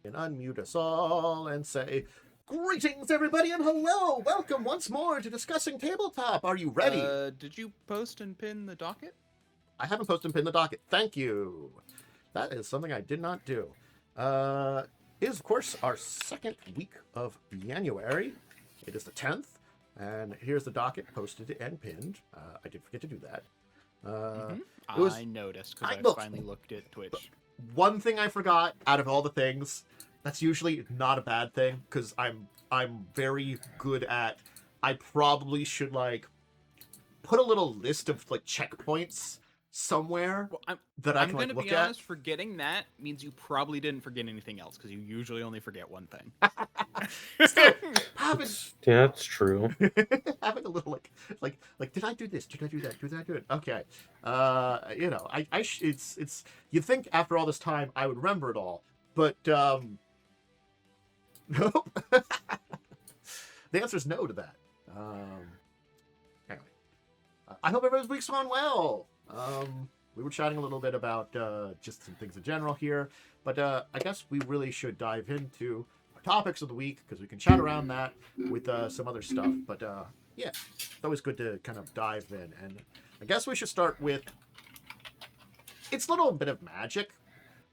And unmute us all and say, greetings, everybody, and hello! Welcome once more to Discussing Tabletop. Are you ready? Did you post and pin the docket? I haven't posted and pinned the docket. Thank you. That is something I did not do. It is, of course, our second week of January. It is the 10th, and here's the docket posted and pinned. I did forget to do that. I noticed because I finally looked at Twitch. One thing I forgot out of all the things, that's usually not a bad thing because I'm very good at. I probably should like put a little list of like checkpoints somewhere that I can like, look at. I'm gonna be honest. Forgetting that means you probably didn't forget anything else because you usually only forget one thing. Still, yeah, that's true. Having a little like, did I do this? Did I do that? Did I do it? Okay. You know, it's. You'd think after all this time I would remember it all, but nope. The answer is no to that. Anyway, I hope everybody's week's gone well. We were chatting a little bit about just some things in general here, but I guess we really should dive into our topics of the week because we can chat around that with some other stuff. But yeah, it's always good to kind of dive in, and I guess we should start with it's a little bit of magic,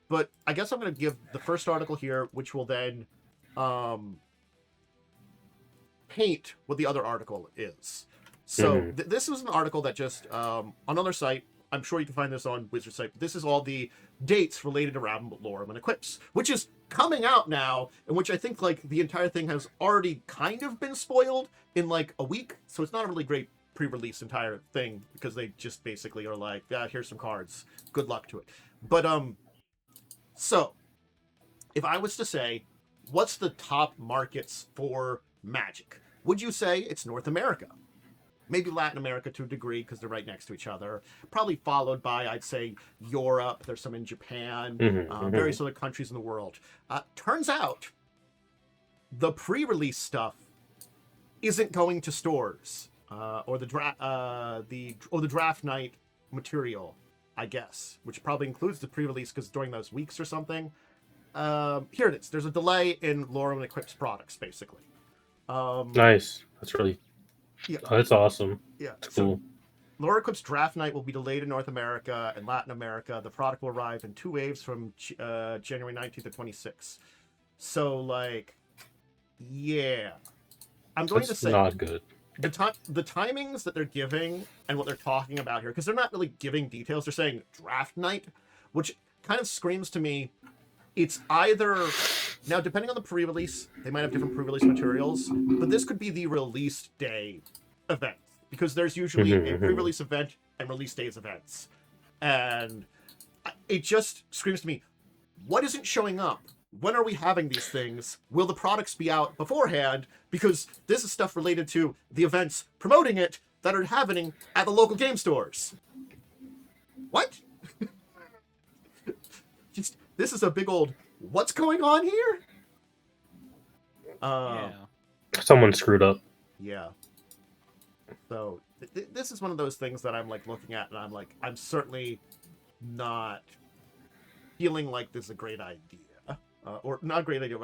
but I guess I'm going to give the first article here, which will then paint what the other article is. So this was an article that just on another site. I'm sure you can find this on Wizard's site. This is all the dates related around Lorwwyn and Equips, which is coming out now, and which I think like the entire thing has already kind of been spoiled in like a week. So it's not a really great pre-release entire thing because they just basically are like, here's some cards. Good luck to it. But so if I was to say, what's the top markets for Magic? Would you say it's North America? Maybe Latin America to a degree because they're right next to each other. Probably followed by, I'd say, Europe. There's some in Japan, various other countries in the world. Turns out, the pre-release stuff isn't going to stores or the draft night material, I guess, which probably includes the pre-release because during those weeks or something. Here it is. There's a delay in Lorwwyn and Equips products, basically. Nice. That's really. Yeah. Oh, that's awesome. Yeah. That's cool. Lorwwyn Equips Draft Night will be delayed in North America and Latin America. The product will arrive in 2 waves from January 19th to 26th. So, like, yeah. I'm going to say... not good. The timings that they're giving and what they're talking about here, because they're not really giving details. They're saying Draft Night, which kind of screams to me it's either... Now, depending on the pre-release, they might have different pre-release materials, but this could be the release day event, because there's usually a pre-release event and release days events. And it just screams to me, what isn't showing up? When are we having these things? Will the products be out beforehand? Because this is stuff related to the events promoting it that are happening at the local game stores. What? This is a big old... What's going on here? Yeah. Someone screwed up. Yeah. So this is one of those things that I'm like looking at, and I'm like, I'm certainly not feeling like this is a great idea, or not a great idea.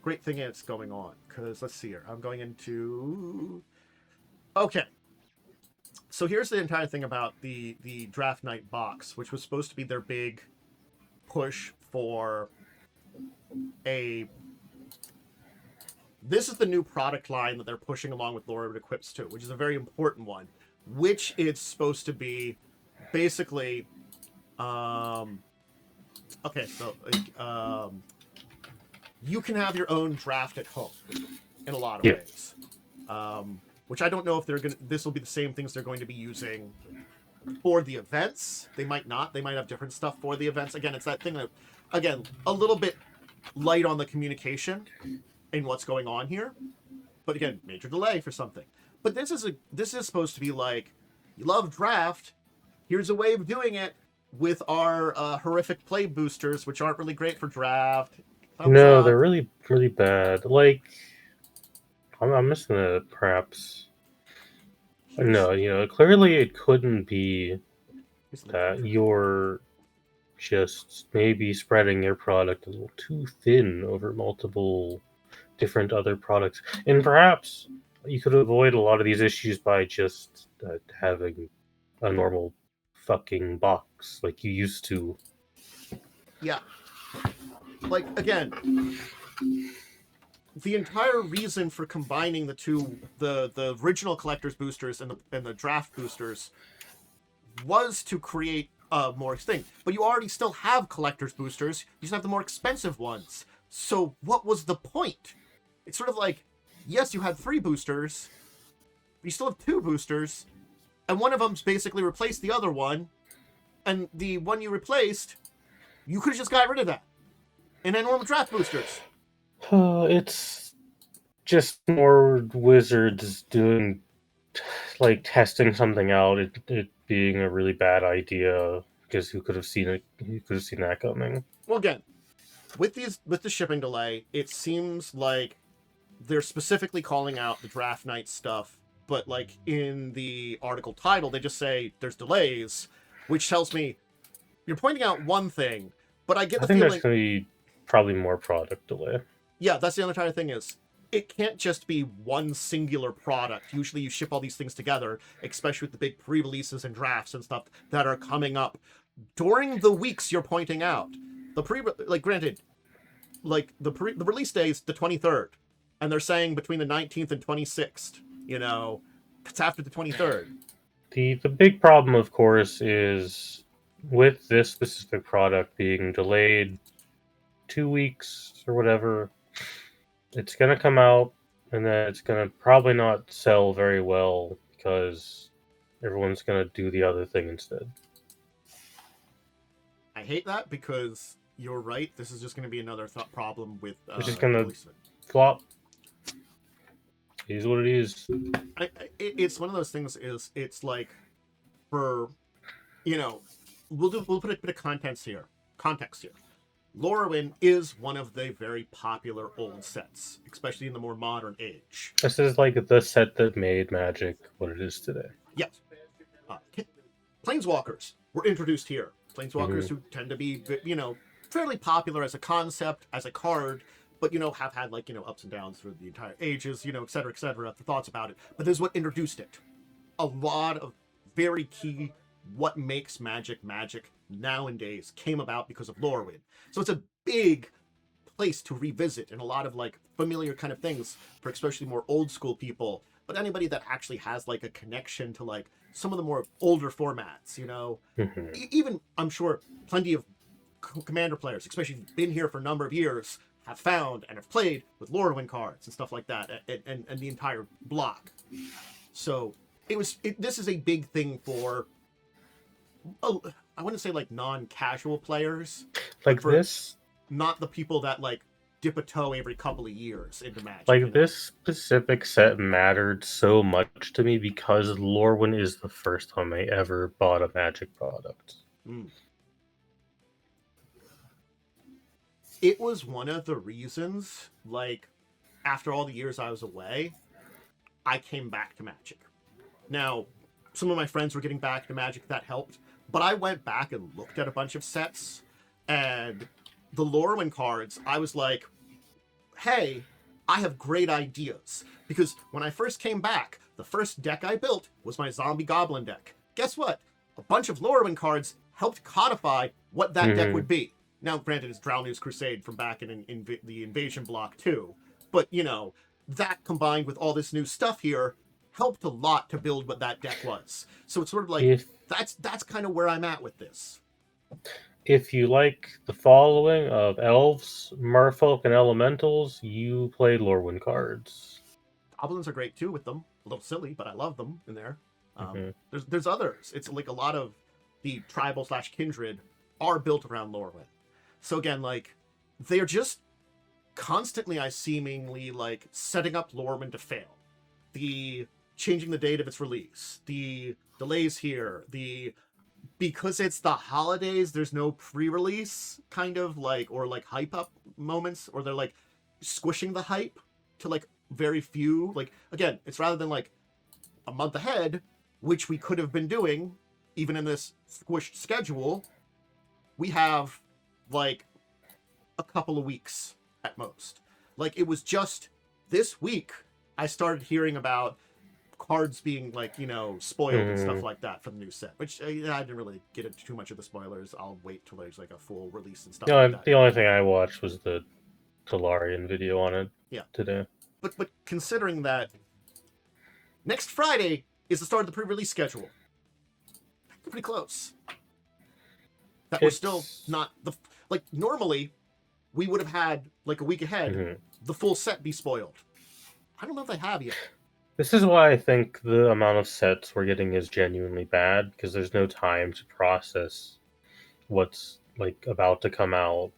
Great thing that's going on. Because let's see here, I'm going into. Okay. So here's the entire thing about the Draft Night box, which was supposed to be their big push for this is the new product line that they're pushing along with Lorwwyn Equips too, which is a very important one, which it's supposed to be basically okay, so you can have your own draft at home in a lot of ways, which I don't know if this will be the same things they're going to be using for the events. They might not. They might have different stuff for the events. Again, it's that thing that, again, a little bit light on the communication in what's going on here. But again, major delay for something. But this is supposed to be like, you love draft, here's a way of doing it with our horrific play boosters, which aren't really great for draft. No, they're really, really bad. Like, I'm missing it, perhaps. No, clearly it couldn't be that you're just maybe spreading your product a little too thin over multiple different other products. And perhaps you could avoid a lot of these issues by just having a normal fucking box like you used to. Yeah. Like, again, the entire reason for combining the two, the original collector's boosters and the draft boosters, was to create more thing. But you already still have collector's boosters. You just have the more expensive ones. So what was the point? It's sort of like, yes, you had 3 boosters, but you still have 2 boosters, and one of them's basically replaced the other one, and the one you replaced, you could have just got rid of that. And then normal draft boosters. It's just more wizards doing, like, testing something out. It being a really bad idea, because who could have seen it? Who could have seen that coming? Well, again, with the shipping delay, it seems like they're specifically calling out the draft night stuff, but like in the article title, they just say there's delays, which tells me you're pointing out one thing, but I get the think feeling there's going to be probably more product delay. Yeah, that's the entire thing is it can't just be one singular product. Usually you ship all these things together, especially with the big pre-releases and drafts and stuff that are coming up during the weeks you're pointing out. The release day is the 23rd, and they're saying between the 19th and 26th. It's after the 23rd. The big problem, of course, is with this specific product being delayed 2 weeks or whatever, it's going to come out, and then it's going to probably not sell very well because everyone's going to do the other thing instead. I hate that because you're right. This is just going to be another problem with. It's just going to flop. It is what it is. It's one of those things. It's like, we'll put a bit of context here. Lorwwyn is one of the very popular old sets, especially in the more modern age. This is like the set that made Magic what it is today. Yes. Planeswalkers were introduced here. Planeswalkers who tend to be, fairly popular as a concept, as a card, but, have had, ups and downs through the entire ages, et cetera, the thoughts about it. But this is what introduced it. A lot of very key what makes Magic nowadays came about because of Lorwwyn. So it's a big place to revisit and a lot of familiar kind of things for especially more old school people, but anybody that actually has a connection to some of the more older formats, even I'm sure plenty of Commander players, especially if you've been here for a number of years, have found and have played with Lorwwyn cards and stuff like that, and the entire block. So this is a big thing for, I wouldn't say non-casual players, this, not the people that dip a toe every couple of years into Magic. This specific set mattered so much to me because Lorwwyn is the first time I ever bought a Magic product. It was one of the reasons, after all the years I was away, I came back to Magic. Now, some of my friends were getting back to Magic, that helped, but I went back and looked at a bunch of sets, and the Lorwwyn cards, I was like, hey, I have great ideas. Because when I first came back, the first deck I built was my Zombie Goblin deck. Guess what? A bunch of Lorwwyn cards helped codify what that deck would be. Now, granted, it's Drownew's Crusade from back in the Invasion block, too. But, that combined with all this new stuff here helped a lot to build what that deck was. So it's sort of that's kind of where I'm at with this. If you like the following of elves, merfolk, and elementals, you play Lorwwyn cards. Goblins are great, too, with them. A little silly, but I love them in there. There's others. It's a lot of the tribal/kindred are built around Lorwwyn. So again, they're just constantly, seemingly setting up Lorwwyn to fail. The changing the date of its release, the delays here, because it's the holidays, there's no pre-release kind of or hype up moments, or they're squishing the hype to very few. Again, it's rather than a month ahead, which we could have been doing even in this squished schedule. we have like a couple of weeks at most. Like it was just this week I started hearing about cards being like, you know, spoiled and stuff like that for the new set, which I didn't really get into too much of the spoilers. I'll wait till there's like a full release and stuff like that. The only thing I watched was the Talarian video on it today. But considering that next Friday is the start of the pre-release schedule, pretty close. That we're still not like normally we would have had like a week ahead the full set be spoiled. I don't know if they have yet. This is why I think the amount of sets we're getting is genuinely bad, because there's no time to process what's like about to come out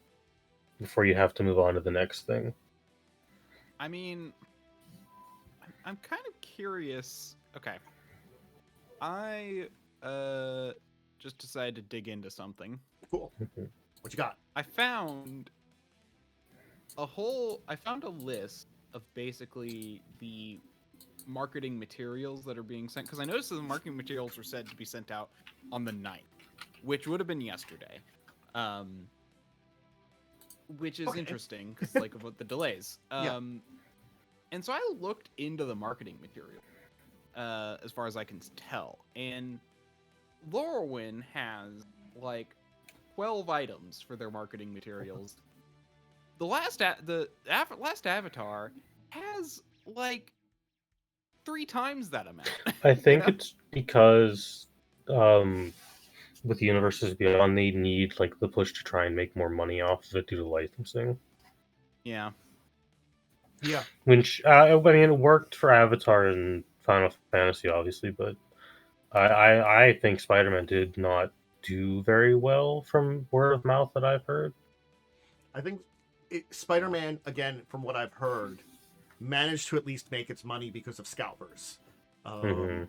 before you have to move on to the next thing. I mean, I'm kind of curious. Okay. I just decided to dig into something. Cool. What you got? I found a list of basically the marketing materials that are being sent, because I noticed that the marketing materials were said to be sent out on the 9th, which would have been yesterday. Which is interesting because like about the delays. And so I looked into the marketing material as far as I can tell, and Lorwwyn has like 12 items for their marketing materials. The last Avatar has like 3 times that amount. I think it's because with the Universes Beyond, they need like the push to try and make more money off of it due to licensing. Yeah. Which I mean, it worked for Avatar and Final Fantasy, obviously, but I think Spider-Man did not do very well from word of mouth that I've heard. I think Spider-Man, again, from what I've heard, managed to at least make its money because of scalpers.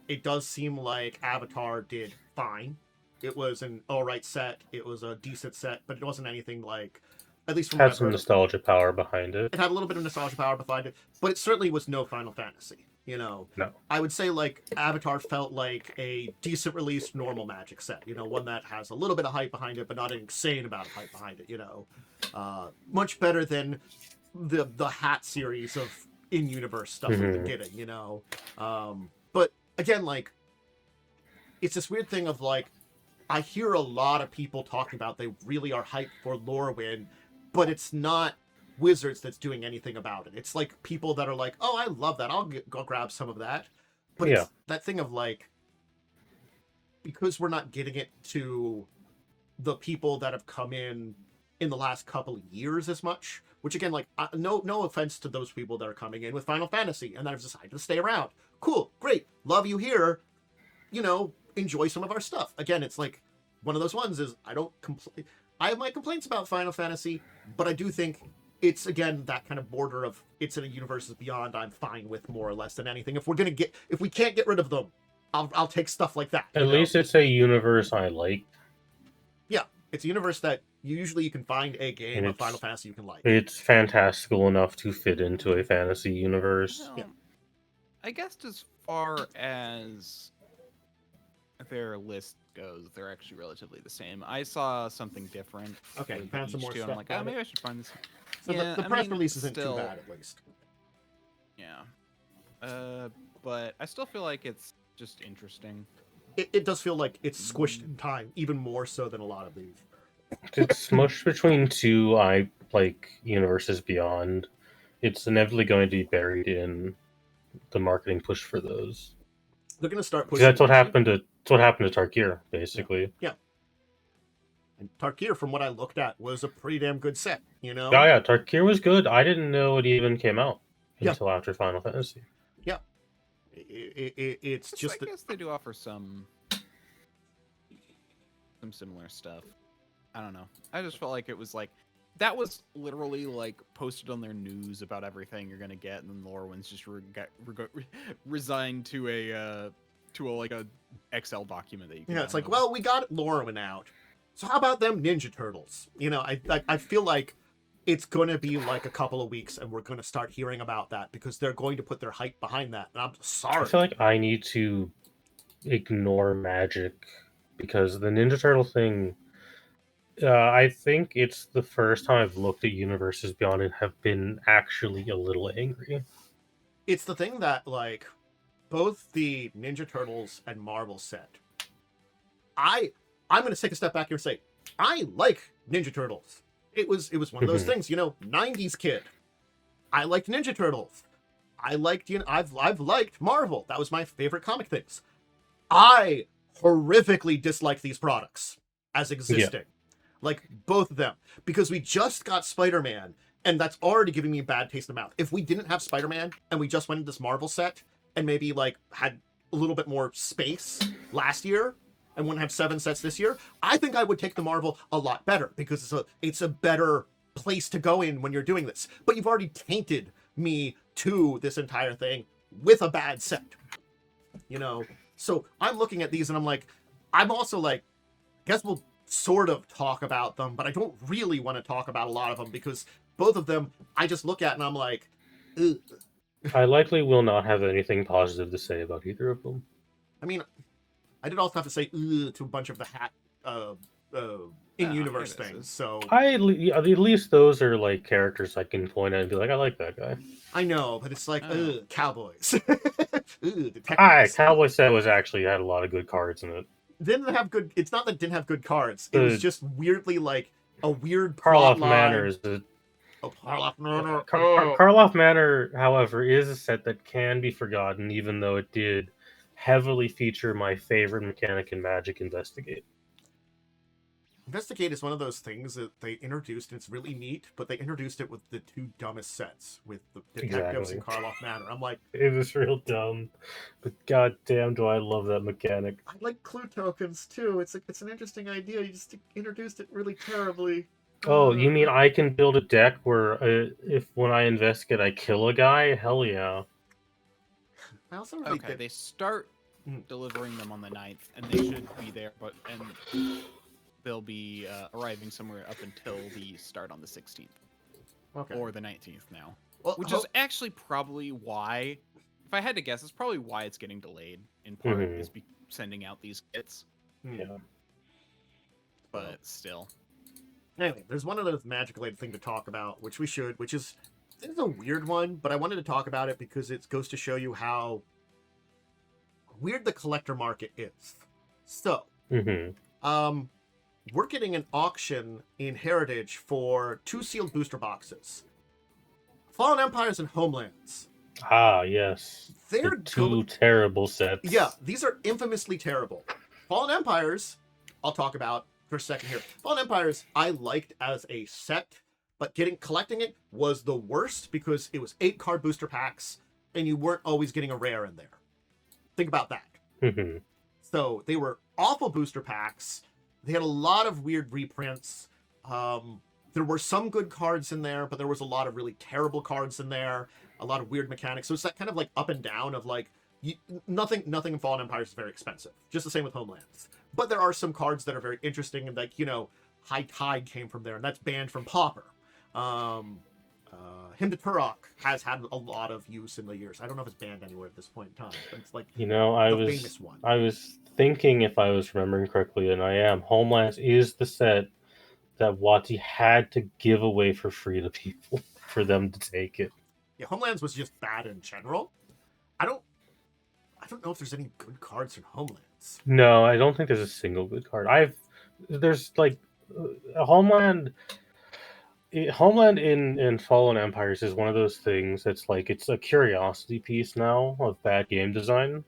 It does seem like Avatar did fine. It was an alright set. It was a decent set, but it wasn't anything like, at least from what I've some heard, nostalgia power behind it. It had a little bit of nostalgia power behind it, but it certainly was no Final Fantasy. You know, no. I would say like Avatar felt like a decent released normal Magic set. You know, one that has a little bit of hype behind it, but not an insane amount of hype behind it. You know, much better than the Hat series of in-universe stuff we've been getting. You know, but again, like it's this weird thing of like I hear a lot of people talking about they really are hyped for Lorwwyn, but it's not Wizards that's doing anything about it. It's like people that are like, oh, I love that, I'll go grab some of that. But it's that thing of like, because we're not getting it to the people that have come in the last couple of years as much, which again, like no offense to those people that are coming in with Final Fantasy and that have decided to stay around. Cool, great, love you here, you know, enjoy some of our stuff. Again, it's like one of those ones is I have my complaints about Final Fantasy, but I do think it's again that kind of border of it's in a Universes Beyond I'm fine with more or less than anything. If we can't get rid of them, I'll take stuff like that. At least it's a universe I like. Yeah, it's a universe that you can find a game of Final Fantasy you can like. It's fantastical enough to fit into a fantasy universe. Well, I guess as far as their list goes, they're actually relatively the same. I saw something different. Okay, you found some more stuff. I'm like, oh, maybe I should find this. So yeah, the press release isn't too bad, at least. Yeah. But I still feel like it's just interesting. It does feel like it's squished in time, even more so than a lot of these. It's smushed between two Universes Beyond. It's inevitably going to be buried in the marketing push for those. They're going to start pushing. That's what happened to Tarkir, basically. Yeah. And Tarkir, from what I looked at, was a pretty damn good set, you know? Oh, yeah, Tarkir was good. I didn't know it even came out until after Final Fantasy. Yeah. It's just... I guess they do offer some similar stuff. I don't know. I just felt like it was like... That was literally like posted on their news about everything you're going to get, and then Lorwwyn's just resigned to a Excel document that you can it's like, well, we got Lorwwyn out. So how about them Ninja Turtles? You know, I feel like it's going to be like a couple of weeks and we're going to start hearing about that because they're going to put their hype behind that. And I'm sorry. I feel like I need to ignore Magic because the Ninja Turtle thing I think it's the first time I've looked at Universes Beyond and have been actually a little angry. It's the thing that, like, both the Ninja Turtles and Marvel set, I'm going to take a step back here and say, I like Ninja Turtles. It was one of those things, 90s kid. I liked Ninja Turtles. I liked, I've liked Marvel. That was my favorite comic things. I horrifically dislike these products as existing. Yeah. Like, both of them. Because we just got Spider-Man, and that's already giving me a bad taste in the mouth. If we didn't have Spider-Man, and we just went into this Marvel set, and maybe, like, had a little bit more space last year, and wouldn't have 7 sets this year, I think I would take the Marvel a lot better, because it's a better place to go in when you're doing this. But you've already tainted me to this entire thing with a bad set. So I'm looking at these and I'm like, I'm also like, I guess we'll sort of talk about them, but I don't really want to talk about a lot of them because both of them I just look at and I'm like, ugh. I likely will not have anything positive to say about either of them. I mean, I did also have to say ugh to a bunch of the in-universe things. So at least those are like characters I can point at and be like, I like that guy. I know, but it's like cowboys. Cowboy set had a lot of good cards in it. Didn't have good. It's not that it didn't have good cards. It was just weirdly like a weird Karloff Manor is Karloff Manor. Karloff Manor, however, is a set that can be forgotten, even though it did heavily feature my favorite mechanic in Magic, Investigate. Investigate is one of those things that they introduced, and it's really neat, but they introduced it with the 2 dumbest sets, with the Detectives and Karloff Manor. I'm like... It was real dumb, but goddamn do I love that mechanic. I like clue tokens, too. It's an interesting idea. You just introduced it really terribly. Oh, you mean I can build a deck where if when I investigate I kill a guy? Hell yeah. I also really did. They start delivering them on the 9th, and they should be there, and they'll be arriving somewhere up until the start on the 16th. Okay. Or the 19th now. Well, which is actually probably why, if I had to guess, it's probably why it's getting delayed, in part, is sending out these kits. Yeah. But still. Anyway, there's one other Magic-related thing to talk about, which we should, which is, it's a weird one, but I wanted to talk about it because it goes to show you how weird the collector market is. So, we're getting an auction in Heritage for 2 sealed booster boxes. Fallen Empires and Homelands. Ah, yes. They're 2 terrible sets. Yeah, these are infamously terrible. Fallen Empires, I'll talk about for a second here. Fallen Empires, I liked as a set, but collecting it was the worst because it was 8-card booster packs, and you weren't always getting a rare in there. Think about that. So they were awful booster packs. They had a lot of weird reprints. There were some good cards in there, but there was a lot of really terrible cards in there. A lot of weird mechanics. So it's that kind of like up and down of like, nothing in Fallen Empires is very expensive. Just the same with Homelands. But there are some cards that are very interesting, and like, High Tide came from there, and that's banned from Pauper. Hymn to Turok has had a lot of use in the years. I don't know if it's banned anywhere at this point in time, but it's like famous one. I was thinking, if I was remembering correctly, and I am, Homelands is the set that WotC had to give away for free to people for them to take it. Yeah, Homelands was just bad in general. I don't know if there's any good cards in Homelands. No, I don't think there's a single good card. There's like Homeland in Fallen Empires is one of those things that's like, it's a curiosity piece now of bad game design.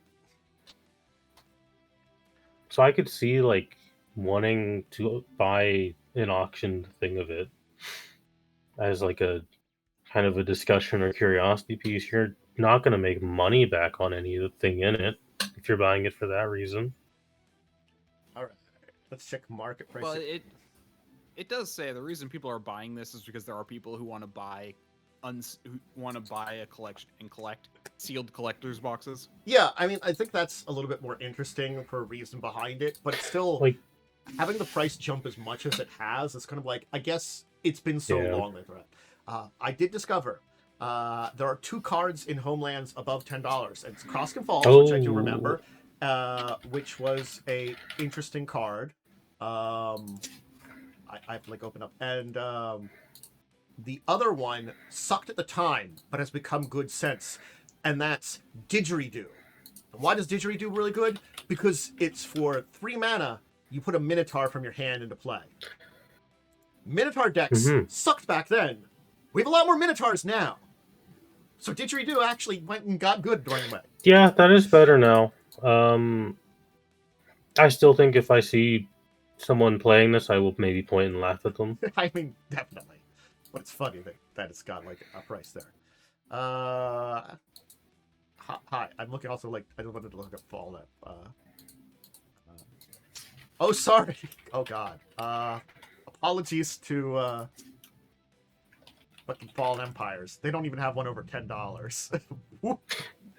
So I could see like wanting to buy an auction thing of it as like a kind of a discussion or curiosity piece. You're not going to make money back on anything in it if you're buying it for that reason. All right, let's check market price. Well, it does say the reason people are buying this is because there are people who want to buy a collection and collect sealed collector's boxes. Yeah, I mean, I think that's a little bit more interesting for a reason behind it, but it's still like having the price jump as much as it has. It's kind of like, I guess it's been so long that I did discover there are 2 cards in Homelands above $10. It's Cross and Falls, which I do remember, which was a interesting card. I have to like open up. And the other one sucked at the time, but has become good since, and that's Didgeridoo. And why does Didgeridoo really good? Because it's for 3 mana. You put a Minotaur from your hand into play. Minotaur decks sucked back then. We have a lot more Minotaurs now. So Didgeridoo actually went and got good during the way. Yeah, that is better now. I still think if I see someone playing this, I will maybe point and laugh at them. I mean, definitely. But it's funny that it's got like a price there. Hi, I'm looking also like I just wanted to look up Fallout. Oh, sorry. Oh God. Apologies to fucking Fallen Empires. They don't even have one over $10.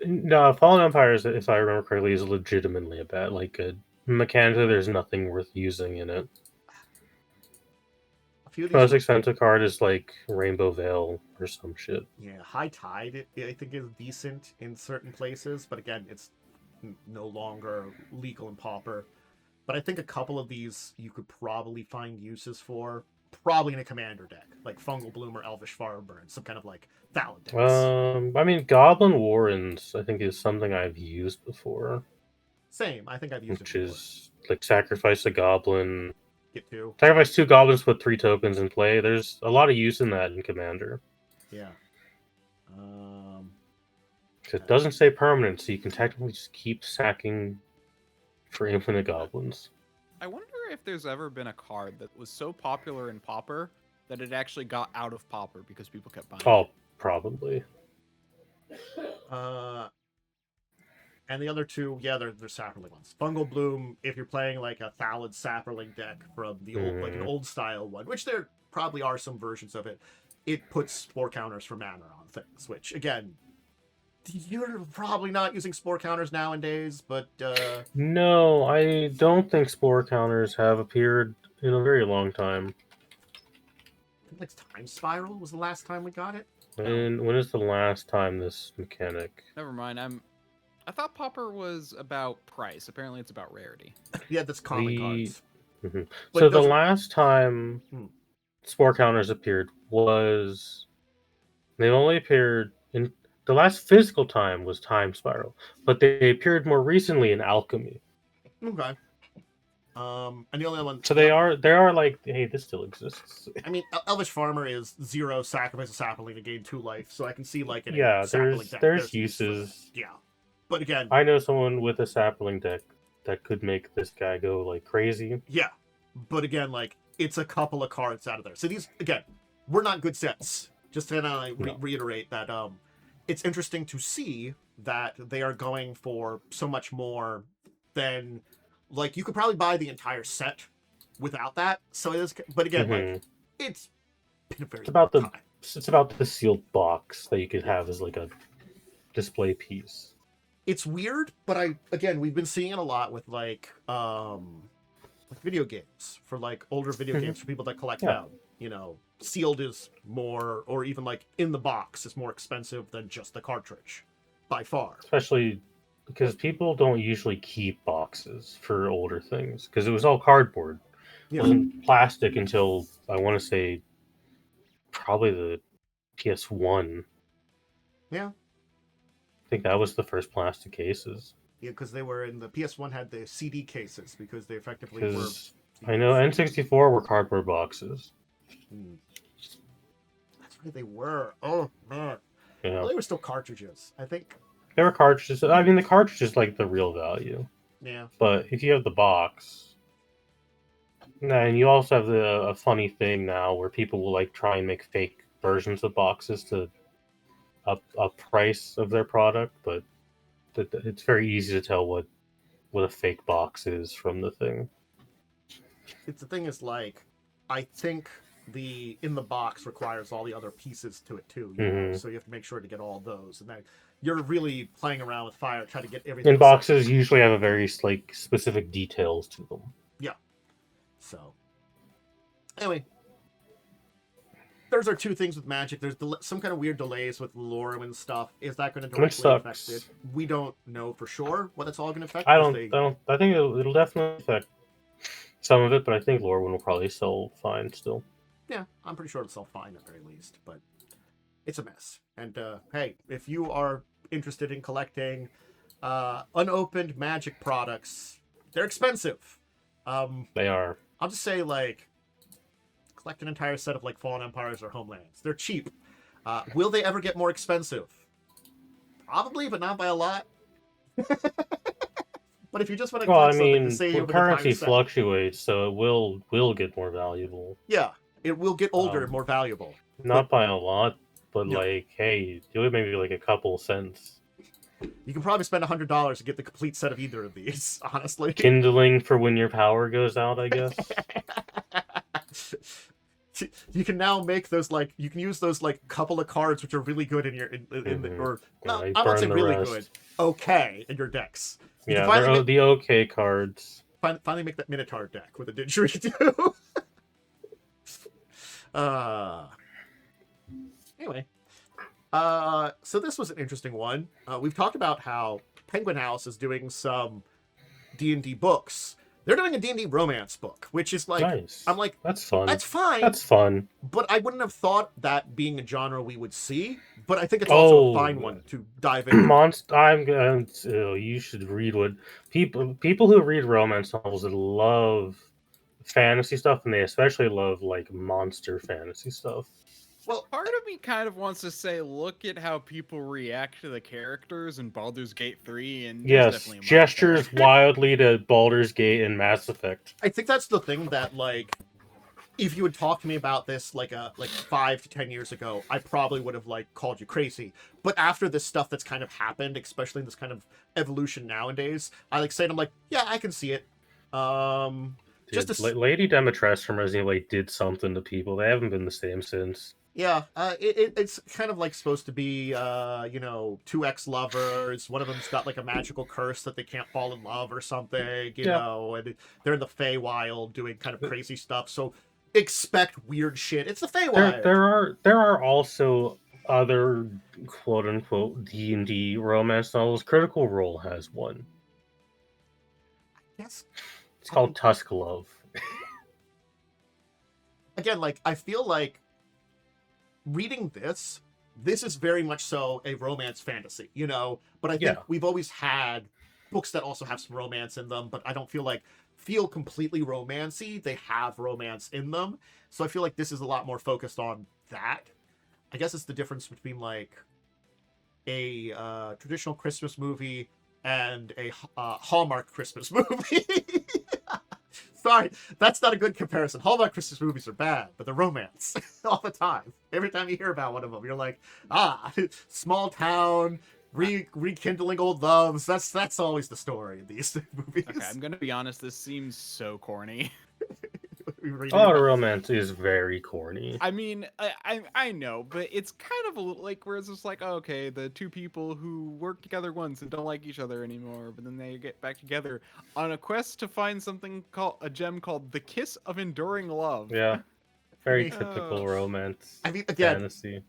No, Fallen Empires, if I remember correctly, is legitimately a bad, like a mechanically. There's nothing worth using in it. A few of The these most expensive card is like Rainbow Veil or some shit. Yeah, High Tide, I think, is decent in certain places, but again, it's no longer legal in Pauper. But I think a couple of these you could probably find uses for, probably in a commander deck, like Fungal Bloom or Elvish Farmer, and some kind of like Valid decks. I mean, Goblin Warrens, I think, is something I've used before. Same, I think I've used which it before. is like sacrifice a goblin. Get 2. Sacrifice 2 goblins, put 3 tokens in play. There's a lot of use in that in Commander. Yeah. It doesn't say permanent, so you can technically just keep sacking for infinite goblins. I wonder if there's ever been a card that was so popular in Pauper that it actually got out of Pauper because people kept buying Oh, it. probably. And the other 2, yeah, they're Sapperling ones. Fungal Bloom, if you're playing like a Thallid Sapperling deck from the old, like an old style one, which there probably are some versions of it, it puts spore counters for mana on things, which again, you're probably not using spore counters nowadays, but No, I don't think spore counters have appeared in a very long time. I think like Time Spiral was the last time we got it. When is the last time this mechanic? Never mind. I thought Pauper was about price. Apparently, it's about rarity. Yeah, that's common cards. So the last time spore counters appeared was they only appeared in the last physical time was Time Spiral, but they appeared more recently in Alchemy. Okay. And the only one. So they are like, hey, this still exists. I mean, Elvish Farmer is 0 sacrifice a sapling to gain 2 life, so I can see like there's uses. Yeah, but again, I know someone with a sapling deck that could make this guy go like crazy. Yeah, but again, like it's a couple of cards out of there. So these again, we're not good sets. Just to reiterate that it's interesting to see that they are going for so much more than like you could probably buy the entire set without that. So it is, but again, like it's been a very it's about the sealed box that you could have as like a display piece. It's weird, but we've been seeing it a lot with like video games, for like older video games for people that collect them. You know, sealed is more, or even like in the box is more expensive than just the cartridge by far. Especially because people don't usually keep boxes for older things because it was all cardboard. It wasn't plastic until I want to say probably the PS1. Yeah. I think that was the first plastic cases. Yeah, because they were in the PS1 had the CD cases because they effectively were. I know N64 were cardboard boxes. That's right, they were. Oh man. Yeah. Well, they were still cartridges, I think. They were cartridges. I mean, the cartridge is like the real value. Yeah. But if you have the box, and you also have a funny thing now where people will like try and make fake versions of boxes to up price of their product, but it's very easy to tell what a fake box is from the thing. It's the thing is like, I think the in the box requires all the other pieces to it too. You know? So you have to make sure to get all those, and then you're really playing around with fire, trying to get everything. And boxes usually have a very like specific details to them. Yeah. So anyway, those are 2 things with Magic. There's some kind of weird delays with Lorwwyn stuff. Is that going to directly affect it? We don't know for sure what it's all going to affect. I think it'll definitely affect. some of it, but I think Lorwyn will probably sell fine still. Yeah, I'm pretty sure it'll sell fine at the very least, but it's a mess. And hey, if you are interested in collecting unopened Magic products, they're expensive. They are. I'll just say, like, collect an entire set of like Fallen Empires or Homelands. They're cheap. Will they ever get more expensive? Probably, but not by a lot. But if you just want to collect something to save an currency entire set, fluctuates, so it will get more valuable. yeah, it will get older and more valuable. Not by a lot, but No. like, hey, do it maybe like a couple cents. You can probably spend $100 to get the complete set of either of these, honestly. Kindling for when your power goes out, I guess. You can now make those, like, you can use those like couple of cards which are really good in your or no, you I'm not saying burn the really rest. good, okay, in your decks. You Yeah, can finally they're make, the okay cards. finally make that Minotaur deck with a didgeridoo. Anyway, so this was an interesting one. We've talked about how Penguin House is doing some D&D books. They're doing a D&D Romance Book, which is like, Nice. I'm like, That's fun. that's fine. That's fun. But I wouldn't have thought that being a genre we would see. But I think it's also a fine one to dive into. I'm going to. You should read what people who read romance novels that love fantasy stuff, and they especially love like monster fantasy stuff. Well, Part of me kind of wants to say, look at how people react to the characters in Baldur's Gate 3, and there's Yes, definitely a mark gestures there. wildly to Baldur's Gate and Mass Effect. I think that's the thing that, like, if you had talked to me about this like 5 to 10 years ago, I probably would have like called you crazy. But after this stuff that's kind of happened, especially this kind of evolution nowadays, I like saying, I'm like, yeah, I can see it. Dude, Lady Demetress from Resident Evil did something to people. They haven't been the same since. Yeah, it's kind of like supposed to be, two ex-lovers. One of them's got like a magical curse that they can't fall in love or something, you know, and they're in the Feywild doing kind of crazy stuff. So expect weird shit. It's the Feywild. There are also other quote unquote D&D romance novels. Critical Role has one. Yes. It's called Tusk Love. Again, like, I feel like reading this is very much so a romance fantasy, you know, but I think we've always had books that also have some romance in them, but I don't feel completely romancy. They have romance in them. So I feel like this is a lot more focused on that. I guess it's the difference between like a traditional Christmas movie and a Hallmark Christmas movie. Sorry, that's not a good comparison. Hallmark Christmas movies are bad, but they're romance all the time. Every time you hear about one of them, you're like, small town, rekindling old loves. That's always the story in these movies. Okay, I'm gonna be honest. This seems so corny. A lot of romance is very corny. I mean, I know, but it's kind of a little like where it's just like, oh, okay, the two people who work together once and don't like each other anymore, but then they get back together on a quest to find something called a gem called the Kiss of Enduring Love. Yeah, very typical romance. I mean, again, fantasy.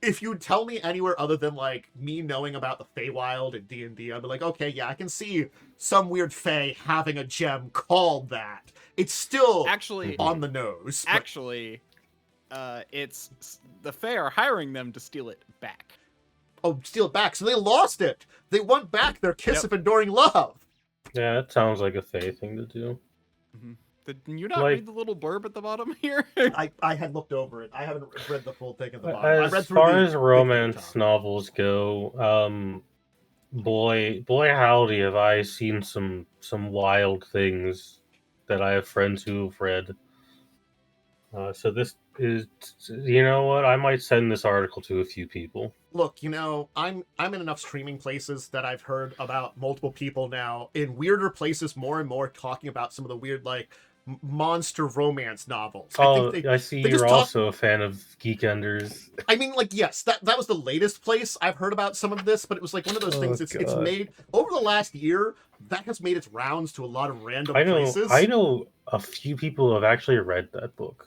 If you tell me anywhere other than like me knowing about the Feywild and D&D, I'd be like, okay, yeah, I can see some weird Fey having a gem called that. It's still actually on the nose. But... Actually, it's the Fey are hiring them to steal it back. Oh, steal it back. So they lost it. They want back their Kiss of Enduring Love. Yeah, that sounds like a Fey thing to do. Mm-hmm. Did you not read the little blurb at the bottom here? I had looked over it. I haven't read the full thing at the bottom. I read As through far as romance novels go, boy howdy have I seen some wild things that I have friends who have read. So this is, you know what? I might send this article to a few people. Look, you know, I'm in enough streaming places that I've heard about multiple people now in weirder places more and more talking about some of the weird like monster romance novels. I see you're also a fan of Geekenders. I mean, like, yes, that was the latest place I've heard about some of this, but it was like one of those things. It's made over the last year. That has made its rounds to a lot of random places. I know a few people who have actually read that book.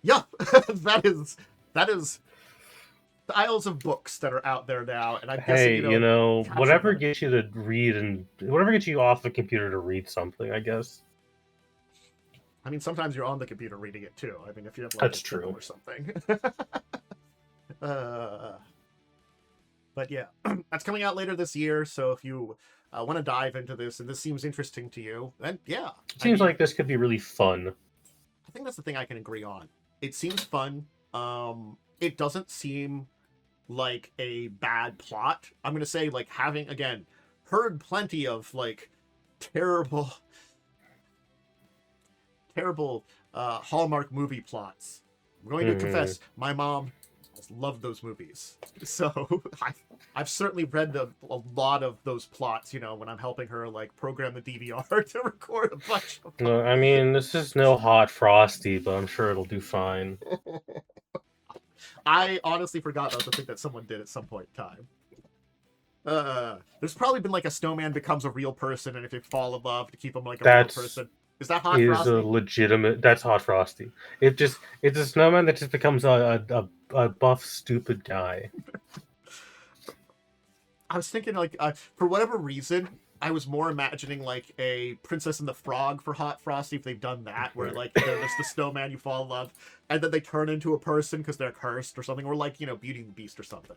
Yeah, that is piles of books that are out there now, and I'm Hey, guessing, capture whatever them. gets you to read and whatever gets you off the computer to read something, I guess. I mean, sometimes you're on the computer reading it too. I mean, if you have like That's a Kindle true. or something. But yeah, that's coming out later this year. So if you want to dive into this and this seems interesting to you, then yeah, It seems like this could be really fun. I think that's the thing I can agree on. It seems fun. It doesn't seem like a bad plot. I'm gonna say, like, having again heard plenty of like terrible Hallmark movie plots. I'm going to confess, my mom has loved those movies, so I've certainly read a lot of those plots. When I'm helping her like program the DVR to record a bunch of them. No, I mean, this is no Hot Frosty, but I'm sure it'll do fine. I honestly forgot that was the thing that someone did at some point in time. There's probably been like a snowman becomes a real person, and if you fall in love, to keep him like a real person. Is that Hot Frosty? A legitimate. That's Hot Frosty. It's a snowman that just becomes a buff, stupid guy. I was thinking like for whatever reason, I was more imagining like a Princess and the Frog for Hot Frosty if they've done that, where like they're just the snowman you fall in love, and then they turn into a person because they're cursed or something, or like Beauty and the Beast or something.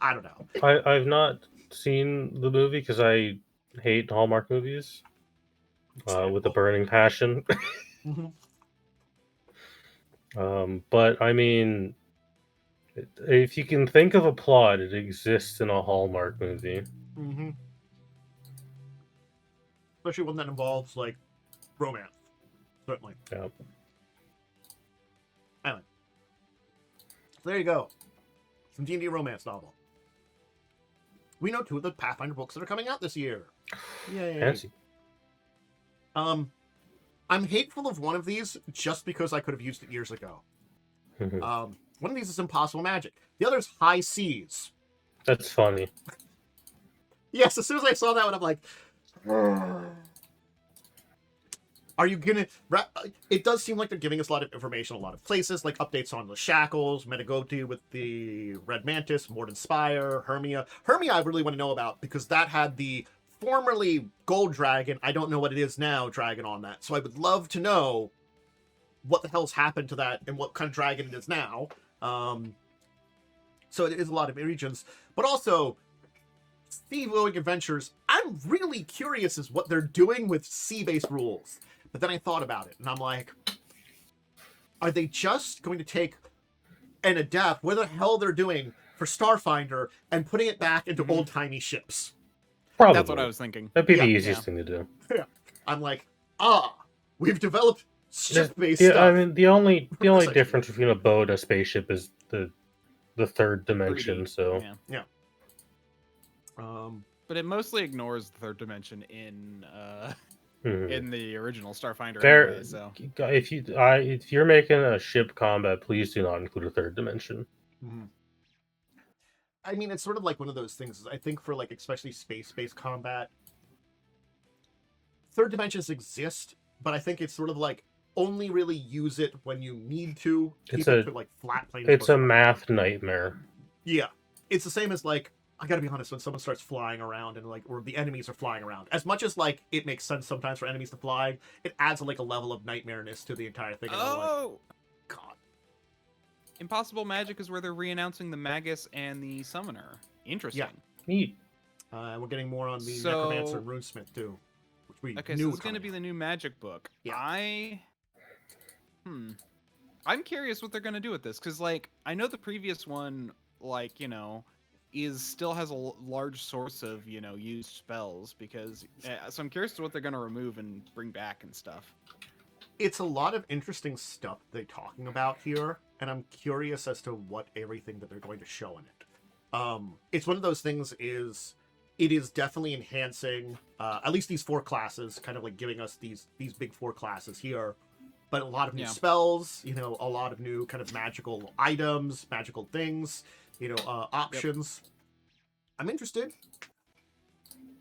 I don't know. I've not seen the movie because I hate Hallmark movies with a burning passion. But I mean, if you can think of a plot, it exists in a Hallmark movie. Mm-hmm. Especially one that involves like romance, certainly. Yeah. Anyway, so there you go. Some D&D romance novel. We know 2 of the Pathfinder books that are coming out this year. Yay! Fancy. I'm hateful of one of these just because I could have used it years ago. One of these is Impossible Magic. The other is High Seas. That's funny. Yes, as soon as I saw that one, I'm like, are you gonna... It does seem like they're giving us a lot of information, a lot of places, like updates on the Shackles, Metagoti with the Red Mantis, Morden Spire, Hermia. Hermia I really want to know about, because that had the formerly Gold Dragon, I don't know what it is now, dragon on that. So I would love to know what the hell's happened to that and what kind of dragon it is now. So it is a lot of regions. But also, Sea-Going Adventures, I'm really curious as what they're doing with sea-based rules. But then I thought about it, and I'm like, are they just going to take and adapt what the hell they're doing for Starfinder and putting it back into old-timey ships? Probably. That's what I was thinking. That'd be the easiest thing to do. Yeah. I'm like, we've developed ship-based stuff. I mean, the only difference between a boat and a spaceship is the third dimension. 3D. So yeah. But it mostly ignores the third dimension in the original Starfinder. Anyway, so if you're making a ship combat, please do not include a third dimension. Mm-hmm. I mean, it's sort of like one of those things. I think for like especially space-based combat, third dimensions exist, but I think it's sort of like only really use it when you need to. It's like flat plane. It's a math nightmare. Yeah, it's the same as like, I gotta be honest, when someone starts flying around and like, or the enemies are flying around, as much as like it makes sense sometimes for enemies to fly, it adds like a level of nightmareness to the entire thing. And I'm like, God. Impossible Magic is where they're re-announcing the Magus and the Summoner. Interesting. Yeah. Neat. We're getting more on the Necromancer and Runesmith too, which we okay, knew so it's going to be the new Magic book. Yeah. I'm curious what they're going to do with this, because like I know the previous one, like still has a large source of used spells, because so I'm curious to what they're going to remove and bring back and stuff. It's a lot of interesting stuff they're talking about here, and I'm curious as to what everything that they're going to show in it. It's one of those things it is definitely enhancing at least these 4 classes, kind of like giving us these big 4 classes here, but a lot of new spells, a lot of new kind of magical items, magical things, options. Yep. I'm interested.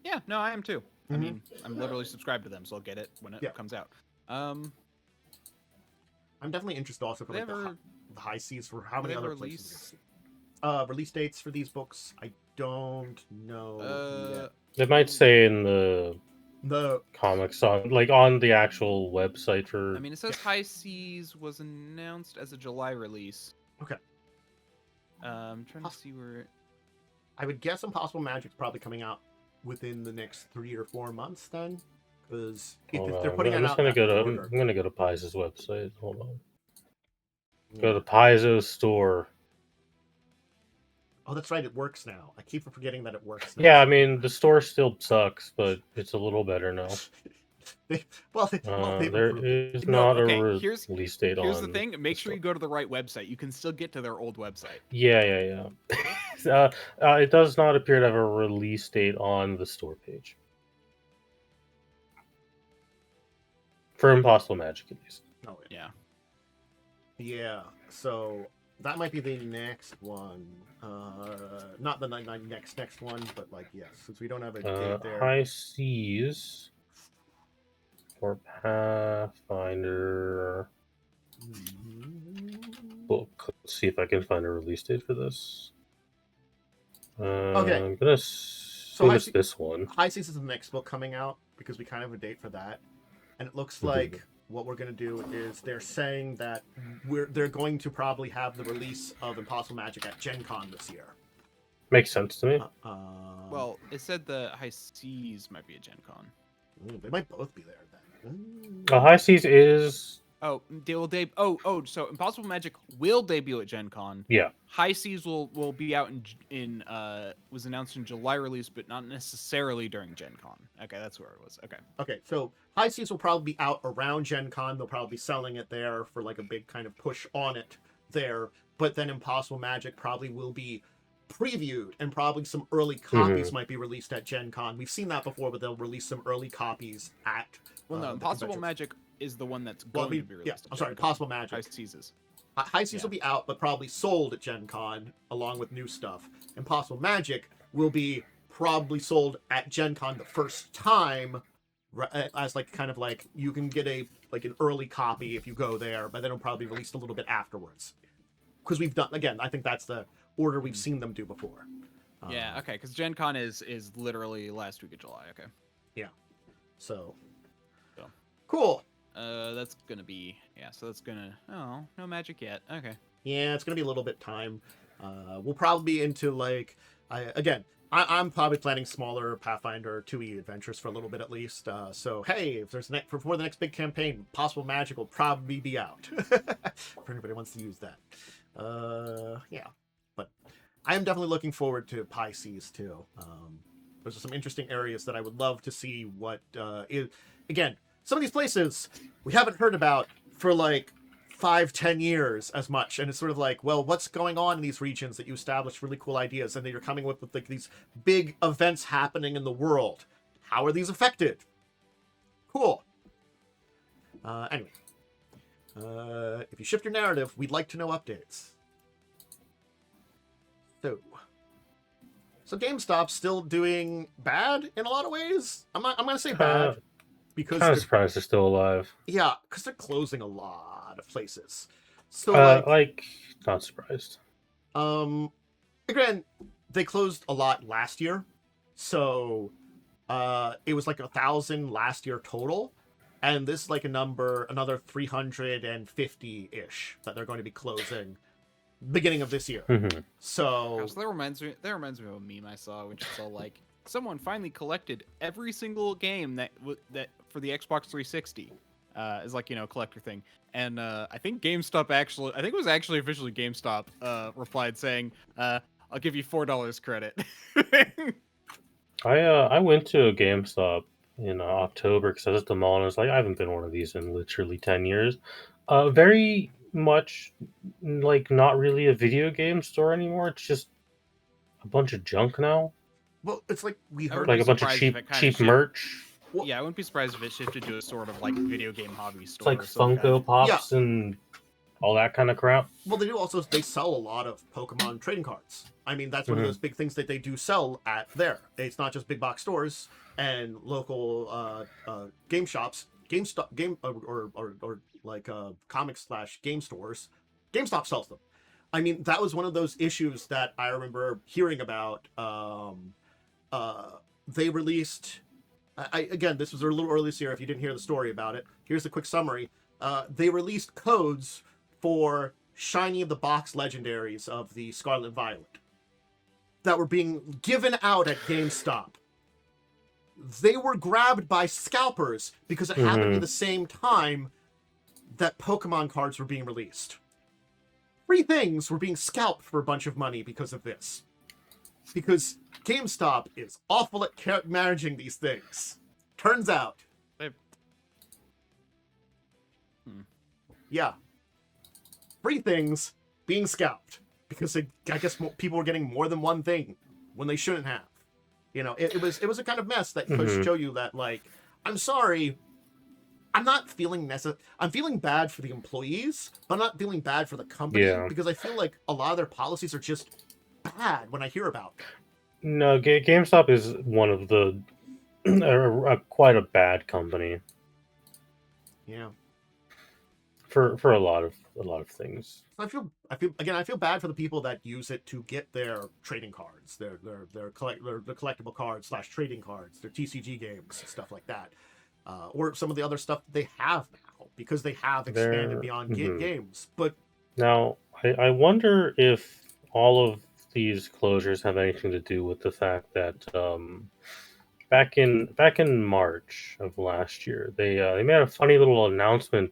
Yeah, no, I am too. Mm-hmm. I mean, I'm literally subscribed to them, so I'll get it when it comes out. I'm definitely interested also for like the high seas for how many other places. release dates for these books, I don't know yet. It might say in the The comics on the actual website for. I mean, it says High Seas was announced as a July release. Okay. I'm trying to see where. I would guess Impossible Magic's probably coming out within the next 3 or 4 months then, because if they're putting it out, I'm order. gonna go to Paizo's website. Hold on. Go to Paizo's store. Oh, that's right. It works now. I keep forgetting that it works now. Yeah, I mean the store still sucks, but it's a little better now. They've There improved. is No, not okay, a here's- release date on. Here's the thing: make sure you go to the right website. You can still get to their old website. Yeah. It does not appear to have a release date on the store page for Impossible Magic, at least. Oh, Yeah. yeah. So that might be the next one. Not the next one, but like yes, since we don't have a date there. High Seas for Pathfinder book. Let's see if I can find a release date for this. Okay. I'm gonna assume it's this one. High Seas is the next book coming out because we kind of have a date for that, and it looks like what we're going to do is they're saying that they're going to probably have the release of Impossible Magic at Gen Con this year. Makes sense to me. Well, it said the High Seas might be a Gen Con. They might both be there then. High Seas is. Oh, they will so Impossible Magic will debut at Gen Con. Yeah. High Seas will be out in was announced in July release, but not necessarily during Gen Con. Okay, that's where it was. Okay, so High Seas will probably be out around Gen Con. They'll probably be selling it there for like a big kind of push on it there. But then Impossible Magic probably will be previewed, and probably some early copies might be released at Gen Con. We've seen that before, but they'll release some early copies at. Well, no, Impossible Magic is the one that's going to be released. Yeah, I'm sorry, Impossible Magic. High Seas is. High Seas will be out, but probably sold at Gen Con along with new stuff. Impossible Magic will be probably sold at Gen Con the first time, as like kind of like you can get an early copy if you go there, but then it'll probably be released a little bit afterwards. Because we've done, again, I think that's the order we've seen them do before. Yeah, okay, because Gen Con is literally last week of July. Okay. Yeah. So. So. Cool. That's gonna be so that's gonna no magic yet. Okay. Yeah, it's gonna be a little bit time. We'll probably be into like I'm probably planning smaller Pathfinder 2e adventures for a little bit at least. So hey, if there's before the next big campaign, Possible Magic will probably be out for anybody who wants to use that. Yeah, but I am definitely looking forward to High Seas too. There's some interesting areas that I would love to see what is. Again, some of these places we haven't heard about for like 5-10 years as much, and it's sort of like, well, what's going on in these regions that you establish really cool ideas, and that you're coming with like these big events happening in the world? How are these affected? Cool. Anyway, if you shift your narrative, we'd like to know updates. So GameStop's still doing bad in a lot of ways. I'm gonna say bad because kind of surprised they're still alive. Yeah, because they're closing a lot of places. So not surprised. Again, they closed a lot last year, so it was like 1,000 last year total, and this is like another 350-ish that they're going to be closing beginning of this year. So gosh, that reminds me of a meme I saw, which is all like, someone finally collected every single game that for the Xbox 360 is like, collector thing. And I think GameStop it was actually officially GameStop replied saying, I'll give you $4 credit. I went to a GameStop in October because I was at the mall and I was like, I haven't been to one of these in literally 10 years. Very much like not really a video game store anymore. It's just a bunch of junk now. Well, it's like we heard like a bunch of cheap merch. Well, yeah, I wouldn't be surprised if it shifted to a sort of like video game hobby store. It's like Funko Pops and all that kind of crap. Well, they sell a lot of Pokemon trading cards. I mean, that's one of those big things that they do sell at there. It's not just big box stores and local game shops, GameStop, or like comics / game stores. GameStop sells them. I mean, that was one of those issues that I remember hearing about. They released. Again, this was a little early this year. If you didn't hear the story about it, here's a quick summary. They released codes for Shiny of the Box legendaries of the Scarlet and Violet that were being given out at GameStop. They were grabbed by scalpers because it happened to be the same time that Pokemon cards were being released. Free things were being scalped for a bunch of money because of this. Because GameStop is awful at managing these things. Turns out. Yeah. Free things being scalped. Because I guess people were getting more than one thing when they shouldn't have. You know, it was a kind of mess that could show you that, like, I'm sorry, I'm not feeling I'm feeling bad for the employees, but I'm not feeling bad for the company because I feel like a lot of their policies are just bad when I hear about them. No, GameStop is one of the quite a bad company. Yeah. For a lot of things. I feel bad for the people that use it to get their trading cards, their collectible cards / trading cards, their TCG games, stuff like that, or some of the other stuff that they have now because they have expanded beyond games. But now, I wonder if all of these closures have anything to do with the fact that back in March of last year, they made a funny little announcement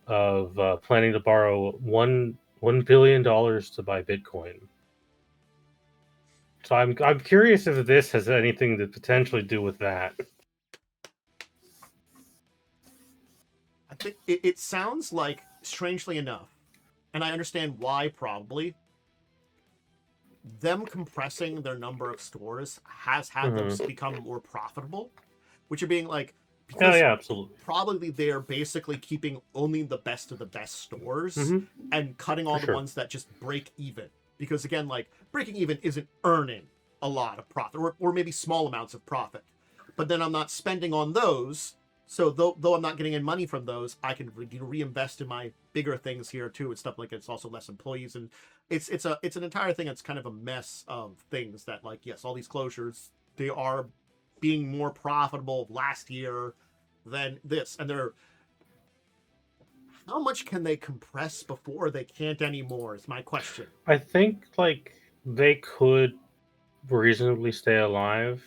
of planning to borrow $1 billion to buy Bitcoin. So I'm curious if this has anything to potentially do with that. I think it sounds like, strangely enough, and I understand why probably, them compressing their number of stores has had them become more profitable, which are being like, because absolutely. Probably they're basically keeping only the best of the best stores and cutting all the ones that just break even. Because again, like, breaking even isn't earning a lot of profit, or maybe small amounts of profit. But then I'm not spending on those, so though I'm not getting any money from those, I can reinvest in my bigger things here too and stuff like that. It's also less employees, and it's an entire thing that's kind of a mess of things that, like, yes, all these closures, they are being more profitable last year than this, and they're, how much can they compress before they can't anymore is my question. I think, like, they could reasonably stay alive.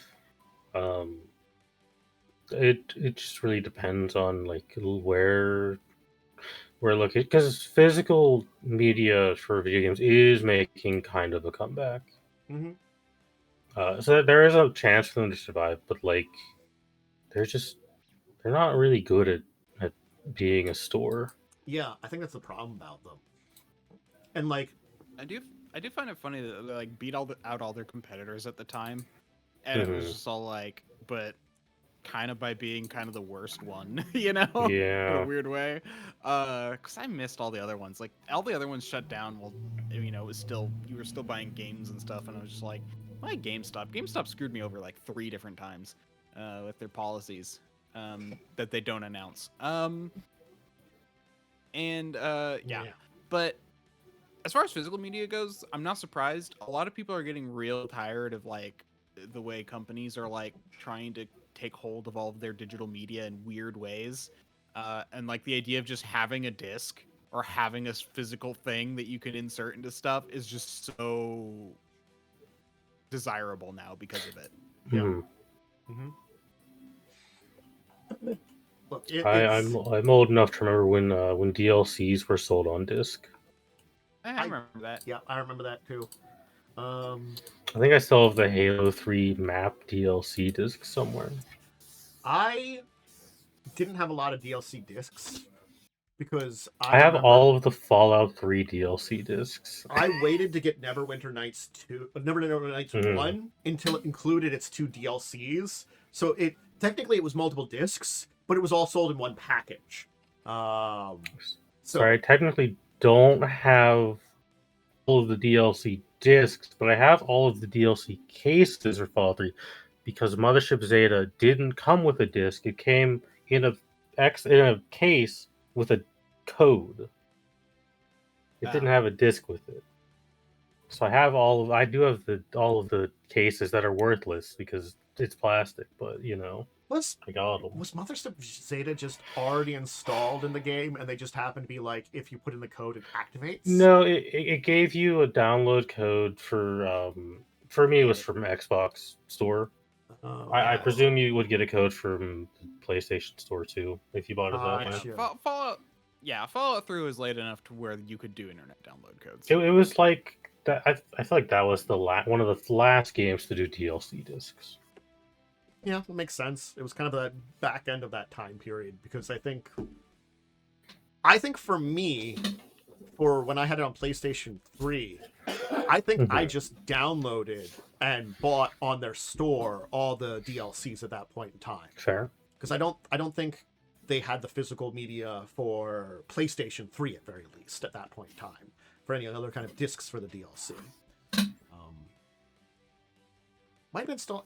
It just really depends on, like, where we're looking, because physical media for video games is making kind of a comeback. So there is a chance for them to survive, but, like, they're not really good at being a store. Yeah, I think that's the problem about them. And, like, I do find it funny that they, like, beat out all their competitors at the time, and it was just all like, but kind of by being kind of the worst one, you know? Yeah. In a weird way. Because I missed all the other ones. Like, all the other ones shut down while, you know, you were still buying games and stuff, and I was just like, why GameStop? GameStop screwed me over like 3 different times with their policies that they don't announce. But as far as physical media goes, I'm not surprised. A lot of people are getting real tired of, like, the way companies are, like, trying to take hold of all of their digital media in weird ways. And, like, the idea of just having a disc or having a physical thing that you can insert into stuff is just so desirable now because of it. Look, I'm old enough to remember when DLCs were sold on disc. I remember that. Yeah, I remember that too. I think I still have the Halo 3 map DLC disc somewhere. I didn't have a lot of DLC discs because I have all of the Fallout 3 DLC discs. I waited to get Neverwinter Nights 1 until it included its 2 DLCs. So it was multiple discs, but it was all sold in one package. So I technically don't have all of the DLC discs, but I have all of the DLC cases for Fallout 3 because Mothership Zeta didn't come with a disc. It came in a case with a code. It didn't have a disc with it. So I do have all of the cases that are worthless because it's plastic, but I got them. Was Mother's Zeta just already installed in the game, and they just happen to be like, if you put in the code, it activates? No, it gave you a download code for me it was from Xbox Store. I presume you would get a code from the PlayStation Store too if you bought it that way. Fallout 3 was late enough to where you could do internet download codes. It was like that. I feel like that was one of the last games to do DLC discs. Yeah, that makes sense. It was kind of that back end of that time period, because I think for me, for when I had it on PlayStation 3, I think I just downloaded and bought on their store all the DLCs at that point in time. Fair. Because I don't think they had the physical media for PlayStation 3 at very least at that point in time for any other kind of discs for the DLC. Might have been still.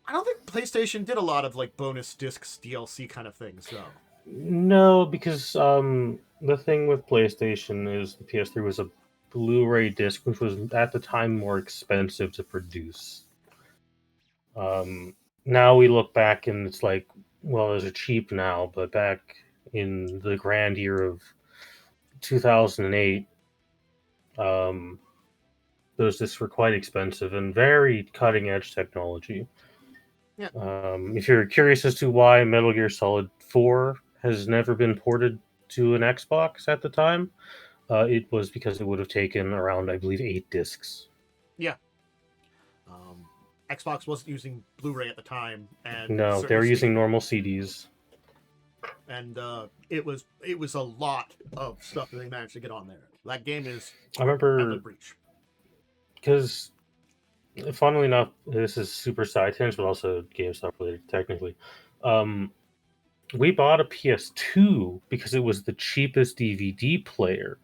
I don't think PlayStation did a lot of like bonus discs DLC kind of things though. No, because the thing with PlayStation is the PS3 was a Blu-ray disc, which was at the time more expensive to produce. Now we look back and it's like, well, those are cheap now, but back in the grand year of 2008, those discs were quite expensive and very cutting-edge technology. Yeah. If you're curious as to why Metal Gear Solid 4 has never been ported to an Xbox at the time, it was because it would have taken around, I believe, 8 discs. Yeah. Xbox wasn't using Blu-ray at the time, and no, they were using normal CDs. And it was a lot of stuff that they managed to get on there. That game is I remember at the breach. Because, funnily enough, this is super side tangent, but also GameStop related, technically. We bought a PS2 because it was the cheapest DVD player.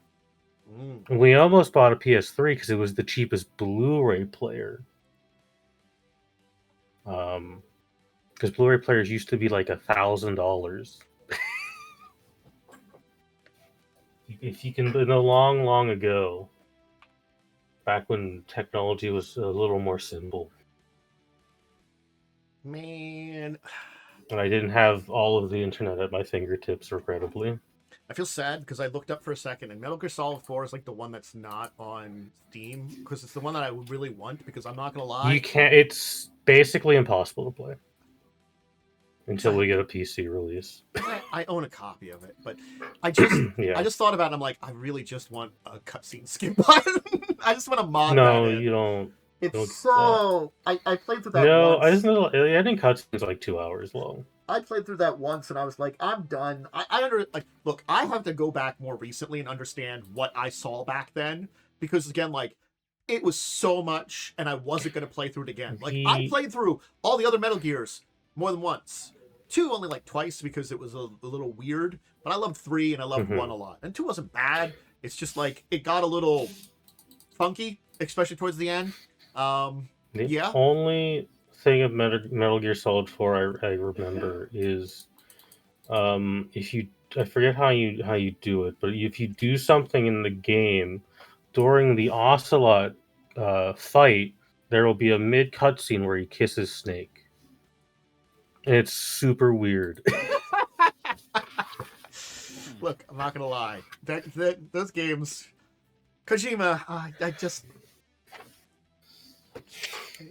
And we almost bought a PS3 because it was the cheapest Blu-ray player. Because Blu-ray players used to be like $1,000. If you can, in the long, long ago, back when technology was a little more simple. Man. And I didn't have all of the internet at my fingertips, regrettably. I feel sad because I looked up for a second, and Metal Gear Solid 4 is like the one that's not on Steam, because it's the one that I really want, because I'm not going to lie. You can't, it's basically impossible to play. Until we get a PC release. I own a copy of it, but I just yeah. I just thought about it, and I'm like, I really just want a cutscene skip button. I just want to mod that No, in. you don't. It's so... I played through that No, once. I just know the ending cutscene's like 2 hours long. I played through that once, and I was like, I'm done. Look, I have to go back more recently and understand what I saw back then, because again, like, it was so much, and I wasn't going to play through it again. Like, I played through all the other Metal Gears more than once. 2 only like twice because it was a little weird, but I loved 3 and I loved 1 a lot. And 2 wasn't bad. It's just like it got a little funky, especially towards the end. The only thing of Metal Gear Solid 4 I remember is if you, I forget how you do it, but if you do something in the game during the Ocelot fight, there will be a mid cutscene where he kisses Snake. And it's super weird. Look, I'm not gonna lie. Those games, Kojima, I just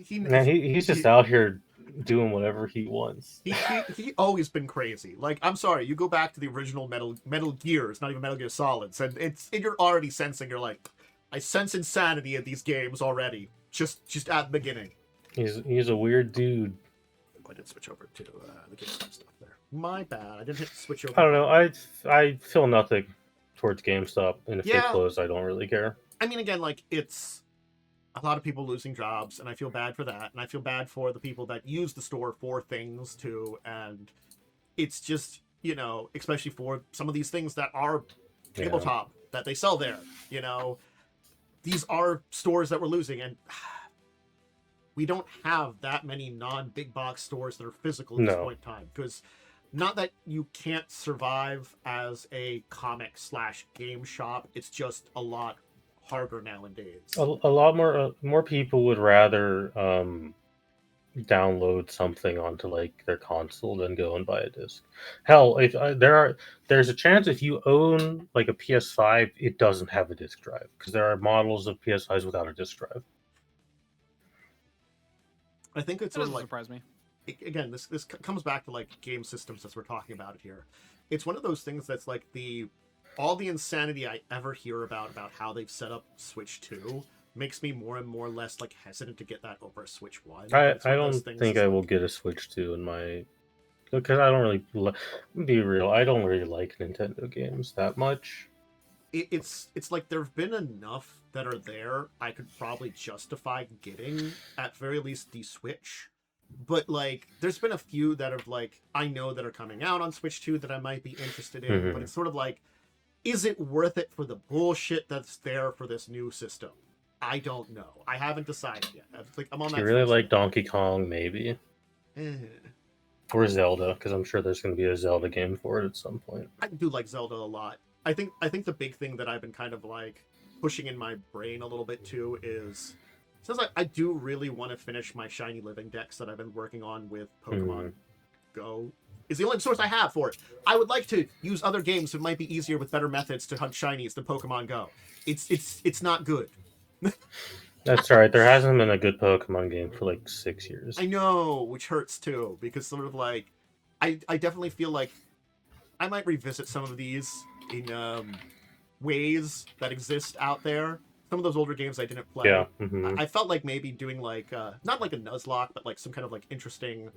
he's just out here doing whatever he wants. He always been crazy. Like, I'm sorry, you go back to the original Metal Gears, not even Metal Gear Solids, and you're already sensing. You're like, I sense insanity in these games already. Just at the beginning. He's a weird dude. I did switch over to the GameStop stuff there. My bad. I didn't hit switch over. I don't know. I feel nothing towards GameStop, and if they close, I don't really care. I mean, again, like, it's a lot of people losing jobs, and I feel bad for that, and I feel bad for the people that use the store for things too, and it's just, especially for some of these things that are tabletop that they sell there, these are stores that we're losing, and we don't have that many non-big box stores that are physical at this point in time, because not that you can't survive as a comic / game shop. It's just a lot harder nowadays. A lot more people would rather download something onto like their console than go and buy a disc. Hell, if there's a chance if you own like a PS5, it doesn't have a disc drive because there are models of PS5s without a disc drive. I think it's That sort of doesn't like, surprise me. again, this comes back to like game systems as we're talking about it here. It's one of those things that's like all the insanity I ever hear about how they've set up Switch 2 makes me more and more less like hesitant to get that over a Switch 1. I don't think I will get a Switch 2 in my because I don't really be real. I don't really like Nintendo games that much. It's like there've been enough that are there I could probably justify getting at very least the Switch. But like there's been a few that have like I know that are coming out on Switch 2 that I might be interested in, but it's sort of like, is it worth it for the bullshit that's there for this new system? I don't know. I haven't decided yet. I'm on that. You really like Donkey Kong, maybe, Eh. or Zelda, because I'm sure there's going to be a Zelda game for it at some point. I do like Zelda a lot. I think the big thing that I've been kind of like pushing in my brain a little bit too is since I do really want to finish my Shiny Living decks that I've been working on with Pokemon Go. Is the only source I have for it. I would like to use other games that might be easier with better methods to hunt shinies than Pokemon Go. It's not good. That's all right. There hasn't been a good Pokemon game for like 6 years. I know, which hurts too, because sort of like I definitely feel like I might revisit some of these in ways that exist out there. Some of those older games I didn't play. Yeah. I felt like maybe doing like not like a Nuzlocke, but like some kind of like interesting,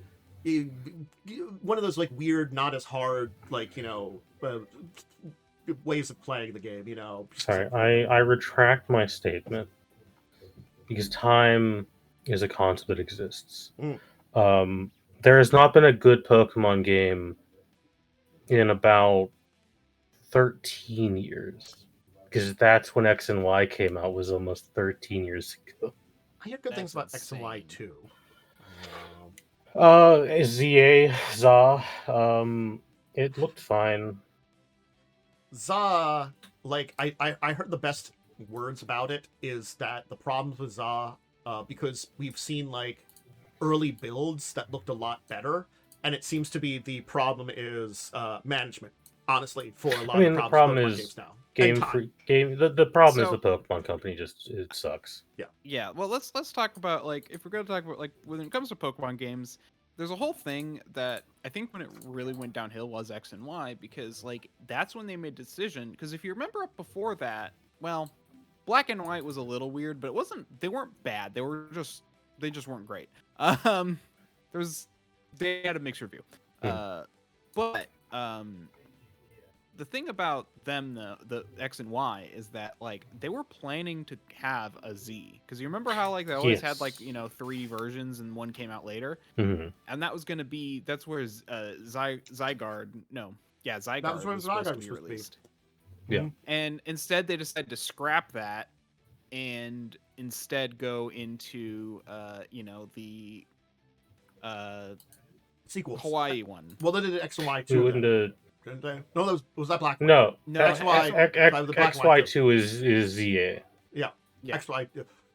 one of those like weird, not as hard, like ways of playing the game. Sorry, I retract my statement because time is a concept that exists. There has not been a good Pokemon game in about 13 years. Because that's when X and Y came out, was almost 13 years ago. I hear good things about That's X and Y insane. too. ZA, it looked fine. ZA, like I heard the best words about it is that the problems with ZA, because we've seen like early builds that looked a lot better, and it seems to be the problem is management. Honestly, for a lot of the the problem Pokemon is games now. The problem is So- the Pokemon company just it sucks. Yeah, well, let's talk about like if we're gonna talk about like when it comes to Pokemon games, there's a whole thing that I think when it really went downhill was X and Y because like that's when they made a decision. Because if you remember up before that, well, Black and White was a little weird, but they weren't bad. They just weren't great. They had a mixed review. But the thing about them, the X and Y, is that like they were planning to have a Z, because you remember how like they always had like 3 versions and one came out later, and that was gonna be that's where Zygarde That was when was supposed to Zygarde be was released. Yeah. And instead they decided to scrap that and instead go into the Sequels. Hawaii one. Well, they did X and Y We too. wouldn't. Didn't they? No, was that Black? No, No, XY2 is ZA. Yeah. Yeah. XY.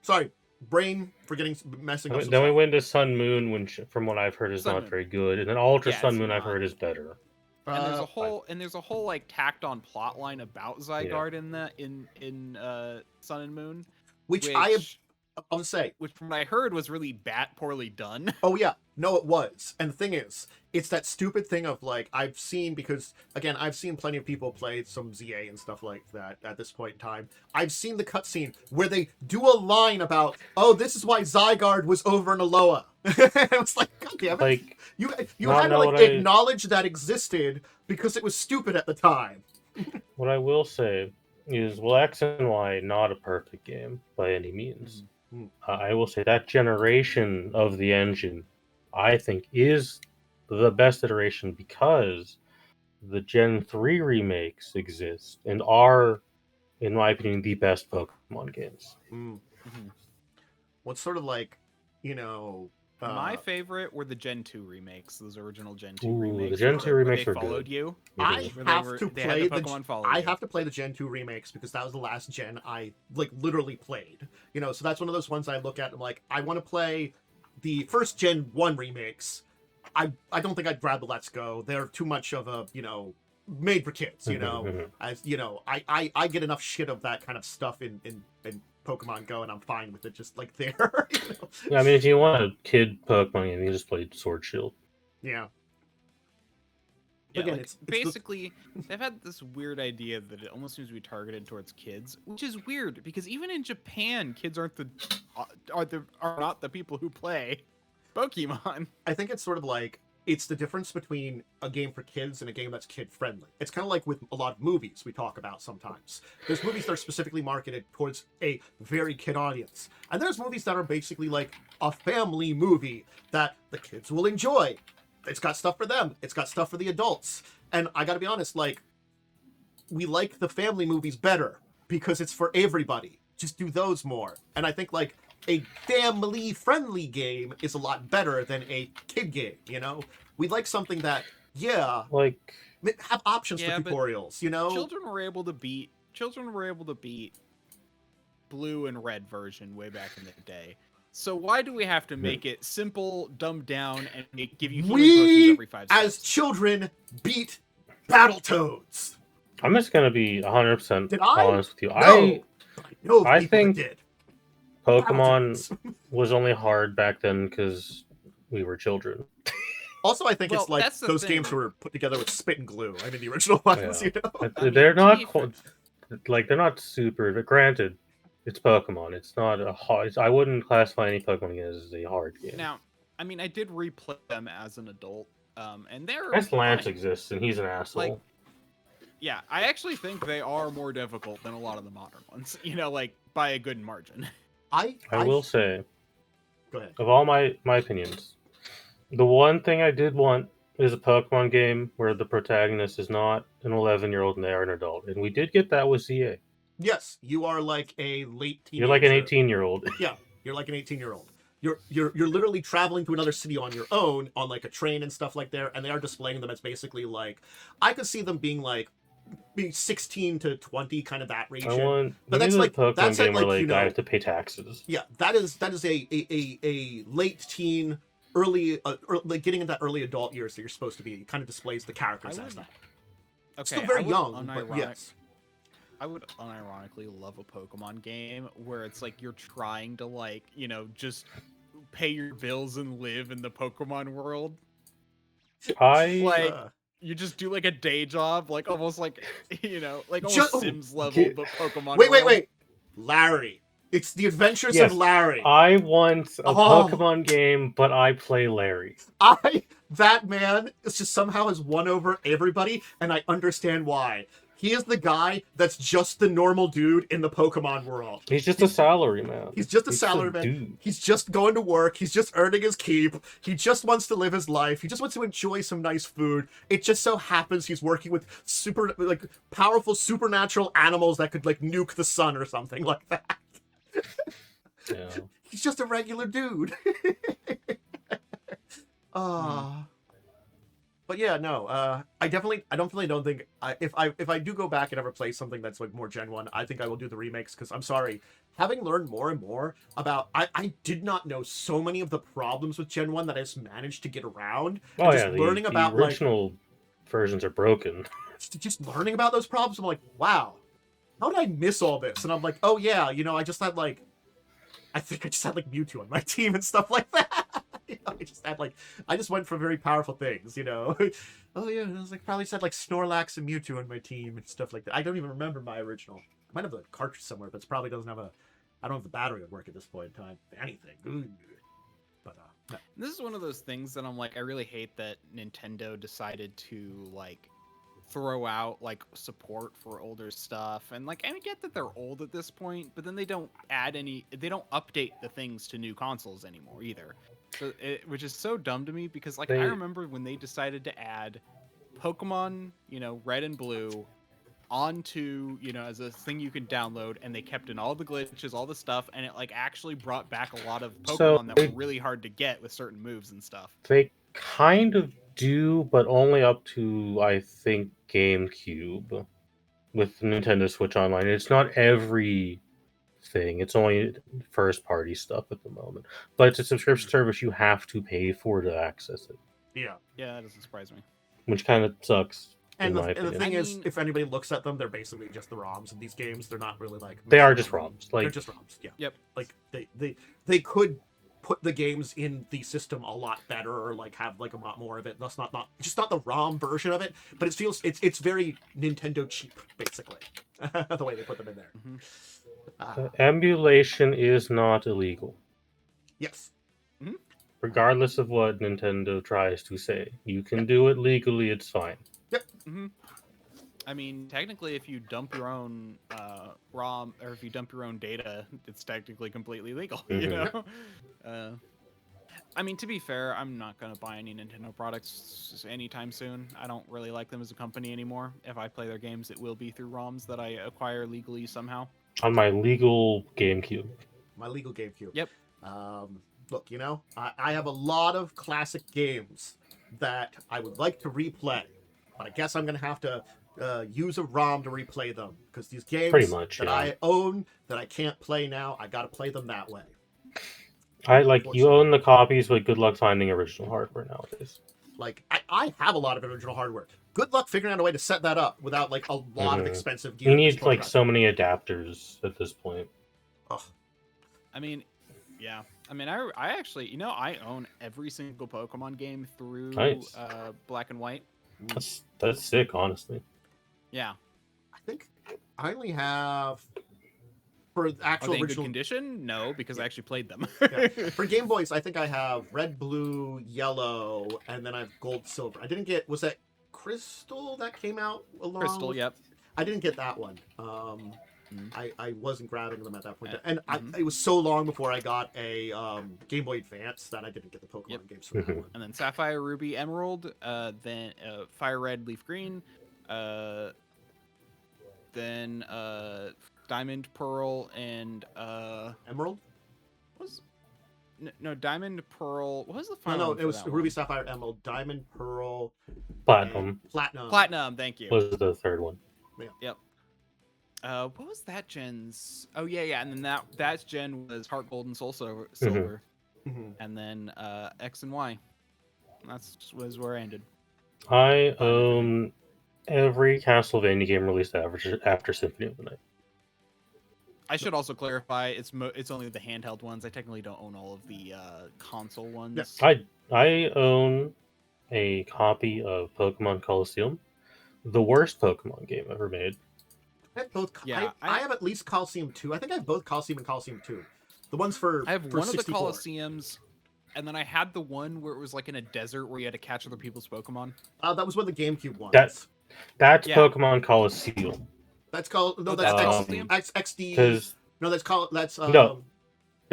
Sorry, brain forgetting messing up. Then we went to Sun Moon, from what I've heard is Sun not Moon. very good, and then Ultra Yeah, Sun it's Moon I've not. heard is better. And there's a whole like tacked on plot line about Zygarde in Sun and Moon, which I'll say. which from what I heard was really poorly done. Oh yeah, no, it was. And the thing is, it's that stupid thing of like I've seen plenty of people play some ZA and stuff like that at this point in time. I've seen the cutscene where they do a line about, "Oh, this is why Zygarde was over in Alola." It was like, God damn it! Like you not had to know like what I- acknowledge that existed because it was stupid at the time. what I will say is, X and Y not a perfect game by any means. I will say that generation of the engine, I think, is the best iteration because the Gen 3 remakes exist and are, in my opinion, the best Pokemon games. What's sort of like, My favorite were the Gen 2 remakes, those original Gen 2 Ooh, remakes. the Gen 2 remakes they were followed good. you. I Where have to they had play the Pokemon follow I you. have to play the Gen 2 remakes because that was the last gen I like literally played. You know, so that's one of those ones I look at and I'm like, I want to play the first Gen 1 remakes. I don't think I'd grab the Let's Go. They're too much of a, you know, made for kids, you know. As you know, I get enough shit of that kind of stuff in Pokemon Go, and I'm fine with it just like there. You know? Yeah, I mean, if you want a kid Pokemon game, you just play Sword Shield. Yeah. Yeah, Again, like, it's basically, they've had this weird idea that it almost seems to be targeted towards kids, which is weird because even in Japan, kids are not the people who play Pokemon. I think it's sort of like it's the difference between a game for kids and a game that's kid friendly. It's kind of like with a lot of movies we talk about sometimes. There's movies that are specifically marketed towards a very kid audience. And there's movies that are basically like a family movie that the kids will enjoy. It's got stuff for them. It's got stuff for the adults. And I gotta be honest, like, we like the family movies better because it's for everybody. Just do those more. And I think, like, a family-friendly game is a lot better than a kid game, you know? We like something that, yeah, Like, have options Yeah, for but tutorials, you know? Children were able to beat Blue and Red version way back in the day. So why do we have to make it simple, dumbed down, and give you healing potions every 5 steps? As children, beat Battletoads. I'm just gonna be 100% Did I? honest with you. No. I know I people think that did. Pokemon Battletoads. was only hard back then because we were children. Also, I think Well, it's like that's the those thing. games were put together with spit and glue. I mean, the original ones, Yeah. you know? I mean, They're to not be like they're not super. But granted, it's Pokemon. It's not a hard. I wouldn't classify any Pokemon game as a hard game. Now, I mean, I did replay them as an adult, and they're Yes, Lance fine. exists, and he's an asshole. Like, yeah, I actually think they are more difficult than a lot of the modern ones. You know, like by a good margin. I will say, Go ahead. of all my opinions, the one thing I did want is a Pokemon game where the protagonist is not an 11-year-old and they are an adult, and we did get that with CA. Yes, you are like a late teenager. You're like an 18-year-old. Yeah, you're like an 18-year-old. You're literally traveling to another city on your own on like a train and stuff like there, and they are displaying them as basically like I could see them being 16 to 20 kind of that region. I want, But that's that's like like- Pokemon that's game like, where you know- I have to pay taxes. Yeah, that is a late teen, early like getting into that early adult years that you're supposed to be. It kind of displays the characters I as would- that. Okay, Still very I would young, but unironic- yes. I would unironically love a Pokemon game where it's like you're trying to just pay your bills and live in the Pokemon world. Like you just do like a day job, like almost like like almost Sims level, but Pokemon. Wait. Larry. It's the adventures Yes, of Larry. I want a Oh. Pokemon game, but I play Larry. That man is just somehow has won over everybody, and I understand why. He is the guy that's just the normal dude in the Pokemon world. He's just a salaryman. He's just a salaryman. dude. He's just going to work. He's just earning his keep. He just wants to live his life. He just wants to enjoy some nice food. It just so happens he's working with powerful supernatural animals that could nuke the sun or something like that. Yeah. He's just a regular dude. But yeah, no. I definitely don't think if I do go back and ever play something that's like more Gen 1, I think I will do the remakes because I'm sorry. Having learned more and more about, I did not know so many of the problems with Gen 1 that I just managed to get around. Oh And yeah, learning the about original versions are broken. just learning about those problems, I'm like, wow, how did I miss all this? And I'm like, oh yeah, I just had I think I just had Mewtwo on my team and stuff like that. I just went for very powerful things, Oh yeah, I was probably just had Snorlax and Mewtwo on my team and stuff like that. I don't even remember my original. I might have the cartridge somewhere, but it probably doesn't have I don't have the battery at work at this point in time. Anything. Ooh. But no. This is one of those things that I'm like, I really hate that Nintendo decided to throw out support for older stuff, and I get that they're old at this point, but then they don't update the things to new consoles anymore either. So which is so dumb to me because I remember when they decided to add Pokemon, Red and Blue onto, as a thing you can download, and they kept in all the glitches, all the stuff, and it like actually brought back a lot of Pokemon that were really hard to get with certain moves and stuff. They kind of do, but only up to, I think, GameCube with Nintendo Switch Online. It's not every thing. It's only first-party stuff at the moment. But it's a subscription service you have to pay for to access it. Yeah. Yeah, that doesn't surprise me. Which kind of sucks. And the thing is, if anybody looks at them, they're basically just the ROMs in these games. They're not really like... They are just ROMs. They're just ROMs, yeah. Yep. Like, they could put the games in the system a lot better, or like have like a lot more of it. That's not the ROM version of it, but it feels it's very Nintendo cheap, basically, the way they put them in there. Emulation is not illegal. Yes. Mm-hmm. Regardless of what Nintendo tries to say. You can do it legally, it's fine. Yep. Mm-hmm. I mean, technically, if you dump your own ROM, or if you dump your own data, it's technically completely legal, you know? I mean, to be fair, I'm not going to buy any Nintendo products anytime soon. I don't really like them as a company anymore. If I play their games, it will be through ROMs that I acquire legally somehow. On my legal GameCube. My legal GameCube. Yep. Look, I have a lot of classic games that I would like to replay, but I guess I'm going to have to use a ROM to replay them, because these games I own that I can't play now, I got to play them that way. You own the copies, but good luck finding original hardware nowadays. Like, I have a lot of original hardware. Good luck figuring out a way to set that up without like a lot of expensive gear. You need like so many adapters at this point. Ugh. I mean, yeah. I mean, I actually, I own every single Pokemon game through Black and White. That's sick, honestly. Yeah. I think I only have... For actual in original good condition? No, because I actually played them. Yeah. For Game Boys, I think I have red, blue, yellow, and then I have gold, silver. I didn't get... Was that Crystal that came out along? Crystal, yep. I didn't get that one. I wasn't grabbing them at that point. And it was so long before I got a Game Boy Advance that I didn't get the Pokemon games from that one. And then Sapphire, Ruby, Emerald, then Fire Red, Leaf Green, then Diamond, Pearl, and Emerald? No, Diamond, Pearl. What was the final? No, it was Ruby, Sapphire, Emerald, Diamond, Pearl, Platinum. Platinum. Thank you. Was the third one. Yeah. Yep. What was that gen's? Oh yeah, and then that gen was Heart Gold and Soul Silver, and then X and Y. Was where I ended. I own every Castlevania game released after Symphony of the Night. I should also clarify, it's only the handheld ones. I technically don't own all of the console ones. Yes. I own a copy of Pokemon Colosseum, the worst Pokemon game ever made. I have both. Yeah, I have at least Colosseum 2. I think I have both Colosseum and Colosseum 2. The ones for I have for one 64. of the Colosseums, and then I had the one where it was like in a desert where you had to catch other people's Pokemon. That was one of the GameCube ones. That's Pokemon Colosseum. That's called that's XD. No, that's no.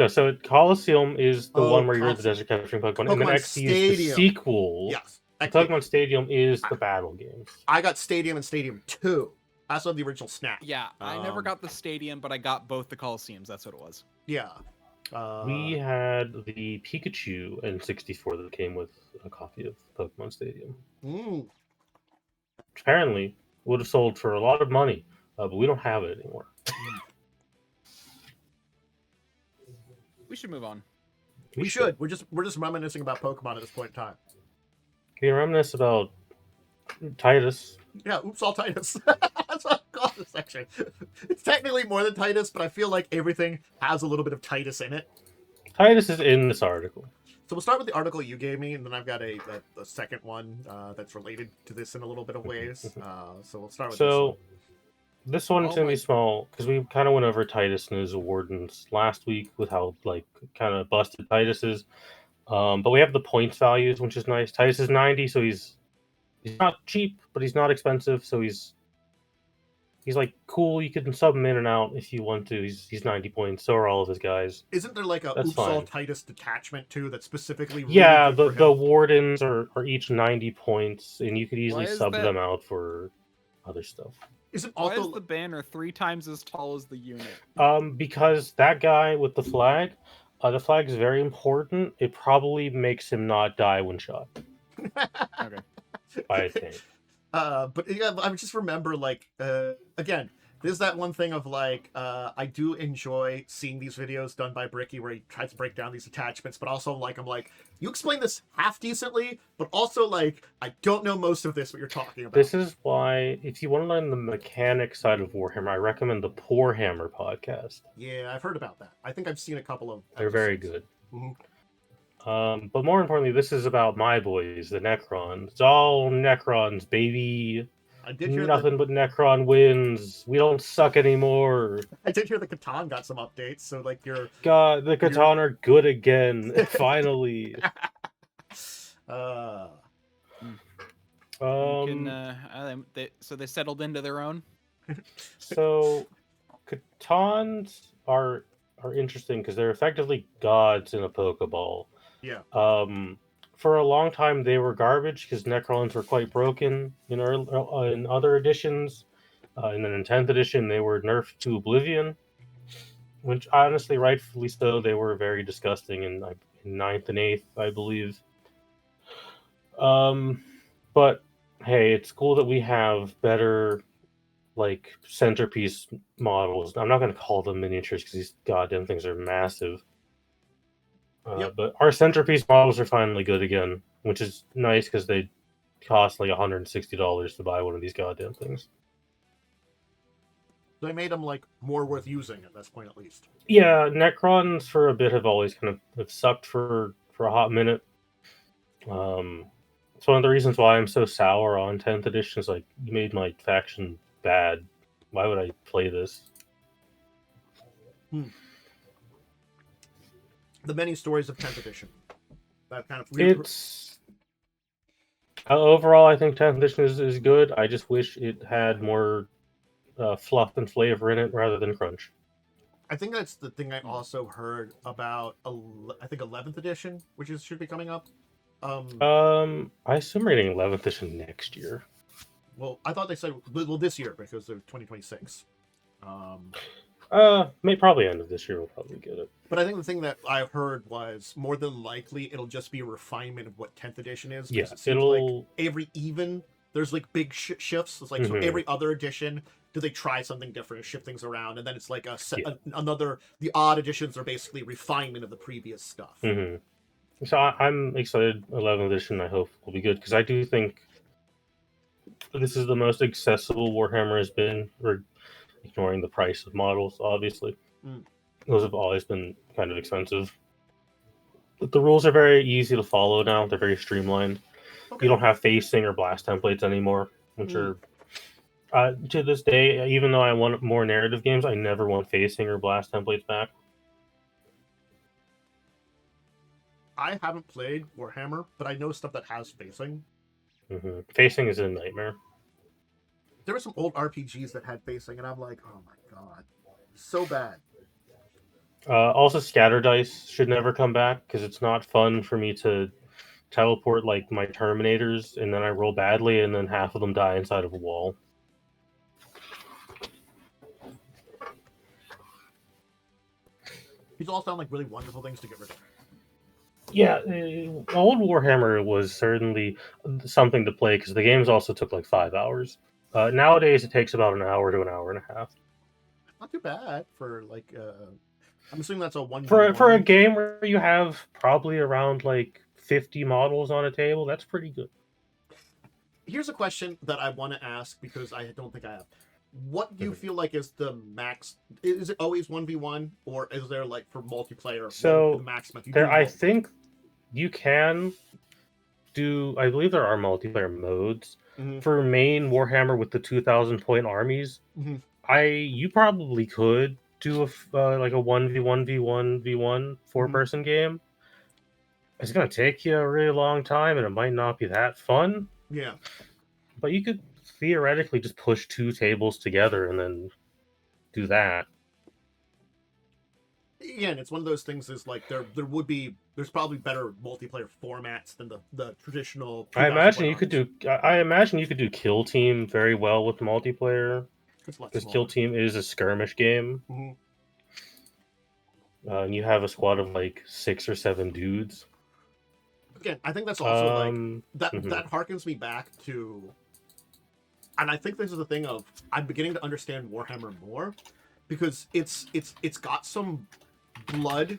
So Colosseum is the one where you're in the desert capturing Pokemon, and then XD Stadium. is the sequel. Yes, Pokemon Stadium is the battle games. I got Stadium and Stadium 2. That's one of the original Snap. Yeah, I never got the Stadium, but I got both the Colosseums. That's what it was. Yeah. We had the Pikachu in 64 that came with a copy of Pokemon Stadium. Apparently, would have sold for a lot of money, but we don't have it anymore. We should move on. We should. We're just reminiscing about Pokemon at this point in time. Can you reminisce about Titus? Yeah, oops, all Titus. That's what I call this section. It's technically more than Titus, but I feel like everything has a little bit of Titus in it. Titus is in this article. So we'll start with the article you gave me, and then I've got a second one that's related to this in a little bit of ways. So we'll start with this one. This one's going to be small, because we kind of went over Titus and his awardings last week with how, kind of busted Titus is. But we have the points values, which is nice. Titus is 90, so he's not cheap, but he's not expensive, so he's cool. You can sub him in and out if you want to. He's 90 points. So are all of his guys. Isn't there like a Oops All Titus detachment too that's specifically? Really the wardens are each 90 points, and you could easily sub them out for other stuff. Is it Why also is the banner 3 times as tall as the unit? Because that guy with the flag is very important. It probably makes him not die when shot, Okay. I think. But yeah, I just remember like again, there's that one thing of like I do enjoy seeing these videos done by Bricky where he tries to break down these attachments, but also like I'm like, you explain this half decently, but also like I don't know most of this what you're talking about. This is why, if you want to learn the mechanic side of Warhammer, I recommend the Poor Hammer podcast. Yeah, I've heard about that. I think I've seen a couple of They're very good. Mhm. But more importantly, this is about my boys, the Necrons. It's all Necrons, baby. I did hear Nothing but Necron wins. We don't suck anymore. I did hear the Catan got some updates, so like God, the Catan are good again. Finally. So they settled into their own. So Catans are interesting because they're effectively gods in a Pokeball. Yeah. For a long time they were garbage because Necrons were quite broken in other editions. And then in 10th edition they were nerfed to oblivion, which honestly, rightfully so, they were very disgusting in 9th and 8th, I believe. But hey, it's cool that we have better like centerpiece models. I'm not going to call them miniatures because these goddamn things are massive. Yep. But our centerpiece models are finally good again, which is nice because they cost like $160 to buy one of these goddamn things. They made them like more worth using at this point, at least. Yeah, Necrons for a bit have always kind of sucked for a hot minute. It's one of the reasons why I'm so sour on 10th edition. Is like, you made my faction bad. Why would I play this? The many stories of 10th edition. That kind of It's overall, I think 10th edition is good. I just wish it had more fluff and flavor in it rather than crunch. I think that's the thing I also heard about. I think 11th edition, which should be coming up. I assume we're getting 11th edition next year. Well, I thought they said this year because they're 2026. Probably end of this year we'll probably get it. But I think the thing that I heard was more than likely it'll just be a refinement of what 10th edition is. Yeah, it seems like every even there's like big shifts. It's like so every other edition, do they try something different and shift things around, and then it's like another. The odd editions are basically refinement of the previous stuff. So I'm excited. 11th edition, I hope, will be good because I do think this is the most accessible Warhammer has been. We're ignoring the price of models, obviously. Those have always been kind of expensive. But the rules are very easy to follow now. They're very streamlined. Okay. You don't have facing or blast templates anymore, which are to this day, even though I want more narrative games, I never want facing or blast templates back. I haven't played Warhammer, but I know stuff that has facing. Facing is a nightmare. There were some old RPGs that had facing, and I'm like, oh my god, so bad. Also, scatter dice should never come back because it's not fun for me to teleport like my Terminators, and then I roll badly, and then half of them die inside of a wall. These all sound like really wonderful things to get rid of. Yeah, old Warhammer was certainly something to play because the games also took like 5 hours. Nowadays, it takes about an hour to an hour and a half. Not too bad for like. I'm assuming that's a 1v1. For a game where you have probably around like 50 models on a table. That's pretty good. Here's a question that I want to ask because I don't think I have. What do you feel like is the max? Is it always 1v1, or is there like for multiplayer? So the maximum? I think you can do. I believe there are multiplayer modes for main Warhammer with the 2,000 point armies. You probably could do like a 1v1v1v1 4-person game. It's gonna take you a really long time, and it might not be that fun. Yeah, but you could theoretically just push 2 tables together and then do that. Again, it's one of those things. Is like there's probably better multiplayer formats than the traditional. I imagine you could do Kill Team very well with multiplayer. It's a lot Because smaller. Kill Team is a skirmish game. Mhm. And you have a squad of like 6 or 7 dudes. Again, I think that's also like that. Mhm. That harkens me back to, and I think this is the thing of I'm beginning to understand Warhammer more because it's got some blood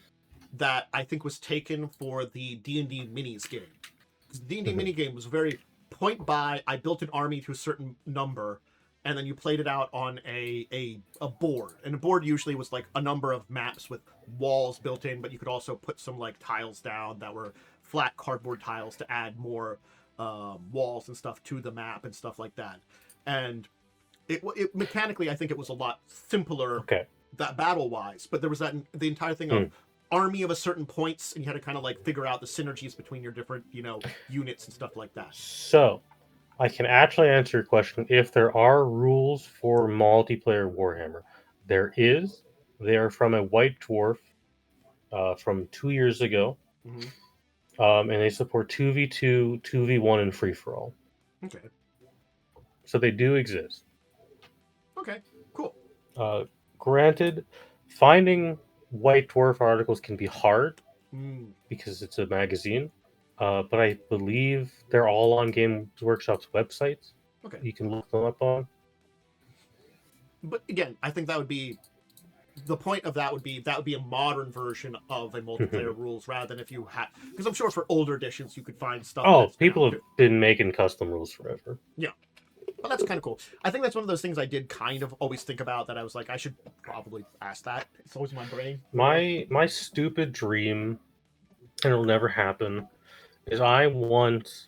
that I think was taken for the D&D minis game. The D&D mini game was very point by. I built an army to a certain number, and then you played it out on a board. And a board usually was like a number of maps with walls built in, but you could also put some like tiles down that were flat cardboard tiles to add more walls and stuff to the map and stuff like that. And it mechanically, I think it was a lot simpler that battle wise, but there was the entire thing of army of a certain points, and you had to kind of like figure out the synergies between your different units and stuff like that. So I can actually answer your question. If there are rules for multiplayer Warhammer, there is. They are from a White Dwarf from 2 years ago. And they support 2v2, 2v1, and free for all. Okay. So they do exist. Okay, cool. Granted, finding White Dwarf articles can be hard because it's a magazine. But I believe they're all on Games Workshop's websites. Okay. You can look them up on. But again, I think that would be the point of that would be a modern version of a multiplayer rules rather than if you had, because I'm sure for older editions you could find stuff. Oh, people have been making custom rules forever. Yeah. Well, that's kind of cool. I think that's one of those things I did kind of always think about that I was like, I should probably ask that. It's always in my brain. My stupid dream, and it'll never happen, is I want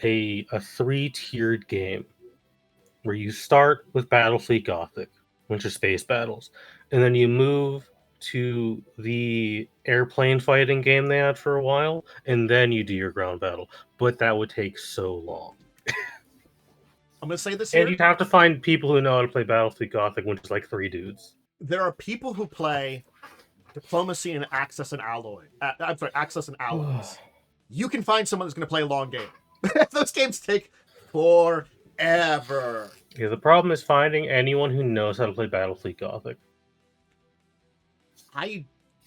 a 3-tiered game where you start with Battlefleet Gothic, which is space battles, and then you move to the airplane fighting game they had for a while, and then you do your ground battle. But that would take so long. I'm going to say this here. And you'd have to find people who know how to play Battlefleet Gothic, which is like 3 dudes. There are people who play Diplomacy and Access and Alloy. Access and Allies. You can find someone who's going to play a long game. Those games take forever. Yeah, the problem is finding anyone who knows how to play Battlefleet Gothic.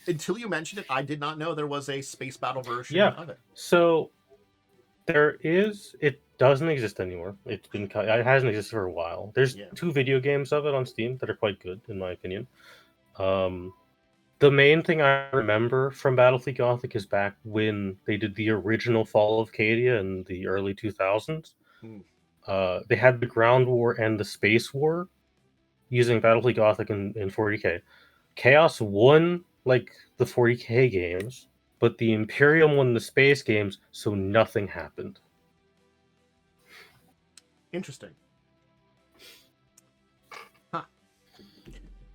Until you mentioned it, I did not know there was a space battle version of it. So there is. It doesn't exist anymore. It hasn't existed for a while. There's 2 video games of it on Steam that are quite good, in my opinion. The main thing I remember from Battlefleet Gothic is back when they did the original Fall of Cadia in the early 2000s. They had the Ground War and the Space War using Battlefleet Gothic in 40k. Chaos won like the 40k games, but the Imperium won the space games, so nothing happened. Interesting. Huh.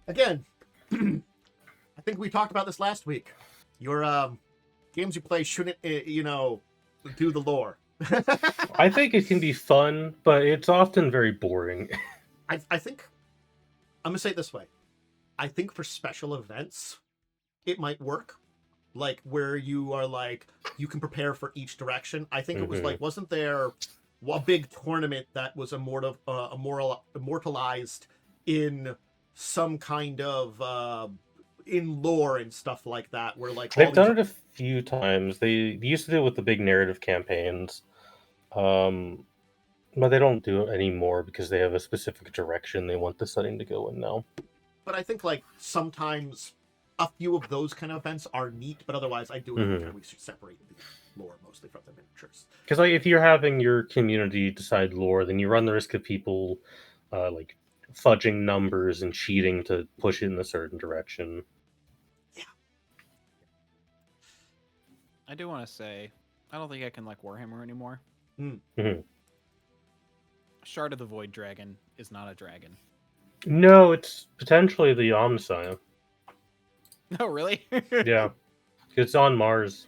Again, I think we talked about this last week. Your games you play shouldn't, do the lore. I think it can be fun, but it's often very boring. I think, I'm going to say it this way. I think for special events, it might work. Like, where you are like, you can prepare for each direction. I think it was like, wasn't there a big tournament that was immortalized in some kind of in lore and stuff like that, where like they've done it a few times. They used to do it with the big narrative campaigns, but they don't do it anymore because they have a specific direction they want the setting to go in now. But I think like sometimes a few of those kind of events are neat, but otherwise I do think we should separate the lore mostly from the miniatures. Because like if you're having your community decide lore, then you run the risk of people like fudging numbers and cheating to push it in a certain direction. Yeah. I do want to say, I don't think I can like Warhammer anymore. Shard of the Void Dragon is not a dragon. No, it's potentially the Omnissiah. No, really? Yeah. It's on Mars.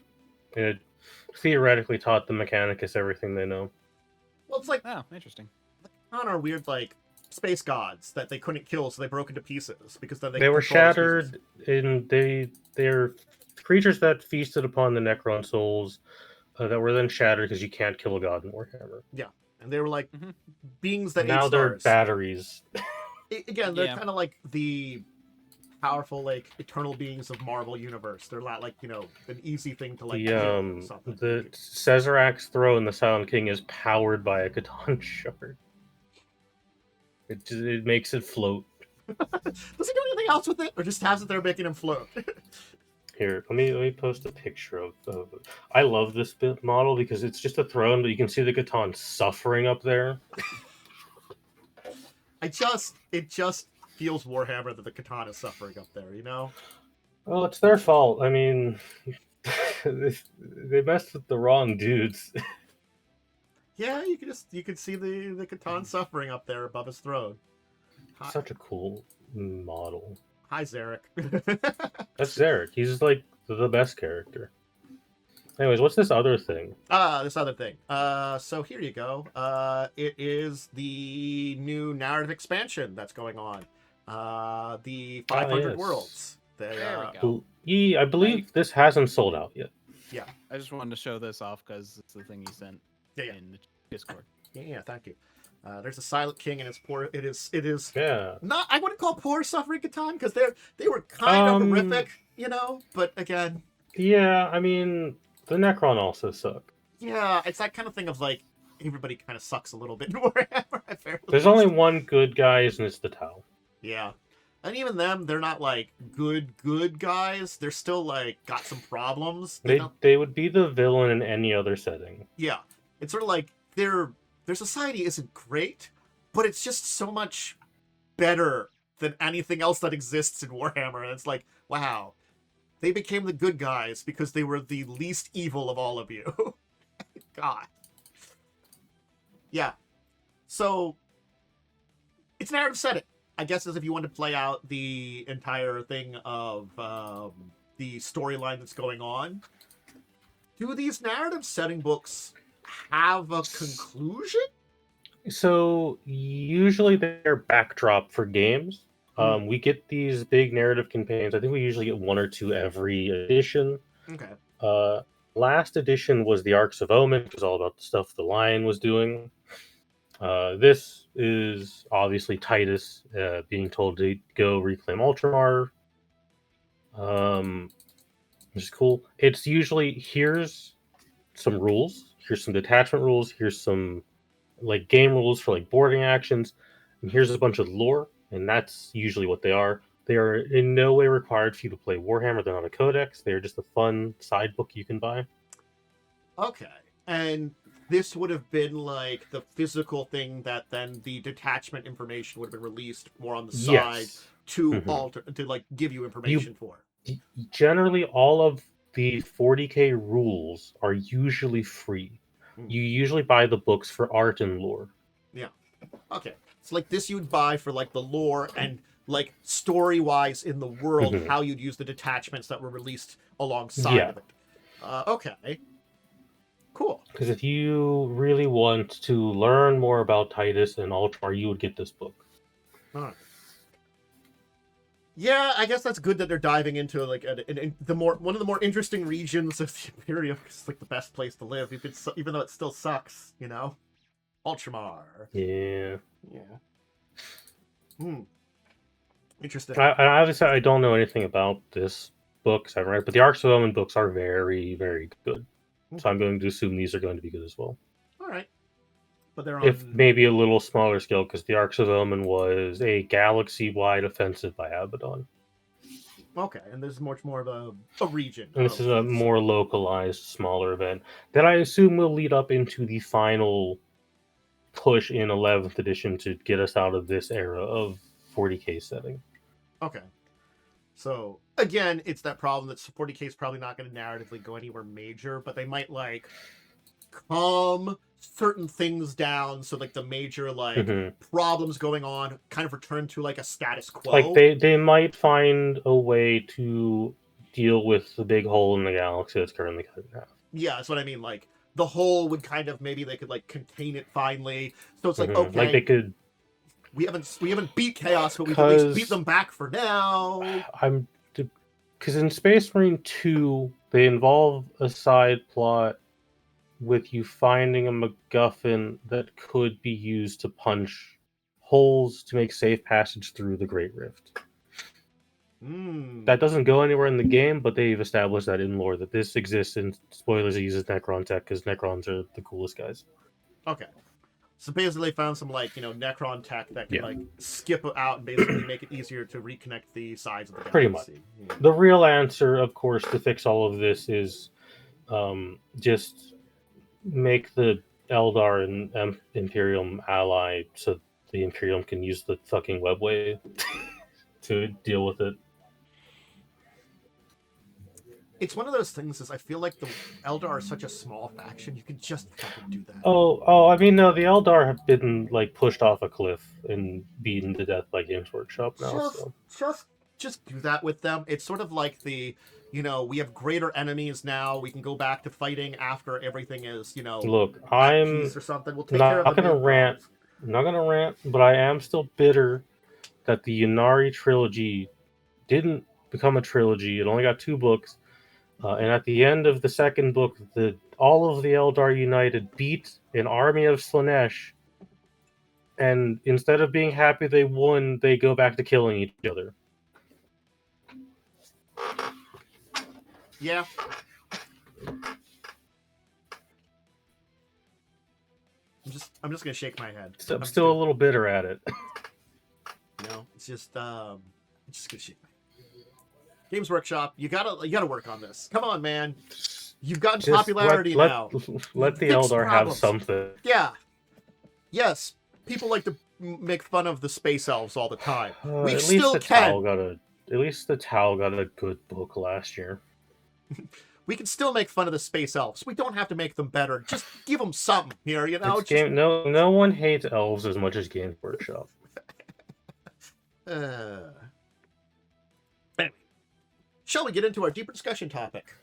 It theoretically taught the Mechanicus everything they know. Well, it's like, oh, interesting. On our weird like space gods that they couldn't kill, so they broke into pieces because then they were shattered, and they're creatures that feasted upon the Necron souls that were then shattered because you can't kill a god in Warhammer. Yeah, and they were like beings that now ate they're stars. batteries. again, they're kind of like the powerful, like, eternal beings of Marvel Universe. They're not like, an easy thing to like kill or something. The Cesarak's throw in the Silent King is powered by a Catan shard. It makes it float. Does he do anything else with it, or just has it there making him float? Here, let me post a picture of it. I love this model because it's just a throne, but you can see the Catan suffering up there. It just feels Warhammer that the Catan is suffering up there, Well, it's their fault. I mean, they messed with the wrong dudes. Yeah, you can see the Catan suffering up there above his throne. Such a cool model. Hi, Zarek. That's Zarek. He's like the best character. Anyways, what's this other thing? This other thing. So here you go. It is the new narrative expansion that's going on. The 500 Worlds. There we go. I believe this hasn't sold out yet. Yeah. I just wanted to show this off because it's the thing you sent in the Discord. Yeah, thank you. There's a Silent King, and it is Yeah. not, I wouldn't call poor suffering Catan, because they were kind of horrific, but again. Yeah, I mean, the Necron also suck. Yeah, it's that kind of thing of like, everybody kind of sucks a little bit in Warhammer. There's only one good guy, and it's the Tau. Yeah. And even them, they're not like good guys. They're still like got some problems. They would be the villain in any other setting. Yeah. It's sort of like their society isn't great, but it's just so much better than anything else that exists in Warhammer. And it's like, wow, they became the good guys because they were the least evil of all of you. God. Yeah. So it's narrative setting. I guess as if you want to play out the entire thing of the storyline that's going on. Do these narrative setting books have a conclusion? So usually they're backdrop for games. We get these big narrative campaigns. I think we usually get one or two every edition. Okay. Last edition was the Arcs of Omen, which was all about the stuff the Lion was doing. This is obviously Titus being told to go reclaim Ultramar, which is cool. It's usually, here's some rules, here's some detachment rules, here's some like game rules for like boarding actions, and here's a bunch of lore, and that's usually what they are. They are in no way required for you to play Warhammer. They're not a codex. They're just a fun side book you can buy. Okay. And this would have been like the physical thing that then the detachment information would have been released more on the side to alter, to like give you information for. Generally, all of the 40k rules are usually free. You usually buy the books for art and lore. Yeah. Okay. It's like this you'd buy for like the lore and like story-wise in the world, how you'd use the detachments that were released alongside of it. Okay. Cool. Because if you really want to learn more about Titus and Ultramar, you would get this book. All right. Yeah, I guess that's good that they're diving into like one of the more interesting regions of the Imperium. It's like the best place to live, even though it still sucks, Ultramar. Yeah. Interesting. I obviously I don't know anything about this book, so I haven't read, but the Arcs of Omen books are very, very good. So I'm going to assume these are going to be good as well. All right. But they're on... If maybe a little smaller scale, because the Arcs of Omen was a galaxy-wide offensive by Abaddon. Okay, and this is much more of a region. And this is a more localized, smaller event that I assume will lead up into the final push in 11th edition to get us out of this era of 40k setting. Okay. So, again, it's that problem that 40k is probably not going to narratively go anywhere major, but they might, like, calm certain things down so, like, the major, like, problems going on kind of return to, like, a status quo. Like, they might find a way to deal with the big hole in the galaxy that's currently cut in half. Yeah, that's what I mean. Like, the hole would kind of, maybe they could, like, contain it finally. So it's like, okay. Like, they could... We haven't beat Chaos, but we can at least beat them back for now. Because in Space Marine 2, they involve a side plot with you finding a MacGuffin that could be used to punch holes to make safe passage through the Great Rift. That doesn't go anywhere in the game, but they've established that in lore that this exists, and spoilers, it uses Necron tech because Necrons are the coolest guys. Okay. So basically they found some, like, Necron tech that can, like, skip out and basically make it easier to reconnect the sides of the galaxy. Pretty much. Yeah. The real answer, of course, to fix all of this is just make the Eldar and Imperium ally so the Imperium can use the fucking webway to deal with it. It's one of those things is I feel like the Eldar are such a small faction, you can just fucking do that. Oh, I mean, no, the Eldar have been, like, pushed off a cliff and beaten to death by Games Workshop now. Just do that with them. It's sort of like the, we have greater enemies now. We can go back to fighting after everything is, Look, I'm peace or something. We'll take care of not gonna rant. I'm not gonna rant, but I am still bitter that the Ynnari trilogy didn't become a trilogy. It only got 2 books. And at the end of the second book, all of the Eldar United beat an army of Slaanesh, and instead of being happy they won, they go back to killing each other. Yeah. I'm just gonna shake my head. I'm still a little bitter at it. It's just gonna shake my head. Games Workshop, you gotta work on this. Come on, man. You've gotten popularity now. Let the Eldar have something. Yeah. Yes. People like to make fun of the space elves all the time. We still can. At least the Tau got a good book last year. We can still make fun of the space elves. We don't have to make them better. Just give them something here, No one hates elves as much as Games Workshop. Anyway, shall we get into our deeper discussion topic?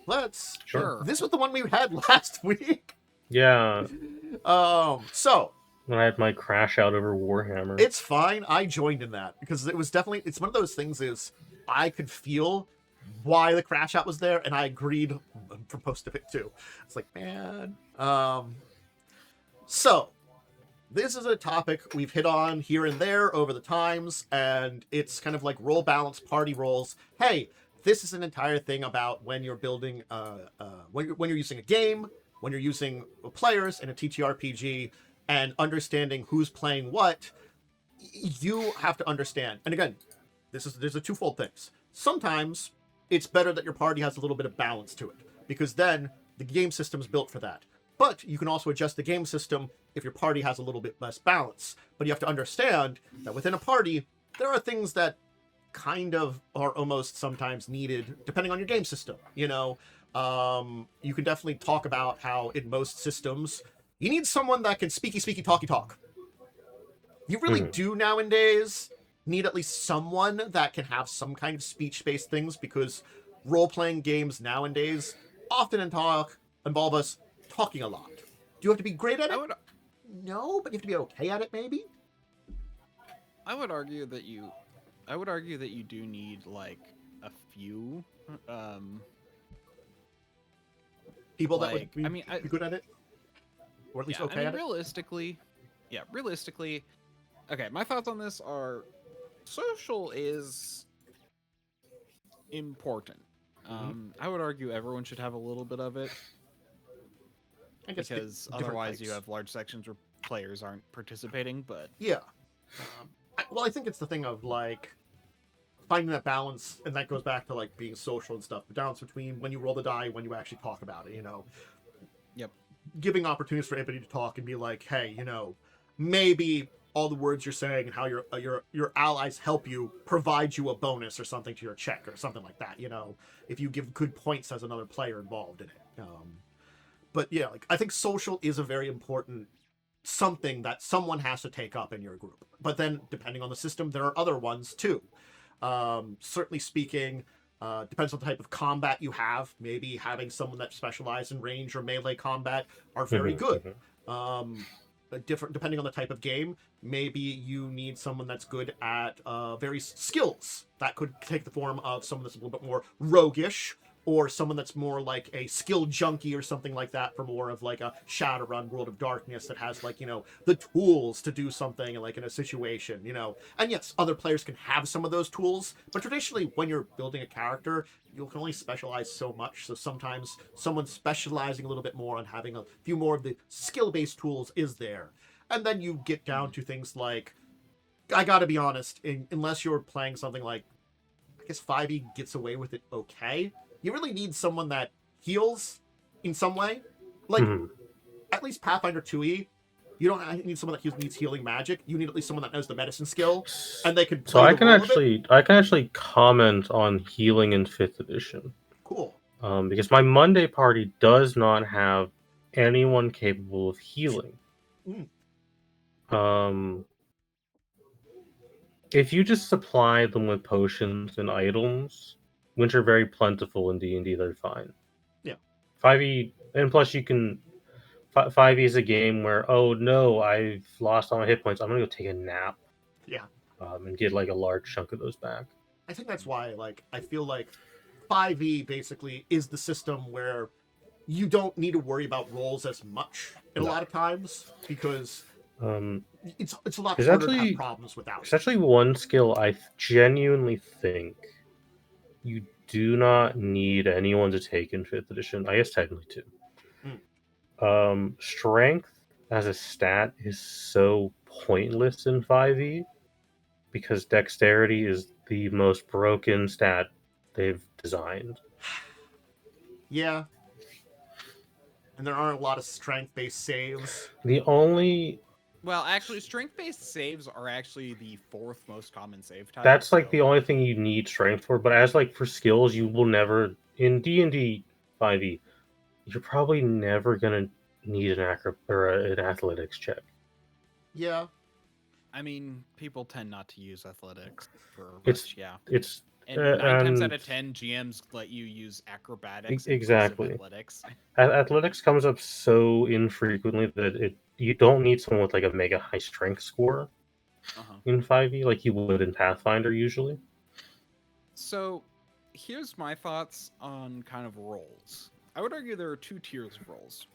Let's. Sure. This was the one we had last week. Yeah. So. When I had my crash out over Warhammer. It's fine. I joined in that because it was definitely. It's one of those things. Is I could feel why the crash out was there, and I agreed for most of it too. It's like, man. So. This is a topic we've hit on here and there over the times, and it's kind of like role balance, party roles. Hey, this is an entire thing about when you're building, when you're using a game, when you're using players in a TTRPG, and understanding who's playing what. You have to understand. And again, there's a twofold things. Sometimes it's better that your party has a little bit of balance to it, because then the game system's built for that. But you can also adjust the game system if your party has a little bit less balance. But you have to understand that within a party, there are things that kind of are almost sometimes needed, depending on your game system. You can definitely talk about how in most systems, you need someone that can speaky, talky. You really do nowadays need at least someone that can have some kind of speech-based things, because role-playing games nowadays often involve us talking a lot. Do you have to be great at it? No, but you have to be okay at it, maybe? I would argue that you do need, like, a few people that would be good at it? Or at least okay at it? Realistically, okay, my thoughts on this are social is important. I would argue everyone should have a little bit of it. Because otherwise you have large sections where players aren't participating, but... Yeah. I think it's the thing of, like, finding that balance, and that goes back to, like, being social and stuff. The balance between when you roll the die, when you actually talk about it, Yep. Giving opportunities for everybody to talk and be like, hey, maybe all the words you're saying and how your allies help you provide you a bonus or something to your check or something like that, if you give good points as another player involved in it. But yeah, like, I think social is a very important something that someone has to take up in your group. But then, depending on the system, there are other ones too. Certainly speaking, depends on the type of combat you have. Maybe having someone that specializes in range or melee combat are very good. Depending on the type of game, maybe you need someone that's good at various skills. That could take the form of someone that's a little bit more roguish, or someone that's more like a skill junkie or something like that for more of like a Shadowrun World of Darkness that has like, the tools to do something like in a situation, And yes, other players can have some of those tools, but traditionally when you're building a character, you can only specialize so much. So sometimes someone specializing a little bit more on having a few more of the skill-based tools is there. And then you get down to things like, I gotta be honest, unless you're playing something like, I guess 5e gets away with it okay, you really need someone that heals in some way. Like, at least Pathfinder 2e, you don't need someone that needs healing magic. You need at least someone that knows the medicine skill, and they can play So the role of it. I can actually comment on healing in 5th edition. Cool. Because my Monday party does not have anyone capable of healing. If you just supply them with potions and items, which are very plentiful in D&D, they're fine. Yeah. 5e, and plus you can... 5e is a game where, oh no, I've lost all my hit points, I'm gonna go take a nap. Yeah. And get like a large chunk of those back. I think that's why, I feel like 5e basically is the system where you don't need to worry about rolls as much a lot of times, because it's a lot harder to have problems without. There's actually one skill I genuinely think you do not need anyone to take in 5th edition. I guess technically 2. Strength as a stat is so pointless in 5e because dexterity is the most broken stat they've designed. Yeah. And there aren't a lot of strength-based saves. Well, actually, strength-based saves are actually the 4th most common save type. That's like the only thing you need strength for, but as like for skills, you will never... In D&D 5e, you're probably never gonna need an athletics check. Yeah. I mean, people tend not to use athletics for It's 9 times out of 10, GMs let you use acrobatics. Exactly. Athletics. Athletics comes up so infrequently that you don't need someone with like a mega high strength score in 5e like you would in Pathfinder usually. So, here's my thoughts on kind of roles. I would argue there are 2 tiers of roles.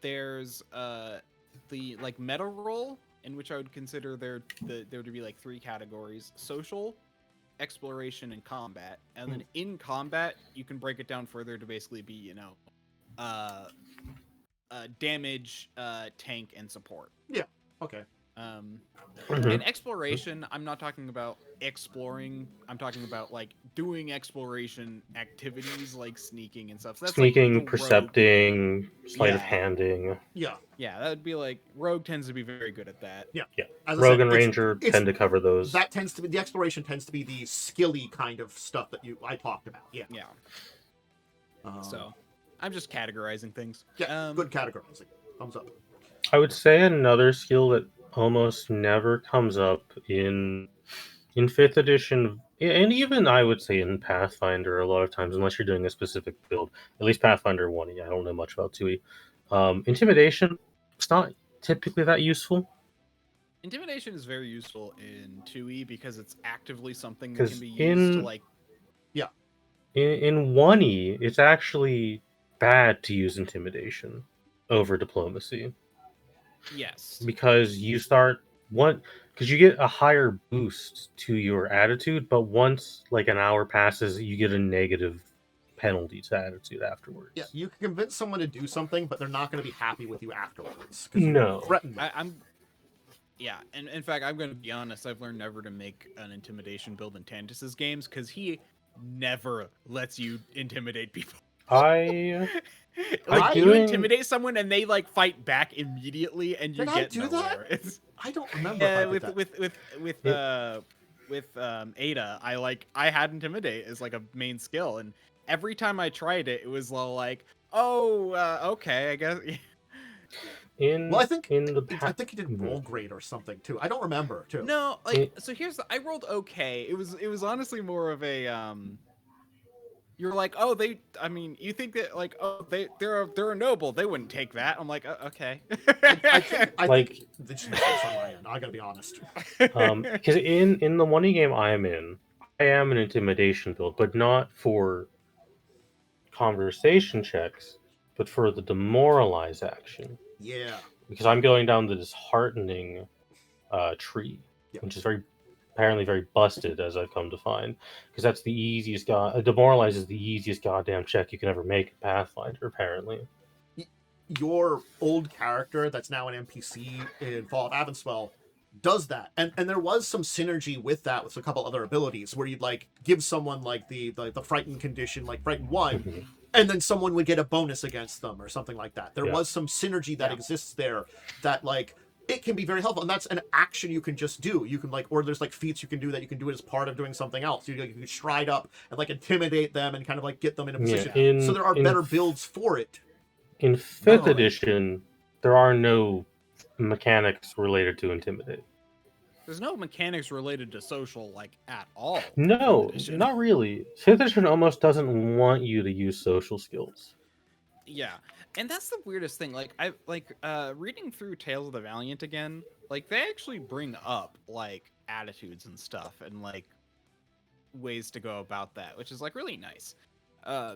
There's the like meta role, in which I would consider there to be like 3 categories: social, exploration, and combat. And then in combat, you can break it down further to basically be, damage, tank, and support. Yeah. Okay. In exploration, I'm not talking about exploring. I'm talking about like doing exploration activities like sneaking and stuff. So that's sneaking, like percepting, sleight of handing. Yeah. Yeah, that would be like rogue tends to be very good at that. Yeah. Yeah. As Rogue and Ranger tend to cover those. That tends to be the exploration tends to be the skilly kind of stuff that I talked about. Yeah. Yeah. So, I'm just categorizing things. Yeah. Good categorizing. Thumbs up. I would say another skill that almost never comes up in 5th edition, and even I would say in Pathfinder a lot of times, unless you're doing a specific build. At least Pathfinder 1e. I don't know much about 2e. Intimidation, it's not typically that useful. Intimidation is very useful in 2e because it's actively something that can be used to like... Yeah. In 1e, it's actually bad to use intimidation over diplomacy. Yes. Because you you get a higher boost to your attitude, but once like an hour passes, you get a negative penalty to attitude afterwards. Yeah, you can convince someone to do something, but they're not going to be happy with you afterwards. No. Yeah, and in fact, I'm going to be honest, I've learned never to make an intimidation build in Tantus's games, because he never lets you intimidate people. You intimidate someone and they like fight back immediately, and you get nowhere. I don't remember. With Ada, I had intimidate as like a main skill, and every time I tried it, it was like, okay, I guess. I think he did roll grade or something too. I don't remember too. No, so I rolled okay. It was honestly more of a you're like, you think that they're a noble, they wouldn't take that. I'm like, okay. I think the just on my end. I gotta be honest. Because in the 1e game I'm in, I am an intimidation build, but not for conversation checks, but for the demoralize action. Yeah. Because I'm going down the disheartening tree, Yep. which is apparently very busted, as I've come to find. Because that's the easiest demoralize is the easiest goddamn check you can ever make in Pathfinder, apparently. Your old character that's now an NPC in Fall of Avonswell does that, and there was some synergy with that with a couple other abilities where you'd like give someone like the frightened condition, like frightened 1, and then someone would get a bonus against them or something like that. There was some synergy that exists there that like it can be very helpful, and that's an action you can just do. You can like, or there's like feats you can do that you can do it as part of doing something else. You can stride up and like intimidate them and kind of like get them in a position. So there are better builds for it. In 5th edition, there are no mechanics related to intimidate. There's no mechanics related to social, like, at all. No, not really. 5th edition almost doesn't want you to use social skills. Yeah, and that's the weirdest thing. Like, I reading through Tales of the Valiant again. Like, they actually bring up like attitudes and stuff, and like ways to go about that, which is like really nice.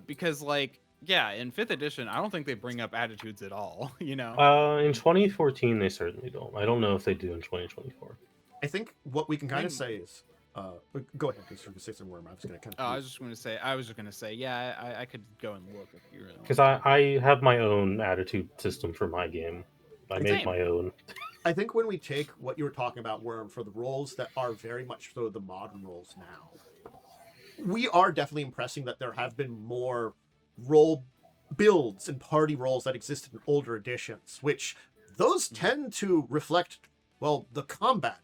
Because like, yeah, in 5th edition, I don't think they bring up attitudes at all. You know. In 2014, they certainly don't. I don't know if they do in 2024. I think what we can kind of say is, go ahead, because you're going to say some worm. I was going to kind of. I was just going to say, yeah, I could go and look if you really. Because I have my own attitude system for my game. I made my own. I think when we take what you were talking about, Worm, for the roles that are very much so the modern roles now, we are definitely impressing that there have been more role builds and party roles that existed in older editions, which those tend to reflect, well, the combat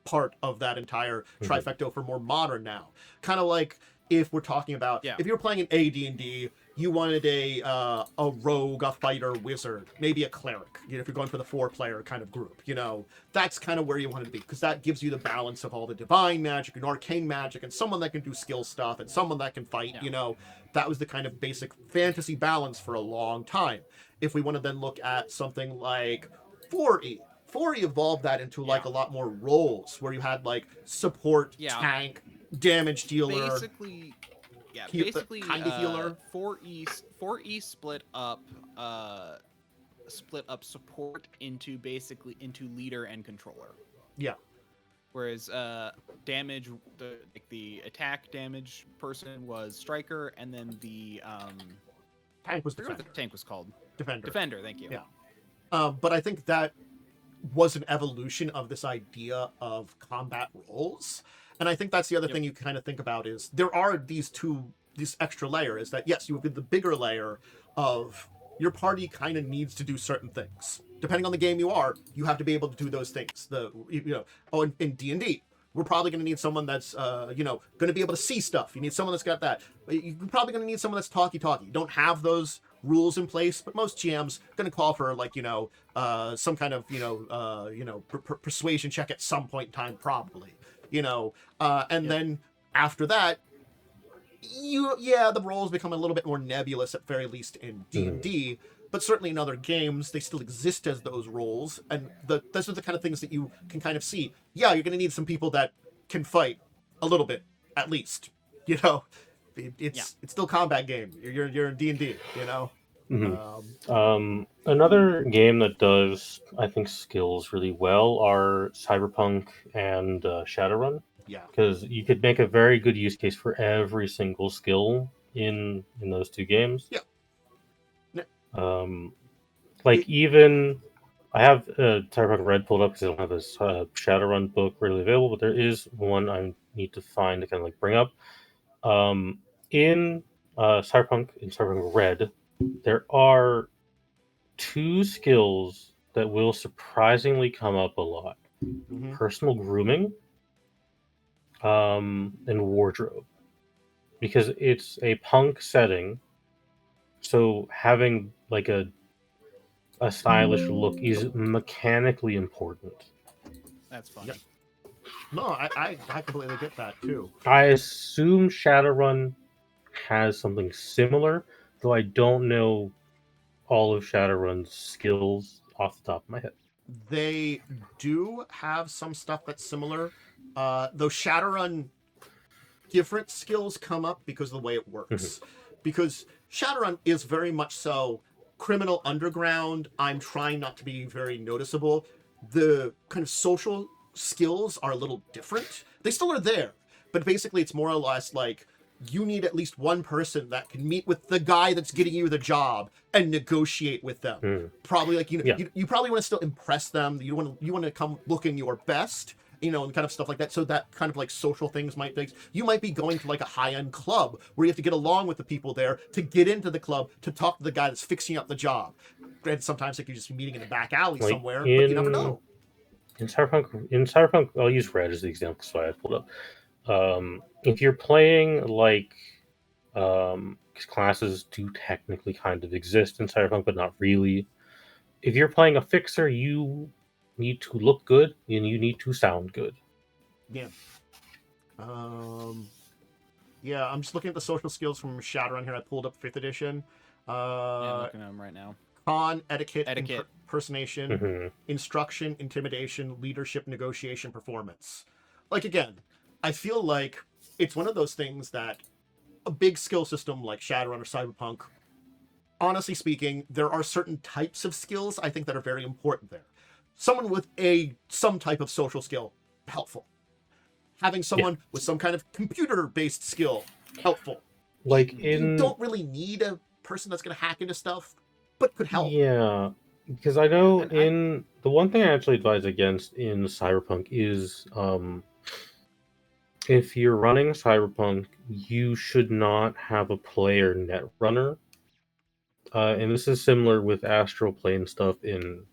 part of that entire trifecta for more modern now. Kind of like if we're talking about, if you were playing an AD&D, you wanted a rogue, a fighter, wizard, maybe a cleric, you know, if you're going for the 4-player kind of group, you know, that's kind of where you want it to be, because that gives you the balance of all the divine magic and arcane magic and someone that can do skill stuff and someone that can fight, you know. That was the kind of basic fantasy balance for a long time. If we want to then look at something like 4E evolved that into like a lot more roles where you had like support, tank, damage dealer, basically kind of healer. 4E split up support into leader and controller. Yeah. Whereas damage, the attack damage person was striker, and then the tank was defender. What the tank was called? Defender. Thank you. Yeah. But I think that was an evolution of this idea of combat roles. And I think that's the other thing you kind of think about is there are these extra layers that, yes, you have the bigger layer of your party kind of needs to do certain things. Depending on the game you are, you have to be able to do those things. In D&D, we're probably going to need someone that's, going to be able to see stuff. You need someone that's got that. You're probably going to need someone that's talky. You don't have those rules in place, but most GMs are going to call for some kind of, persuasion check at some point in time, probably. Then after that, the roles become a little bit more nebulous, at very least in D&D, but certainly in other games, they still exist as those roles, and those are the kind of things that you can kind of see. Yeah, you're going to need some people that can fight a little bit, at least. It's still a combat game. You're in D&D, you know? Another game that does, I think, skills really well are Cyberpunk and Shadowrun. Yeah. Because you could make a very good use case for every single skill in those two games. Yeah. Even I have Cyberpunk Red pulled up because I don't have a Shadowrun book really available, but there is one I need to find to kind of like bring up. In Cyberpunk Red, there are 2 skills that will surprisingly come up a lot: personal grooming, and wardrobe, because it's a punk setting. So having like a stylish look is mechanically important. That's funny. Yep. No, I completely get that too. I assume Shadowrun has something similar, though I don't know all of Shadowrun's skills off the top of my head. They do have some stuff that's similar, though Shadowrun different skills come up because of the way it works. Because Shadowrun is very much so criminal underground. I'm trying not to be very noticeable. The kind of social skills are a little different. They still are there, but basically it's more or less like you need at least one person that can meet with the guy that's getting you the job and negotiate with them. Probably like you probably want to still impress them. You want to come looking your best, and kind of stuff like that. So that kind of like social things you might be going to like a high-end club where you have to get along with the people there to get into the club to talk to the guy that's fixing up the job. Granted, sometimes like you're just meeting in the back alley somewhere, but you never know. In Cyberpunk, I'll use Red as the example, so I pulled up. If you're playing like, because classes do technically kind of exist in Cyberpunk, but not really. If you're playing a fixer, you need to look good and you need to sound good. Yeah. Yeah, I'm just looking at the social skills from Shadowrun here. I pulled up 5th edition. I'm looking at them right now. Con, etiquette. Impersonation, Mm-hmm. instruction, intimidation, leadership, negotiation, performance. Like, again, I feel like it's one of those things that a big skill system like Shadowrun or Cyberpunk, honestly speaking, there are certain types of skills I think that are very important there. Someone with some type of social skill, helpful. Having someone with some kind of computer-based skill, helpful. Like you don't really need a person that's going to hack into stuff, but could help. Yeah, because I know the one thing I actually advise against in Cyberpunk is if you're running Cyberpunk, you should not have a player netrunner. And this is similar with Astral Plane stuff in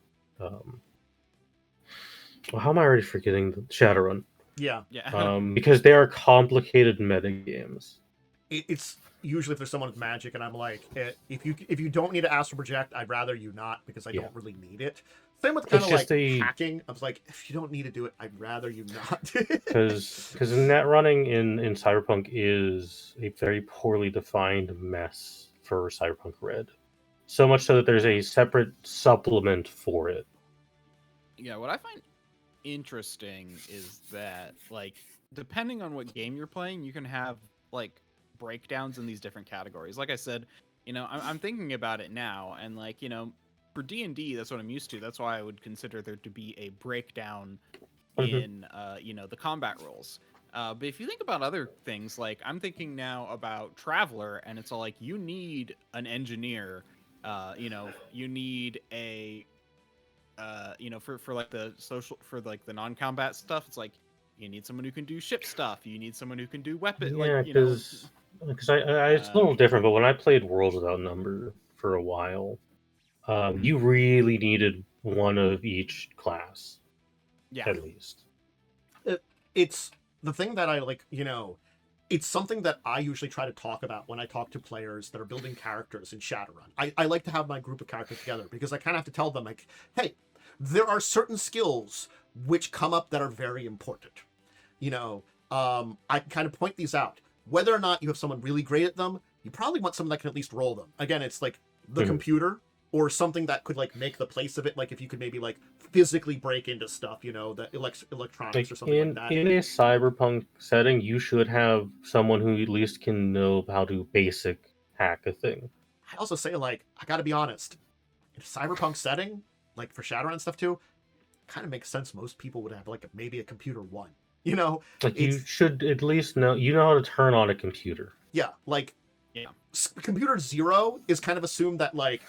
how am I already forgetting the Shadowrun? Yeah. Because they are complicated metagames. It's usually if there's someone with magic, and I'm like, if you don't need to astral project, I'd rather you not, because I don't really need it. Same with kind of like hacking. I was like, if you don't need to do it, I'd rather you not. Because net running in Cyberpunk is a very poorly defined mess for Cyberpunk Red. So much so that there's a separate supplement for it. Yeah, what I find interesting is that, like, depending on what game you're playing, you can have like breakdowns in these different categories. Like I said, I'm thinking about it now, and like, for D&D, that's what I'm used to. That's why I would consider there to be a breakdown in the combat rules. But if you think about other things, like I'm thinking now about Traveler, and it's all like, you need an engineer, you need a for like the social, for like the non-combat stuff, it's like you need someone who can do ship stuff, you need someone who can do weapon, because it's a little different. But when I played Worlds Without Number for a while, you really needed one of each class, at least. It's the thing that I like, it's something that I usually try to talk about when I talk to players that are building characters in Shadowrun. I like to have my group of characters together, because I kind of have to tell them, like, hey, there are certain skills which come up that are very important. I kind of point these out. Whether or not you have someone really great at them, you probably want someone that can at least roll them. Again, it's like the computer, or something that could like make the place of it. Like if you could maybe like physically break into stuff, the electronics or something like that. In a cyberpunk setting, you should have someone who at least can know how to basic hack a thing. I also say, like, I gotta be honest, in a cyberpunk setting, like for Shadowrun stuff too, kind of makes sense. Most people would have like maybe a computer 1. Like you should at least know how to turn on a computer. Yeah, like computer 0 is kind of assumed that like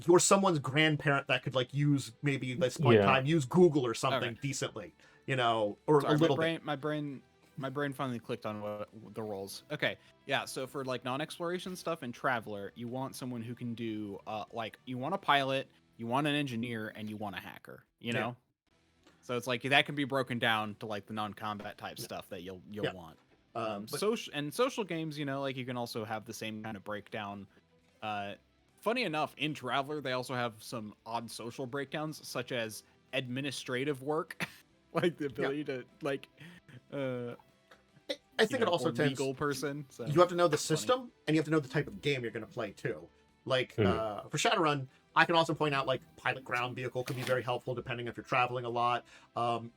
you're someone's grandparent that could like use maybe this point in time use Google or something decently, or a little bit. My brain finally clicked on what the roles. Okay, yeah. So for like non-exploration stuff and Traveler, you want someone who can do like you want a pilot, you want an engineer, and you want a hacker. know. So it's like that can be broken down to like the non-combat type stuff that you'll want. Social games, like you can also have the same kind of breakdown. Funny enough, in Traveler, they also have some odd social breakdowns, such as administrative work, like the ability to like. I think it also tends legal person. So you have to know the system, and you have to know the type of game you're going to play too. Like for Shadowrun, I can also point out like pilot ground vehicle can be very helpful depending if you're traveling a lot.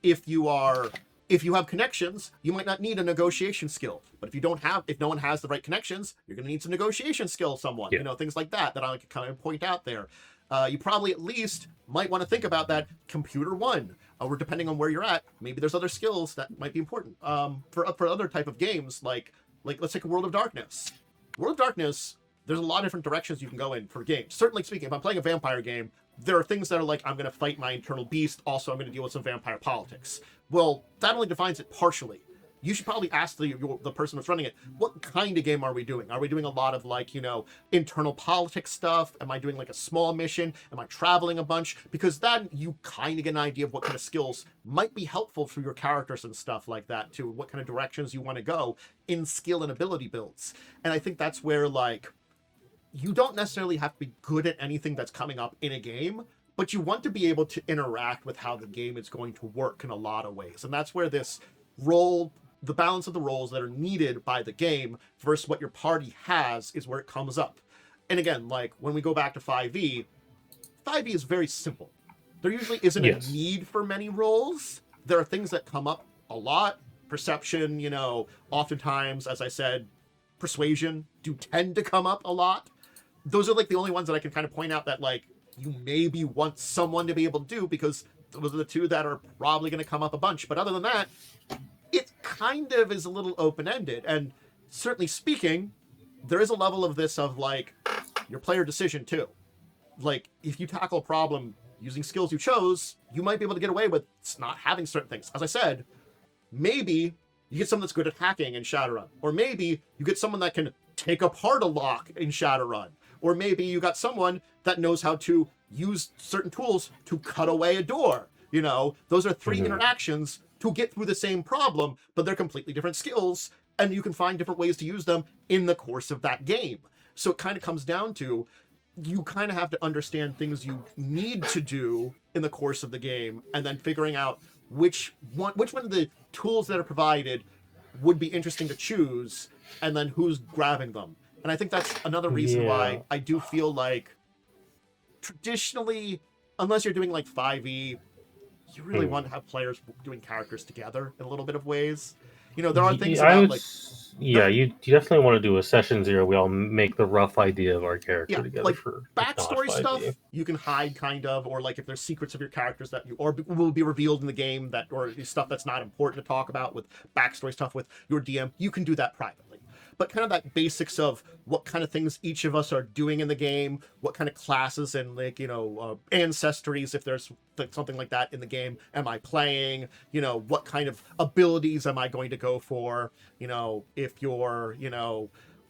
If you are If you have connections, you might not need a negotiation skill. But if no one has the right connections, you're going to need some negotiation skill. Someone, Yeah. things like that I like kind of point out there. You probably at least might want to think about that computer one, or depending on where you're at, maybe there's other skills that might be important. For other type of games, like let's take a World of Darkness. World of Darkness, there's a lot of different directions you can go in for games. Certainly speaking, if I'm playing a vampire game, there are things that are like, I'm going to fight my internal beast. Also, I'm going to deal with some vampire politics. Well, that only defines it partially. You should probably ask the person that's running it, what kind of game are we doing? Are we doing a lot of internal politics stuff? Am I doing like a small mission? Am I traveling a bunch? Because then you kind of get an idea of what kind of skills might be helpful for your characters and stuff like that too. What kind of directions you want to go in skill and ability builds. And I think that's where you don't necessarily have to be good at anything that's coming up in a game, but you want to be able to interact with how the game is going to work in a lot of ways. And that's where the balance of the roles that are needed by the game versus what your party has is where it comes up. And again, when we go back to 5e is very simple. There usually isn't a need for many roles. There are things that come up a lot. Perception, oftentimes, as I said, persuasion do tend to come up a lot. Those are the only ones that I can kind of point out that you maybe want someone to be able to do, because those are the two that are probably going to come up a bunch. But other than that, it kind of is a little open-ended. And certainly speaking, there is a level of this of your player decision too. If you tackle a problem using skills you chose, you might be able to get away with not having certain things. As I said, maybe you get someone that's good at hacking in Shadowrun, or maybe you get someone that can take apart a lock in Shadowrun, or maybe you got someone that knows how to use certain tools to cut away a door. Those are three interactions to get through the same problem, but they're completely different skills, and you can find different ways to use them in the course of that game. So it kind of comes down to, you kind of have to understand things you need to do in the course of the game, and then figuring out which one of the tools that are provided would be interesting to choose, and then who's grabbing them. And I think that's another reason why I do feel traditionally, unless you're doing 5e, you really want to have players doing characters together in a little bit of ways. There are things about you definitely want to do a session 0. We all make the rough idea of our character together for backstory stuff. You can hide kind of, or if there's secrets of your characters that will be revealed in the game, or stuff that's not important to talk about with backstory stuff with your DM, you can do that privately. But kind of that basics of what kind of things each of us are doing in the game, what kind of classes and ancestries, if there's something like that in the game, am I playing? What kind of abilities am I going to go for? If you're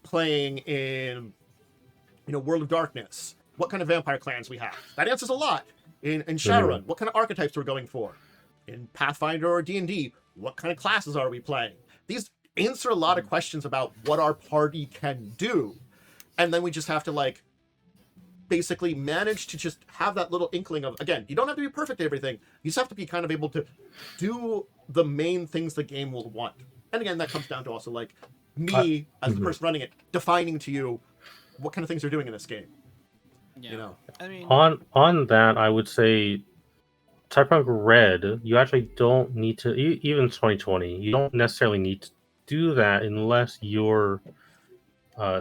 playing in World of Darkness, what kind of vampire clans we have? That answers a lot. In Shadowrun, what kind of archetypes we're going for? In Pathfinder or D&D, what kind of classes are we playing? These answer a lot of questions about what our party can do, and then we just have to basically manage to just have that little inkling of, again, you don't have to be perfect at everything, you just have to be kind of able to do the main things the game will want. And again, that comes down to also me as the person running it, defining to you what kind of things you're doing in this game. I mean, on that, I would say Cyberpunk Red, you actually don't need to, even 2020, you don't necessarily need to do that unless you're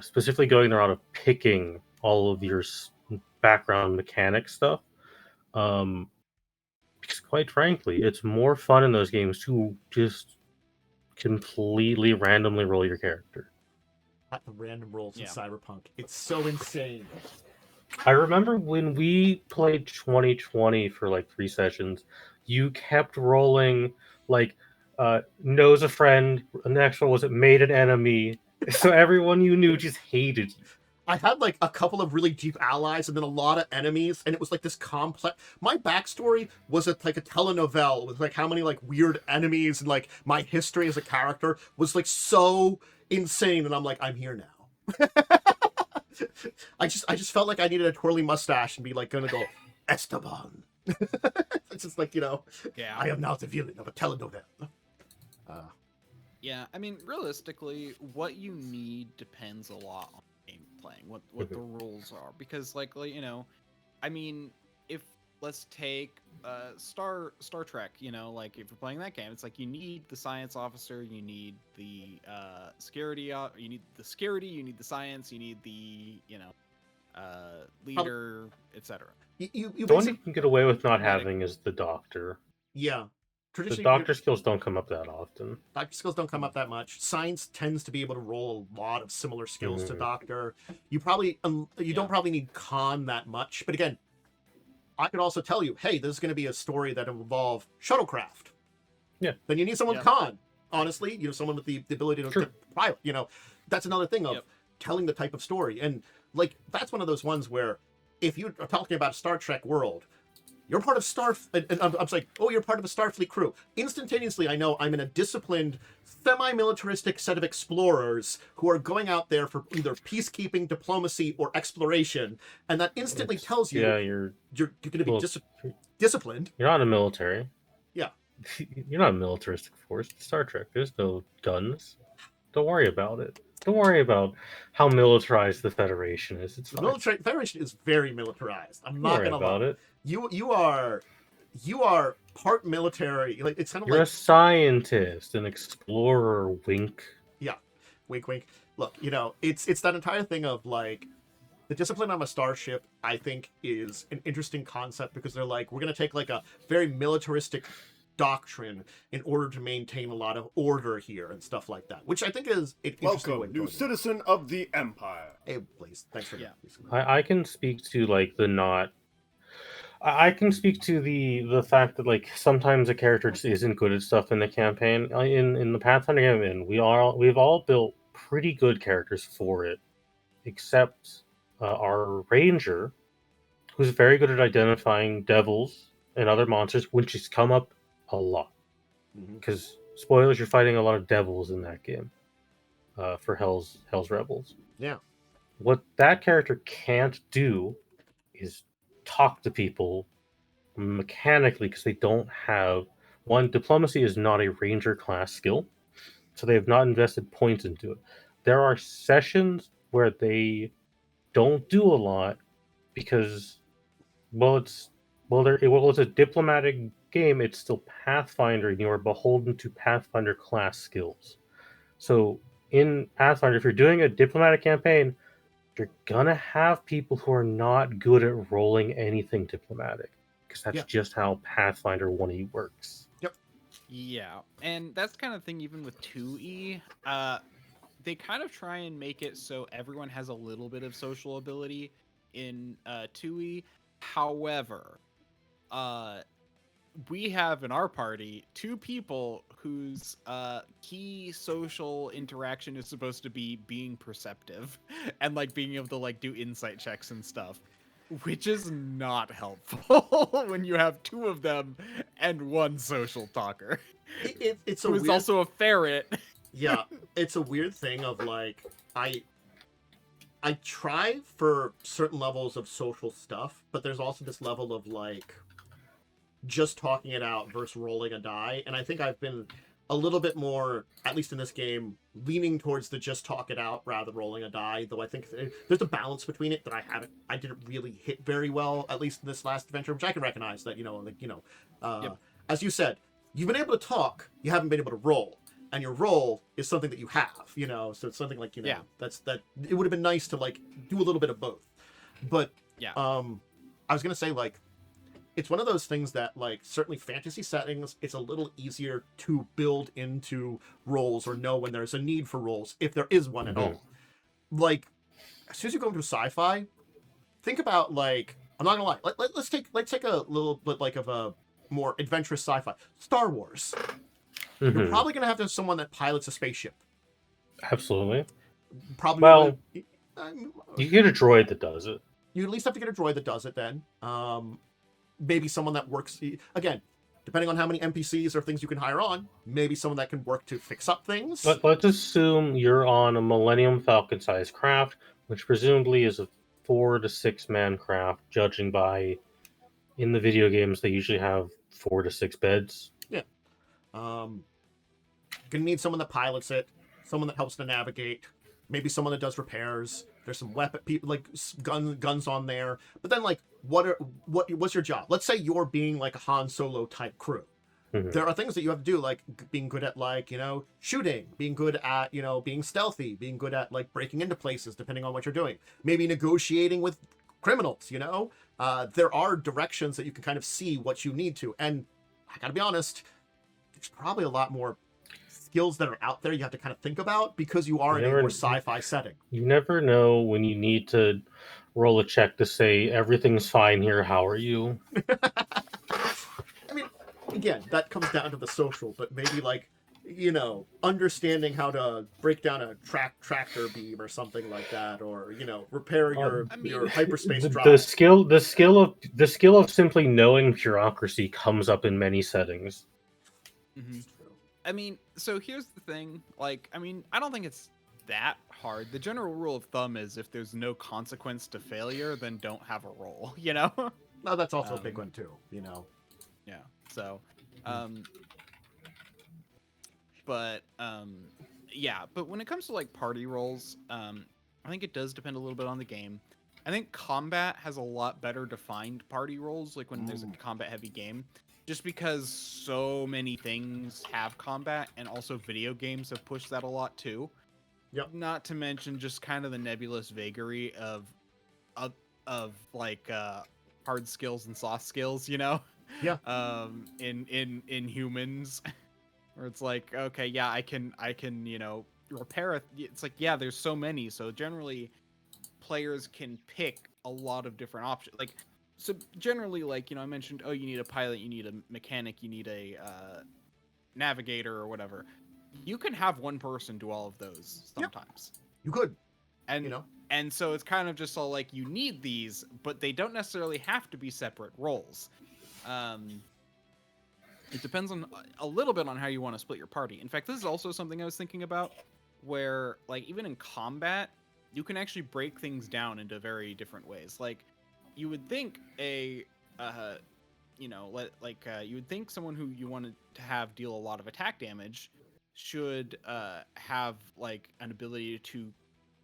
specifically going the route of picking all of your background mechanic stuff. Because quite frankly, it's more fun in those games to just completely randomly roll your character. At the random rolls in Cyberpunk, it's so insane. I remember when we played 2020 for 3 sessions, you kept rolling knows a friend. The next one was made an enemy. So everyone you knew just hated you. I had a couple of really deep allies and then a lot of enemies, and it was this complex. My backstory was a telenovela with how many weird enemies, and my history as a character was so insane, and I'm here now. I just felt like I needed a twirly mustache and be gonna go Esteban. It's just I am now the villain of a telenovela. Yeah, I mean, realistically, what you need depends a lot on game playing, what the rules are, because I mean, if let's take Star Trek. You know, like if you're playing that game, it's like you need the science officer, you need the security, you need the security, you need the science, you need the leader, etc. You The one you basically, can get away with not Medic. having is the doctor. yeah. The Traditionally, doctor skills don't come up that often. doctor skills don't come up that much. Science tends to be able to roll a lot of similar skills to Mhm. doctor. You probably you don't probably need con that much. But again, I could also tell you, hey, this is going to be a story that involve shuttlecraft. Yeah. Then you need someone Yeah. con. Honestly, someone with the ability to Sure. pilot. That's another thing of Yep. telling the type of story. And like that's one of those ones where if you are talking about a Star Trek world, you're part of and I'm like, oh, you're part of a Starfleet crew. Instantaneously, I know I'm in a disciplined, semi-militaristic set of explorers who are going out there for either peacekeeping, diplomacy, or exploration, and that instantly tells you you're you're going to be well, disciplined. you're not a military. Yeah. You're not a militaristic force. It's Star Trek. There's no guns. Don't worry about it. Don't worry about how militarized the Federation is. It's The fine. military Federation is very militarized. I'm Don't not worry going to about lie. it. You are part military. Like it's kind of You're like a scientist, an explorer. Wink. wink, wink. Look, it's that entire thing of like the discipline on a starship. I think is an interesting concept because they're like, we're going to take like a very militaristic doctrine in order to maintain a lot of order here and stuff like that, which I think is an interesting way Welcome, of new doing it. citizen of the Empire. Hey, please, thanks for Yeah. I can speak to like the not. I can speak to the fact that like sometimes a character just isn't good at stuff in the campaign. In the Pathfinder campaign, we've all built pretty good characters for it, except our ranger, who's very good at identifying devils and other monsters, which has come up a lot. Mhm. Because spoilers, you're fighting a lot of devils in that game for Hell's Rebels. Yeah. What that character can't do is talk to people mechanically because they don't have one. Diplomacy is not a ranger class skill, so they have not invested points into it. There are sessions where they don't do a lot because it's a diplomatic game. It's still Pathfinder, and you are beholden to Pathfinder class skills. So in Pathfinder, if you're doing a diplomatic campaign, you're gonna have people who are not good at rolling anything diplomatic because that's just how Pathfinder 1E works. Yeah, and that's the kind of thing even with 2E. They kind of try and make it so everyone has a little bit of social ability in 2E. However, we have in our party 2 people whose key social interaction is supposed to be being perceptive and like being able to like do insight checks and stuff, which is not helpful when you have 2 of them and 1 social talker It's a who is weird, also a ferret. yeah, it's a weird thing of like I try for certain levels of social stuff, but there's also this level of like just talking it out versus rolling a die, and I think I've been a little bit more, at least in this game, leaning towards the just talk it out rather than rolling a die, though I think there's a balance between it that I didn't really hit very well, at least in this last adventure, which I can recognize that, as you said, you've been able to talk, you haven't been able to roll, and your roll is something that you have, so it's something like, that it would have been nice to like do a little bit of both. But I was gonna say, like, it's one of those things that, like, certainly fantasy settings, it's a little easier to build into roles or know when there's a need for roles, if there is one at all. Like, as soon as you go into sci-fi, think about, like, I'm not gonna lie, let's take a little bit like of a more adventurous sci-fi. Star Wars. You're probably gonna have someone that pilots a spaceship. Absolutely. Probably. Well, you get a droid that does it. You at least have to get a droid that does it then. Maybe someone that works, again, depending on how many NPCs or things you can hire on, maybe someone that can work to fix up things. Let's assume you're on a Millennium Falcon sized craft, which presumably is a 4 to 6 man craft, judging by, in the video games, they usually have 4 to 6 beds. Yeah. Gonna need someone that pilots it, someone that helps to navigate, maybe someone that does repairs. There's some weapon people like guns on there, but then like what's your job? Let's say you're being like a Han Solo type crew. There are things that you have to do, like being good at, like, shooting, being good at, being stealthy, being good at, like, breaking into places, depending on what you're doing. Maybe negotiating with criminals, there are directions that you can kind of see what you need to. And I gotta be honest, there's probably a lot more skills that are out there you have to kind of think about because you are in a more sci-fi setting. You never know when you need to roll a check to say, everything's fine here, how are you? I mean, again, that comes down to the social, but maybe, like, understanding how to break down a tractor beam or something like that, or repair your hyperspace drive. The skill of simply knowing bureaucracy comes up in many settings. I mean, so here's the thing. Like, I mean, I don't think it's that hard. The general rule of thumb is if there's no consequence to failure, then don't have a roll. No, that's also a big one too. Yeah. So, but when it comes to like party rolls, I think it does depend a little bit on the game. I think combat has a lot better defined party rolls, like when there's a combat heavy game, just because so many things have combat, and also video games have pushed that a lot too. Yep. Not to mention just kind of the nebulous vagary of like hard skills and soft skills, Yeah. In humans, where it's like, okay, yeah, I can repair it. It's like, yeah, there's so many, so generally players can pick a lot of different options. Like, so generally, like, I mentioned, oh, you need a pilot, you need a mechanic, you need a navigator or whatever. You can have one person do all of those sometimes. Yep. You could. And so it's kind of just all like, you need these, but they don't necessarily have to be separate roles. It depends on a little bit on how you want to split your party. In fact, this is also something I was thinking about, where, like, even in combat, you can actually break things down into very different ways. Like, you would think you would think someone who you wanted to have deal a lot of attack damage should have, like, an ability to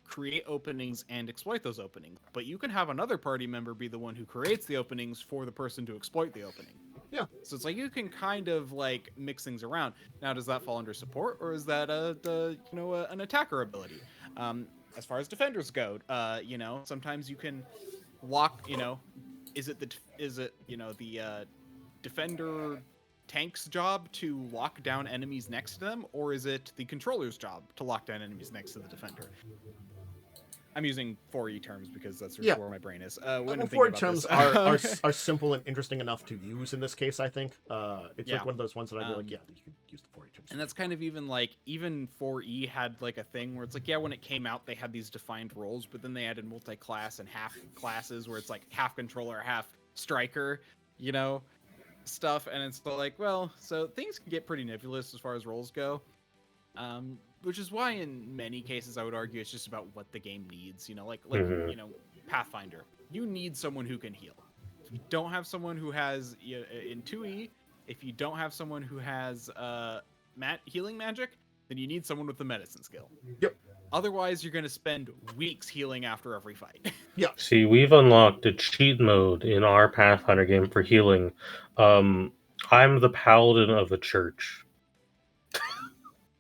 create openings and exploit those openings. But you can have another party member be the one who creates the openings for the person to exploit the opening. Yeah. So it's like you can kind of like mix things around. Now, does that fall under support, or is that an attacker ability? As far as defenders go, sometimes you can lock. Is it the defender tank's job to lock down enemies next to them, or is it the controller's job to lock down enemies next to the defender? I'm using 4E terms because that's where my brain is. 4E terms are simple and interesting enough to use in this case, I think. It's like one of those ones that I feel like, you can use the 4E terms. And that's kind of even 4E had like a thing where it's like, when it came out, they had these defined roles, but then they added multi-class and half classes where it's like half controller, half striker, stuff. And it's like, well, so things can get pretty nebulous as far as roles go. Which is why in many cases I would argue it's just about what the game needs. Pathfinder, you need someone who can heal. If you don't have someone who has in 2E, if you don't have someone who has healing magic, then you need someone with the medicine skill. Yep. Otherwise, you're going to spend weeks healing after every fight. Yeah. See, we've unlocked a cheat mode in our Pathfinder game for healing. I'm the paladin of a church.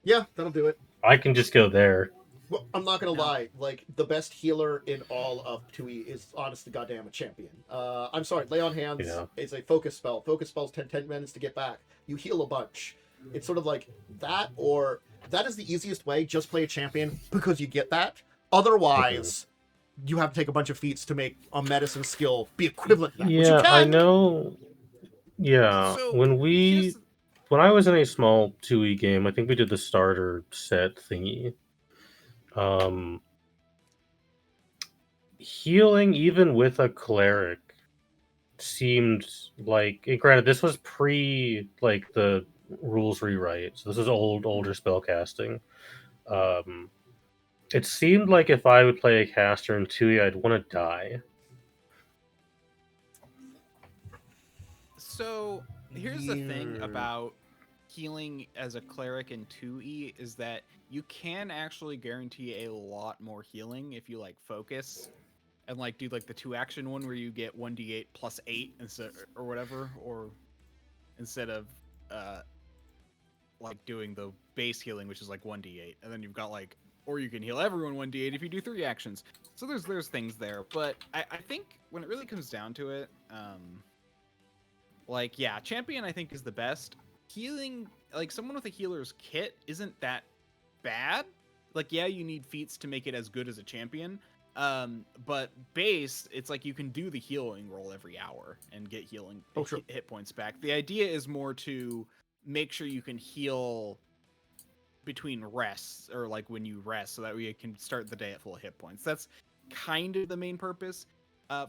Yeah, that'll do it. I can just go there. Well, I'm not gonna lie. Like, the best healer in all of 2E is, honest to goddamn, a champion. I'm sorry, Lay on Hands is a focus spell. Focus spells 10 minutes to get back. You heal a bunch. It's sort of like that, or that is the easiest way. Just play a champion because you get that. Otherwise, you have to take a bunch of feats to make a medicine skill be equivalent to that. Yeah, which you can. I know. Yeah, So, when I was in a small 2E game, I think we did the starter set thingy. Healing, even with a cleric, seemed like, granted, this was pre like the rules rewrite, so this is older spellcasting. It seemed like if I would play a caster in 2E, I'd want to die. So here's the thing about healing as a cleric in 2E is that you can actually guarantee a lot more healing if you focus and like do like the 2-action one where you get 1d8 plus 8 instead or whatever, or instead of like doing the base healing, which is like 1d8, and then you've got like, or you can heal everyone 1d8 if you do 3 actions. So there's things there, but I think when it really comes down to it, like, yeah, champion I think is the best. Healing, like someone with a healer's kit isn't that bad. Like, yeah, you need feats to make it as good as a champion. But base, it's like you can do the healing roll every hour and get healing hit points back. The idea is more to make sure you can heal between rests, or like when you rest, so that way you can start the day at full hit points. That's kind of the main purpose.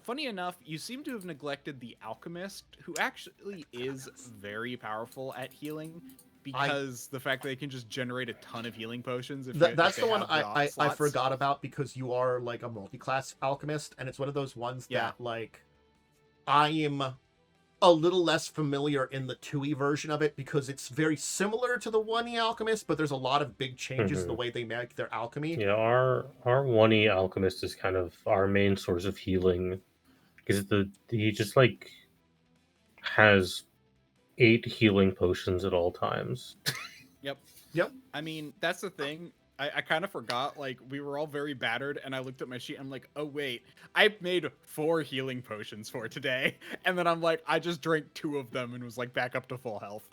Funny enough, you seem to have neglected the alchemist, who actually is very powerful at healing, because the fact that they can just generate a ton of healing potions. That's the one I forgot about, because you are like a multi-class alchemist, and it's one of those ones that like I am a little less familiar in the 2e version of it, because it's very similar to the 1e alchemist, but there's a lot of big changes in the way they make their alchemy. Yeah, our 1e alchemist is kind of our main source of healing, because he just like has 8 healing potions at all times. Yep. I mean, that's the thing. I kind of forgot, like, we were all very battered, and I looked at my sheet, I'm like, oh, wait, I made 4 healing potions for today, and then I'm like, I just drank 2 of them and was, like, back up to full health.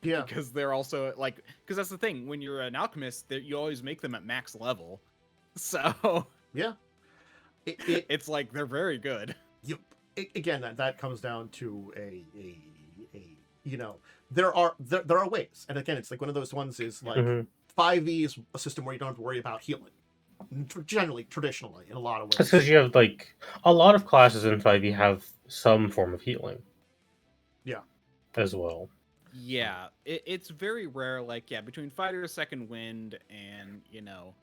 Yeah. Because they're also, like, because that's the thing, when you're an alchemist, you always make them at max level, so... Yeah. It's like, they're very good. Again, that comes down to a you know, there are ways, and again, it's like one of those ones is like 5e is a system where you don't have to worry about healing, traditionally in a lot of ways. That's because you have like a lot of classes in 5e have some form of healing. Yeah, as well. Yeah, it's very rare. Like, yeah, between Fighter, Second Wind, and you know,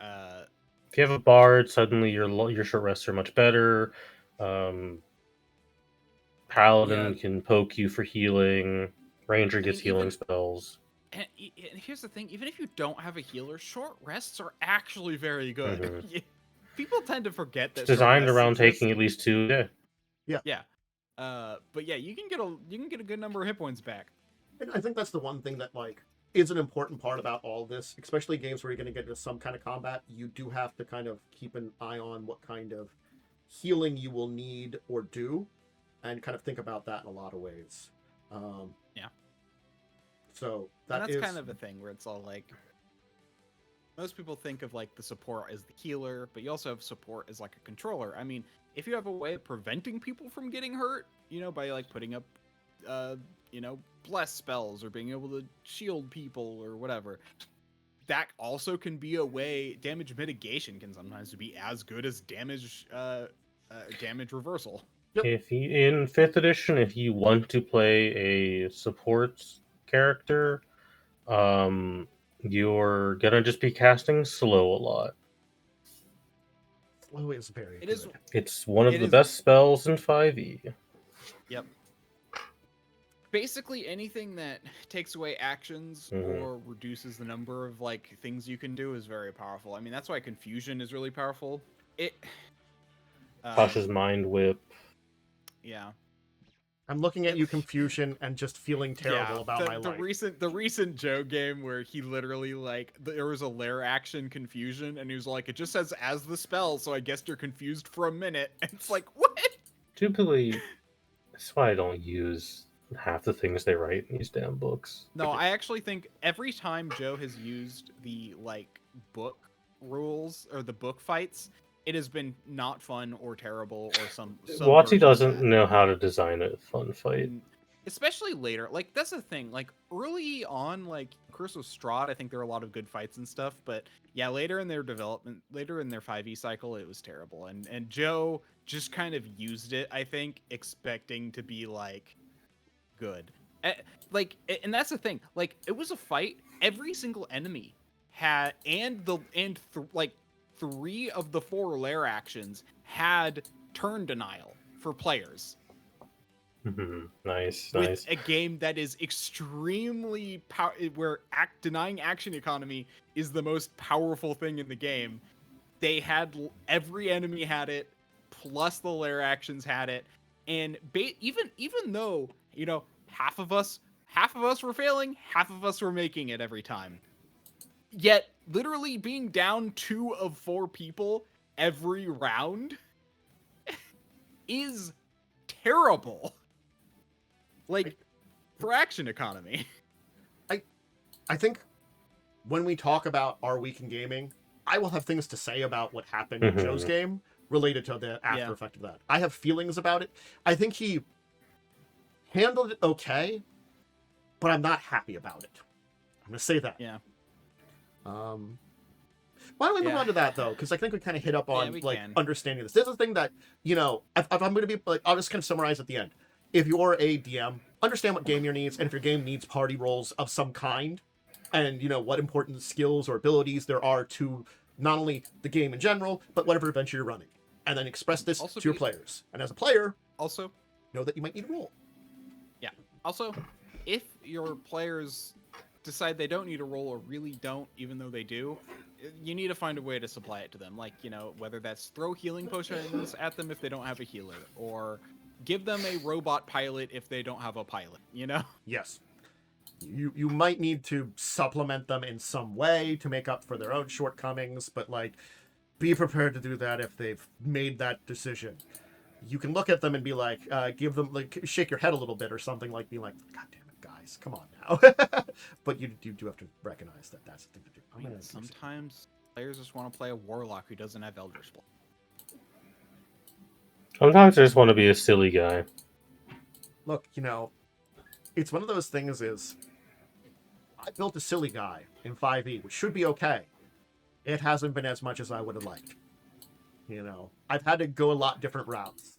if you have a bard, suddenly your short rests are much better. Paladin can poke you for healing. Ranger gets healing spells. And here's the thing: even if you don't have a healer, short rests are actually very good. People tend to forget that. It's designed around taking at least 2. Yeah. But yeah, you can get a good number of hit points back. And I think that's the one thing that like is an important part about all this, especially games where you're going to get into some kind of combat. You do have to kind of keep an eye on what kind of healing you will need or do, and kind of think about that in a lot of ways. Yeah. So that's kind of a thing where it's all like, most people think of like the support as the healer, but you also have support as like a controller. I mean, if you have a way of preventing people from getting hurt, you know, by like putting up, you know, bless spells or being able to shield people or whatever, that also can be a way. Damage mitigation can sometimes be as good as damage reversal. Yep. If you, in 5th edition, if you want to play a support character, you're gonna just be casting slow a lot. Slow is very good. It's one of the best spells in 5e. Yep. Basically anything that takes away actions or reduces the number of like things you can do is very powerful. I mean, that's why confusion is really powerful. Tasha's mind whip. Yeah. I'm looking at you, confusion, and just feeling terrible about my life. The recent Joe game where he literally like there was a lair action confusion, and he was like, it just says as the spell, so I guess you're confused for a minute. And it's like, what? Typically, that's why I don't use half the things they write in these damn books. No, I actually think every time Joe has used the like book rules or the book fights, it has been not fun or terrible or some WotC doesn't know how to design a fun fight. Especially later. Like, that's the thing. Like, early on, like, Curse of Strahd, I think there are a lot of good fights and stuff. But, yeah, later in their development, later in their 5e cycle, it was terrible. And Joe just kind of used it, I think, expecting to be, like, good. And that's the thing. Like, it was a fight. Every single enemy had... like, 3 of the 4 lair actions had turn denial for players. Nice. With a game that is extremely where denying action economy is the most powerful thing in the game. They had every enemy had it. plus the lair actions had it, and even though half of us were failing, half of us were making it every time. Yet literally being down 2 of 4 people every round is terrible. Like, for action economy. I think when we talk about our week in gaming, I will have things to say about what happened in Joe's game related to the after effect of that. I have feelings about it. I think he handled it okay, but I'm not happy about it. I'm gonna say that. Yeah. Why don't we move on to that though? Because I think we kind of hit up on understanding this. This is the thing that if I'm going to be like, I'll just kind of summarize at the end. If you're a DM, understand what game your needs, and if your game needs party roles of some kind, and what important skills or abilities there are to not only the game in general, but whatever adventure you're running, and then express this to your players. And as a player, also know that you might need a role. Yeah. Also, if your players decide they don't need a role or really don't, even though they do, you need to find a way to supply it to them. Like, whether that's throw healing potions at them if they don't have a healer, or give them a robot pilot if they don't have a pilot, Yes. You might need to supplement them in some way to make up for their own shortcomings, but be prepared to do that if they've made that decision. You can look at them and be like, give them shake your head a little bit or something, be like, God damn it, guys, come on now. But you do have to recognize that that's the thing to do. Sometimes players just want to play a warlock who doesn't have Eldritch Blast. Sometimes I just want to be a silly guy. Look, it's one of those things is, I built a silly guy in 5e, which should be okay. It hasn't been as much as I would have liked. I've had to go a lot different routes,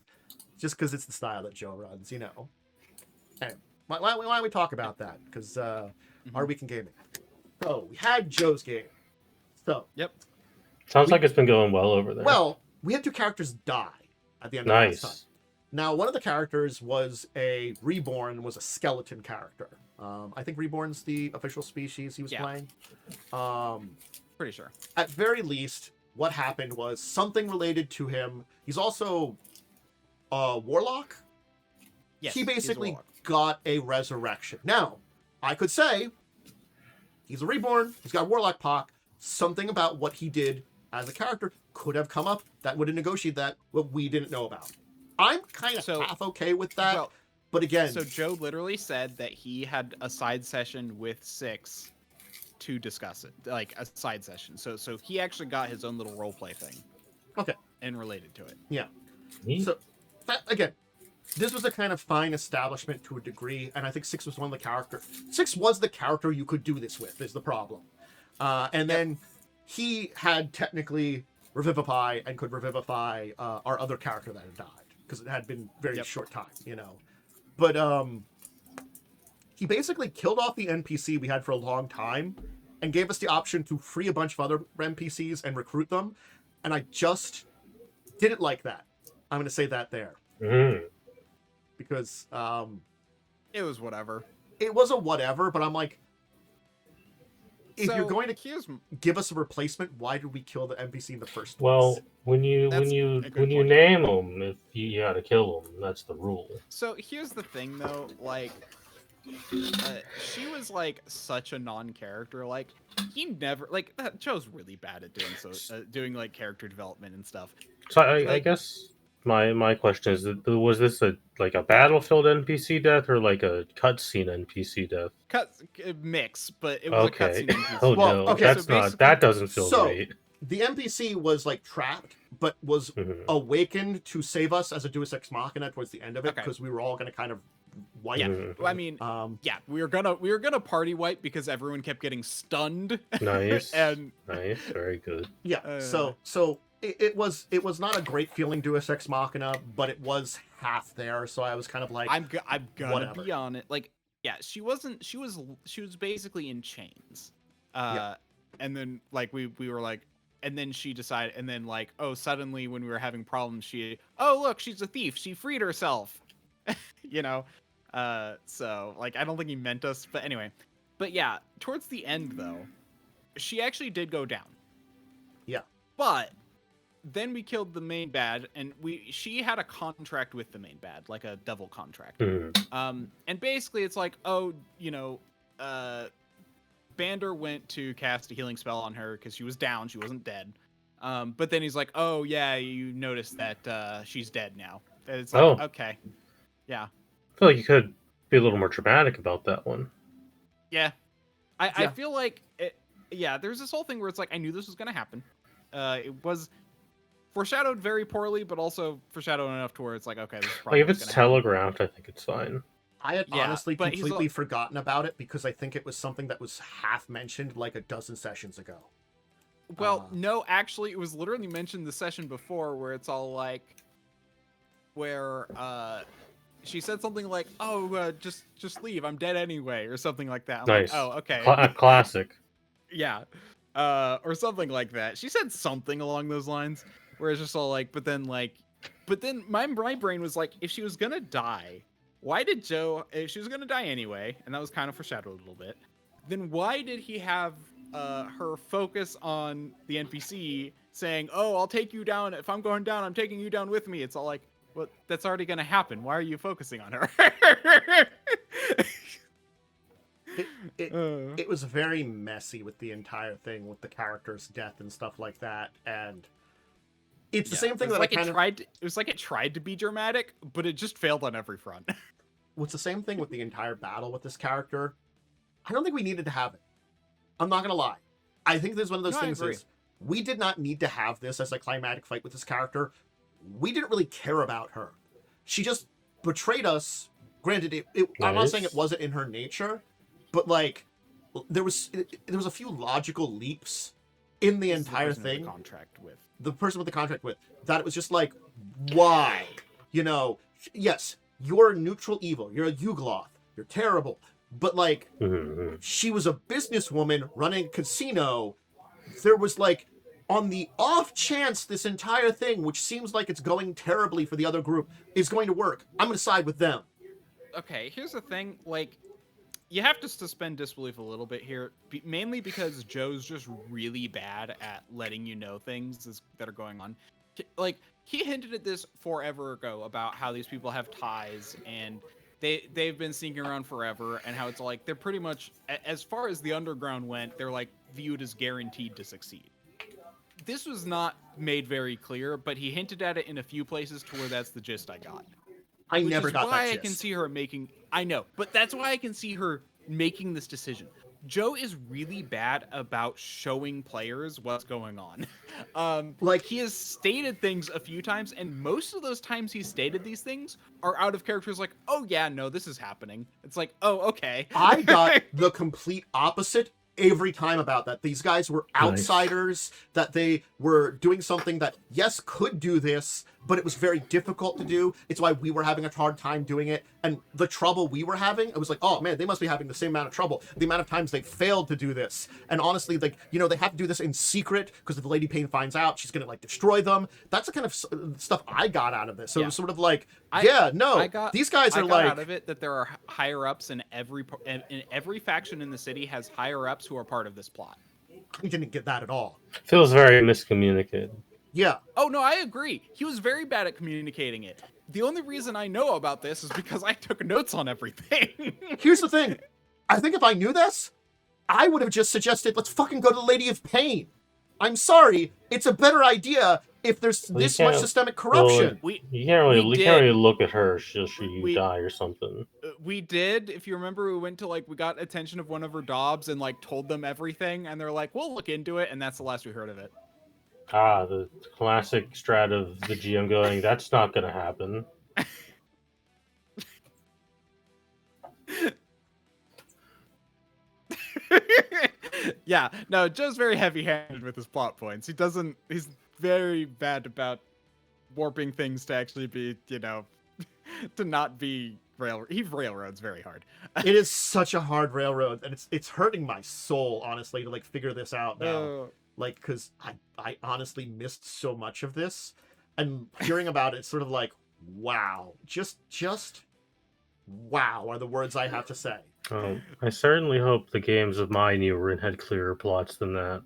just because it's the style that Joe runs, Anyway, why don't we talk about that? Because our week in gaming. So, we had Joe's game. So. Yep. Sounds like it's been going well over there. Well, we had 2 characters die at the end of last time. Now, one of the characters was a skeleton character. I think Reborn's the official species he was playing. Pretty sure. At very least, what happened was something related to him. He's also a warlock. Yes, he basically got a resurrection. Now, I could say he's a reborn. He's got a warlock pock. Something about what he did as a character could have come up that would have negotiated that what we didn't know about. I'm kind of half okay with that. Well, but again... So Joe literally said that he had a side session with Six to discuss it. Like, a side session. So he actually got his own little roleplay thing. Okay. And related to it. Yeah. So, again, this was a kind of fine establishment to a degree, and I think Six was one of the characters. Six was the character you could do this with, is the problem. And then he had technically Revivify and could revivify our other character that had died, because it had been very short time, But he basically killed off the NPC we had for a long time and gave us the option to free a bunch of other NPCs and recruit them. And I just didn't like that. I'm going to say that there. Because... it was whatever. It was a whatever, but I'm like... If you're going to give us a replacement, why did we kill the NPC in the first place? Well, when you name them, if you gotta kill them, that's the rule. So here's the thing, though. She was such a non-character. He never Joe's really bad at doing character development and stuff. So I guess my question is, was this a battlefield NPC death or a cutscene NPC death? Mix, but it was a cutscene NPC. Oh no, that's not. That doesn't feel great. The NPC was trapped, but was awakened to save us as a Deus Ex Machina towards the end of it, because we were all going to kind of wipe. Yeah, I mean, we were gonna party wipe because everyone kept getting stunned. Nice, and nice, very good. Yeah, so it was not a great feeling Deus Ex Machina, but it was half there, so I was kind of like, I'm gonna be on it. She was basically in chains. And then we were and then she decided, and then suddenly when we were having problems, look, she's a thief. She freed herself. So I don't think he meant us, but anyway. But yeah, towards the end though, she actually did go down. Yeah. But then we killed the main bad, and she had a contract with the main bad, like a devil contract. And basically it's like, oh, Bander went to cast a healing spell on her because she was down, she wasn't dead. But then he's like, oh yeah, you noticed that she's dead now. And it's like, okay, yeah. I feel like you could be a little more dramatic about that one. Yeah, I feel like there's this whole thing where it's like I knew this was gonna happen. It was foreshadowed very poorly, but also foreshadowed enough to where it's like, okay, this is probably like if it's telegraphed, I think it's fine. I had honestly completely forgotten about it because I think it was something that was half mentioned like a dozen sessions ago. Well, no, actually, it was literally mentioned the session before where it's all like, where she said something like, "Oh, just leave. I'm dead anyway," or something like that. I'm nice. like, oh, okay. A classic. Yeah, or something like that. She said something along those lines where it's just all like, but then my brain was like, if she was gonna die, why did Joe? If she was gonna die anyway, and that was kind of foreshadowed a little bit, then why did he have her focus on the NPC saying, "Oh, I'll take you down. If I'm going down, I'm taking you down with me." It's all like, well, that's already going to happen. Why are you focusing on her? It was very messy with the entire thing, with the character's death and stuff like that, and it's the same thing that it was like it tried to be dramatic, but it just failed on every front. What's the same thing with the entire battle with this character? I don't think we needed to have it. I'm not gonna lie. I think this is one of those things is we did not need to have this as a climatic fight with this character. We didn't really care about her. She just betrayed us. Granted, I'm not saying it wasn't in her nature, but like there was a few logical leaps in the entire thing. The person with the contract with that it was just like, why? Yes, you're neutral evil. You're a Yugloth. You're terrible. But, like, she was a businesswoman running a casino. There was, like, on the off chance this entire thing, which seems like it's going terribly for the other group, is going to work, I'm going to side with them. Okay, here's the thing. Like, you have to suspend disbelief a little bit here, mainly because Joe's just really bad at letting you know things that are going on. Like, he hinted at this forever ago about how these people have ties and they've been sneaking around forever, and how it's like they're pretty much, as far as the underground went, they're like viewed as guaranteed to succeed. This was not made very clear, but he hinted at it in a few places to where that's the gist I got. I never got that gist. I can see her I know, but that's why I can see her making this decision. Joe is really bad about showing players what's going on. Like, he has stated things a few times, and most of those times he's stated these things are out of characters like, oh yeah, no, this is happening. It's like, oh, okay. I got the complete opposite every time about that. These guys were outsiders, that they were doing something that, yes, could do this, but it was very difficult to do. It's why we were having a hard time doing it. And the trouble we were having, it was like, oh man, they must be having the same amount of trouble. The amount of times they failed to do this. And honestly, like, they have to do this in secret because if the Lady Pain finds out, she's going to, like, destroy them. That's the kind of stuff I got out of this. So it was sort of like, these guys are like... I got out of it that there are higher-ups in every faction in the city has higher-ups who are part of this plot. I didn't get that at all. Feels very miscommunicated. Yeah. Oh, no, I agree. He was very bad at communicating it. The only reason I know about this is because I took notes on everything. Here's the thing. I think if I knew this, I would have just suggested, let's fucking go to the Lady of Pain. I'm sorry. It's a better idea if there's this much systemic corruption. You can't really look at her. She'll you die or something. We did. If you remember, we went to, like, we got attention of one of her dobs and, like, told them everything. And they're like, we'll look into it. And that's the last we heard of it. The classic strat of the GM going, that's not going to happen. Yeah, no, Joe's very heavy-handed with his plot points. He's very bad about warping things to actually be, to not be he railroads very hard. It is such a hard railroad, and it's hurting my soul, honestly, to, like, figure this out now. Like, because I honestly missed so much of this, and hearing about it, it's sort of like, wow. Just wow are the words I have to say. I certainly hope the games of my new Rin had clearer plots than that.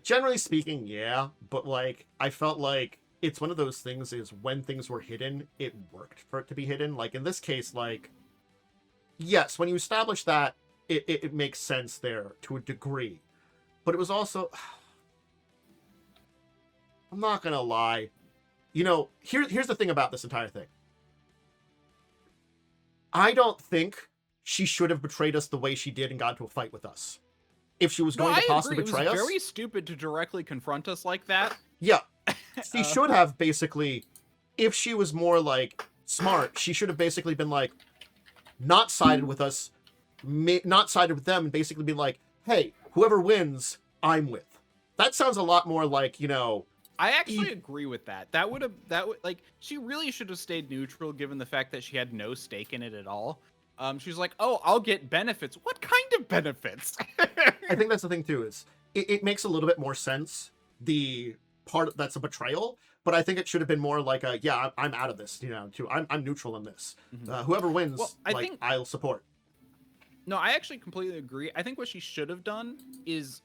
Generally speaking, yeah, but like I felt like it's one of those things is when things were hidden, it worked for it to be hidden. Like in this case, like yes, when you establish that, it makes sense there to a degree. But it was also I'm not gonna lie. You know, here's the thing about this entire thing. I don't think she should have betrayed us the way she did and got into a fight with us. If she was going to possibly betray us. It was very stupid to directly confront us like that. Yeah. She should have basically, if she was more like smart, she should have basically been like, not sided with us, not sided with them, and basically be like, hey, whoever wins, I'm with. That sounds a lot more like, you know. I actually agree with that. That would like she really should have stayed neutral given the fact that she had no stake in it at all. She's like, oh, I'll get benefits. What kind of benefits? I think that's the thing too, is it makes a little bit more sense, the part that's a betrayal, but I think it should have been more like a, yeah, I'm out of this, you know, too. I'm neutral in this. Whoever wins, well, I'll support. No, I actually completely agree. I think what she should have done is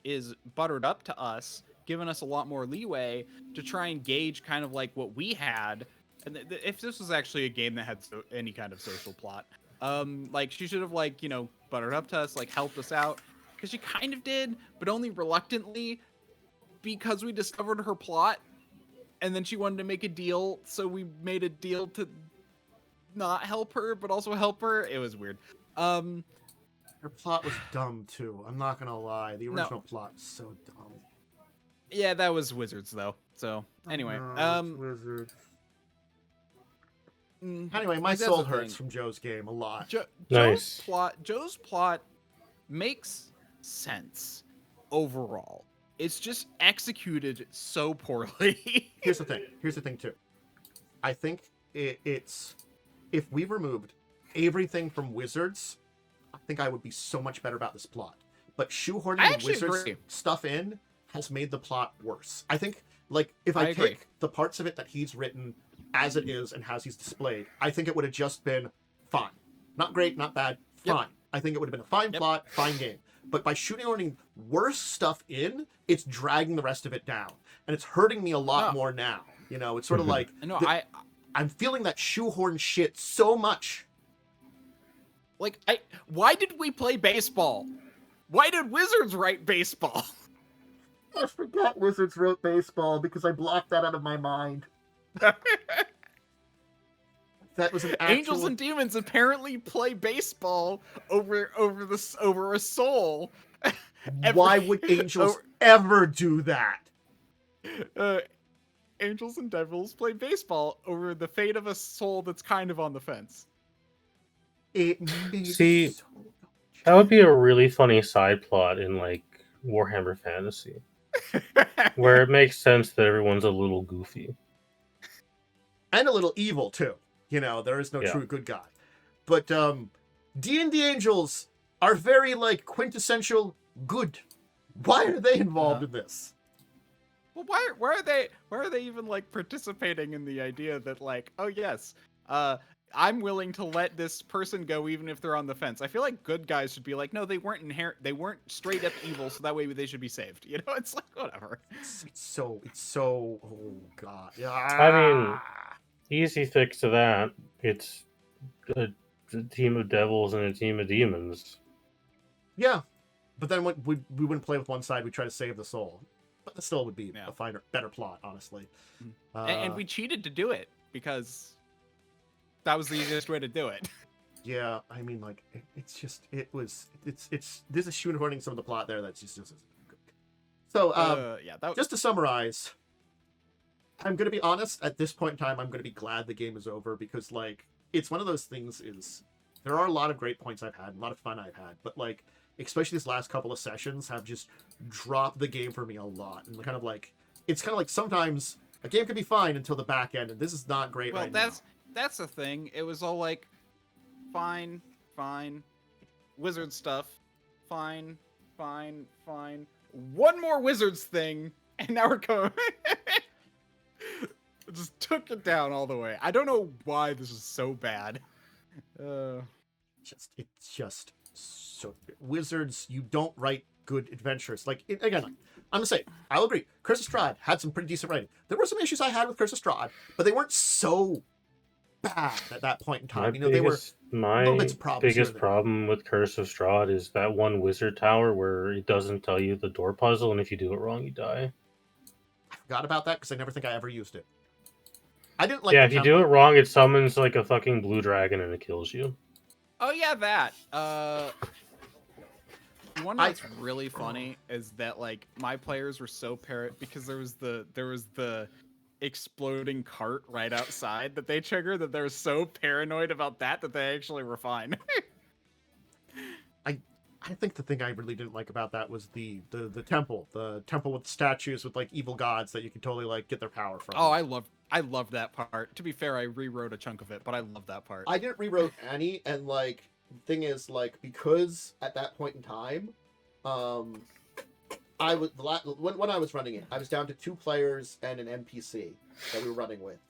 buttered up to us, given us a lot more leeway to try and gauge kind of like what we had. And if this was actually a game that had any kind of social plot, like she should have like, you know, buttered up to us, like helped us out, because she kind of did, but only reluctantly, because we discovered her plot, and then she wanted to make a deal, so we made a deal to not help her, but also help her. It was weird. Her plot was dumb too. I'm not gonna lie. The original plot was so dumb. Yeah, that was Wizards though. So anyway, Wizards. Anyway, my soul hurts from Joe's game a lot. Nice. Joe's plot makes sense overall. It's just executed so poorly. Here's the thing too. I think it's if we removed everything from Wizards, I think I would be so much better about this plot. But shoehorning the Wizards stuff in has made the plot worse. I think, like, if I take the parts of it that he's written as it is and as he's displayed, I think it would have just been fine. Not great, not bad, fine. Yep. I think it would have been a fine plot, fine game. But by shoehorning worse stuff in, it's dragging the rest of it down. And it's hurting me a lot more now. You know, it's sort of like... No, I'm feeling that shoehorn shit so much. Like, why did we play baseball? Why did Wizards write baseball? I forgot Wizards wrote baseball because I blocked that out of my mind. That was an actual... Angels and demons apparently play baseball over a soul. Why would angels ever do that? Angels and devils play baseball over the fate of a soul that's kind of on the fence. See, that would be a really funny side plot in like Warhammer Fantasy, where it makes sense that everyone's a little goofy and a little evil too. You know, there is no true good guy. But D&D angels are very like quintessential good. Why are they involved in this? Well, why are they even like participating in the idea that like, oh yes, I'm willing to let this person go even if they're on the fence. I feel like good guys should be like, no, they weren't straight up evil, so that way they should be saved. You know, it's like whatever. It's so oh god. Yeah. I mean, easy fix to that. It's a team of devils and a team of demons. Yeah, but then we wouldn't play with one side. We try to save the soul, but that still would be a better plot, honestly. And we cheated to do it because that was the easiest way to do it. Yeah, I mean, like it's there's a shoehorning some of the plot there that's just good. So just to summarize, I'm gonna be honest. At this point in time, I'm gonna be glad the game is over because like it's one of those things. Is there are a lot of great points I've had, a lot of fun I've had, but like especially these last couple of sessions have just dropped the game for me a lot, and kind of like it's kind of like sometimes a game can be fine until the back end, and this is not great right now. That's the thing. It was all like, fine, wizard stuff, fine. One more wizards thing, and now we're going. Just took it down all the way. I don't know why this is so bad. It's just so Wizards. You don't write good adventures. Like again, I'm gonna say I'll agree. Curse of Strahd had some pretty decent writing. There were some issues I had with Curse of Strahd, but they weren't so bad at that point in time. They were little bits of problems. My biggest problem with Curse of Strahd is that one wizard tower where it doesn't tell you the door puzzle, and if you do it wrong, you die. I forgot about that because I never think I ever used it. I didn't like. Yeah, if you do it wrong, it summons like a fucking blue dragon and it kills you. Oh yeah, that. One that's really funny is that like my players were so because there was the exploding cart right outside that they triggered, that they're so paranoid about that they actually were fine. I think the thing I really didn't like about that was the temple with statues with like evil gods that you can totally like get their power from. Oh, I loved that part. To be fair, I rewrote a chunk of it, but I love that part. I didn't rewrote any, and like the thing is like because at that point in time, I was when I was running it, I was down to 2 players and an NPC that we were running with,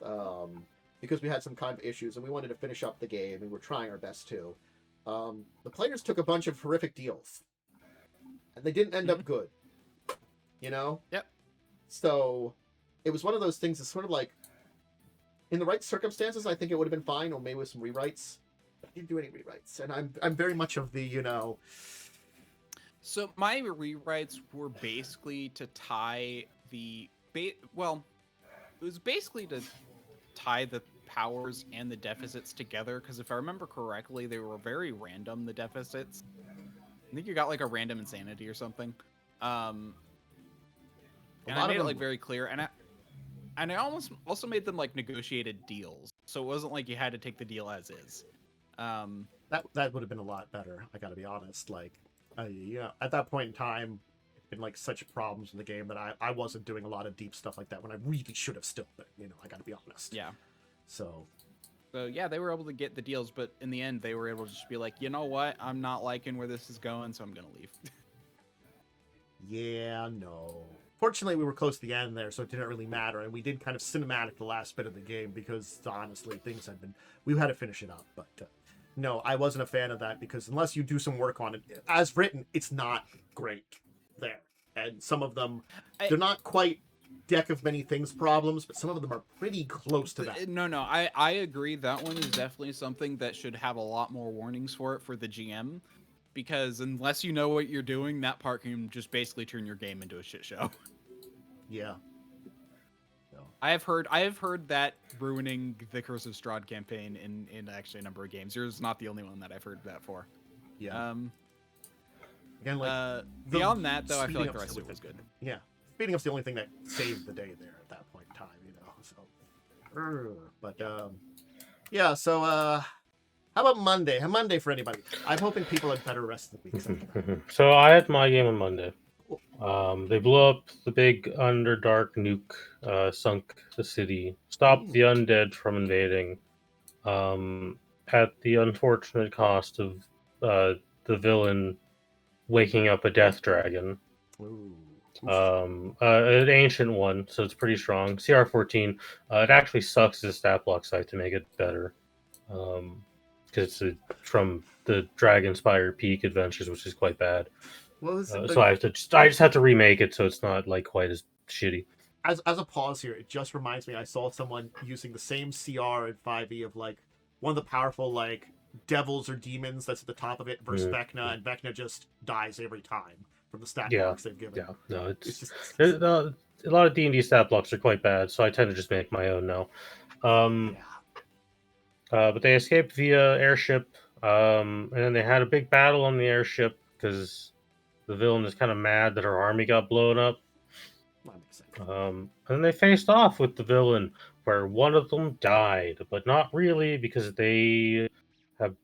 because we had some kind of issues and we wanted to finish up the game and we're trying our best to. The players took a bunch of horrific deals, and they didn't end up good. Yep. So it was one of those things. It's sort of like, in the right circumstances, I think it would have been fine, or maybe with some rewrites. I didn't do any rewrites, and I'm very much of the So my rewrites were basically to tie the it was basically to tie the powers and the deficits together, because if I remember correctly, they were very random, the deficits. I think you got like a random insanity or something. And I made it like very clear, and I also made them like negotiated deals, so it wasn't like you had to take the deal as is. That would have been a lot better. I got to be honest. Like, at that point in time, it's been like such problems in the game that I wasn't doing a lot of deep stuff like that when I really should have still been. I got to be honest. Yeah. So yeah, they were able to get the deals, but in the end, they were able to just be like, you know what? I'm not liking where this is going, so I'm gonna leave. Yeah, no. Fortunately, we were close to the end there, so it didn't really matter, and we did kind of cinematic the last bit of the game because honestly, we had to finish it up. But no, I wasn't a fan of that because unless you do some work on it, as written, it's not great there. And some of them, they're not quite deck of many things problems, but some of them are pretty close to that. No, I agree. That one is definitely something that should have a lot more warnings for it for the GM, because unless you know what you're doing, that part can just basically turn your game into a shit show. Yeah. So, I have heard that ruining the Curse of Strahd campaign in actually a number of games. Yours is not the only one that I've heard that for. Yeah. Again, like beyond that, though, I feel like the rest of it was good. Yeah. Speeding up's the only thing that saved the day there at that point in time, So, but yeah. So, how about Monday? A Monday for anybody? I'm hoping people had better rest of the week. So I had my game on Monday. They blew up the big Underdark nuke, sunk the city, stopped the undead from invading, at the unfortunate cost of the villain waking up a death dragon. Ooh. An ancient one, so it's pretty strong. CR14. It actually sucks as a stat block site to make it better, because it's from the Dragonspire Peak Adventures, which is quite bad. So I just have to remake it so it's not like quite as shitty. As a pause here, it just reminds me I saw someone using the same CR in 5e of like one of the powerful like devils or demons that's at the top of it versus Vecna, and Vecna just dies every time from the stat blocks they've given. Yeah, no, it's just a lot of D&D stat blocks are quite bad, so I tend to just make my own now. But they escaped via airship, and then they had a big battle on the airship because the villain is kind of mad that her army got blown up. That makes sense. And then they faced off with the villain, where one of them died, but not really because they have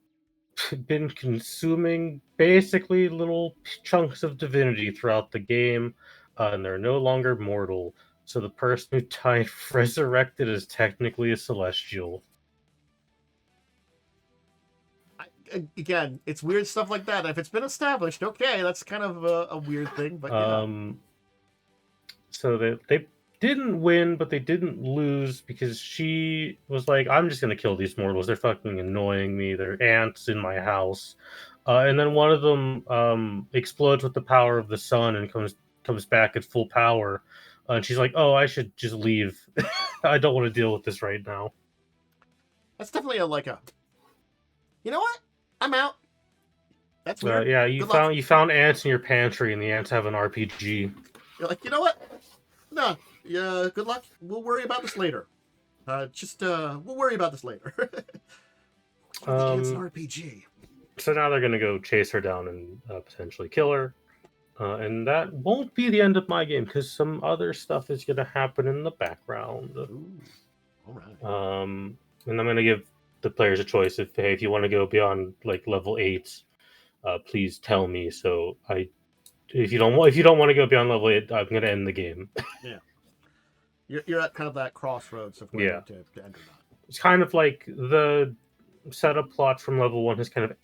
been consuming basically little chunks of divinity throughout the game, and they're no longer mortal. So the person who died resurrected is technically a celestial. Again, it's weird stuff like that. If it's been established, okay, that's kind of a weird thing. But so they didn't win, but they didn't lose because she was like, I'm just gonna kill these mortals. They're fucking annoying me. They're ants in my house. and then one of them explodes with the power of the sun and comes back at full power. And she's like, "Oh, I should just leave. I don't want to deal with this right now." That's definitely you know what? I'm out. That's weird. Yeah, Good you found ants in your pantry, and the ants have an RPG. You're like, you know what? No, yeah. Good luck. We'll worry about this later. We'll worry about this later. The ants an RPG. So now they're gonna go chase her down and potentially kill her. And that won't be the end of my game because some other stuff is gonna happen in the background. Ooh, all right. And I'm gonna give the players a choice. If you want to go beyond like level 8, please tell me. So if you don't want to go beyond level 8, I'm gonna end the game. Yeah. You're at kind of that crossroads of where to end or not. It's kind of like the setup plot from level 1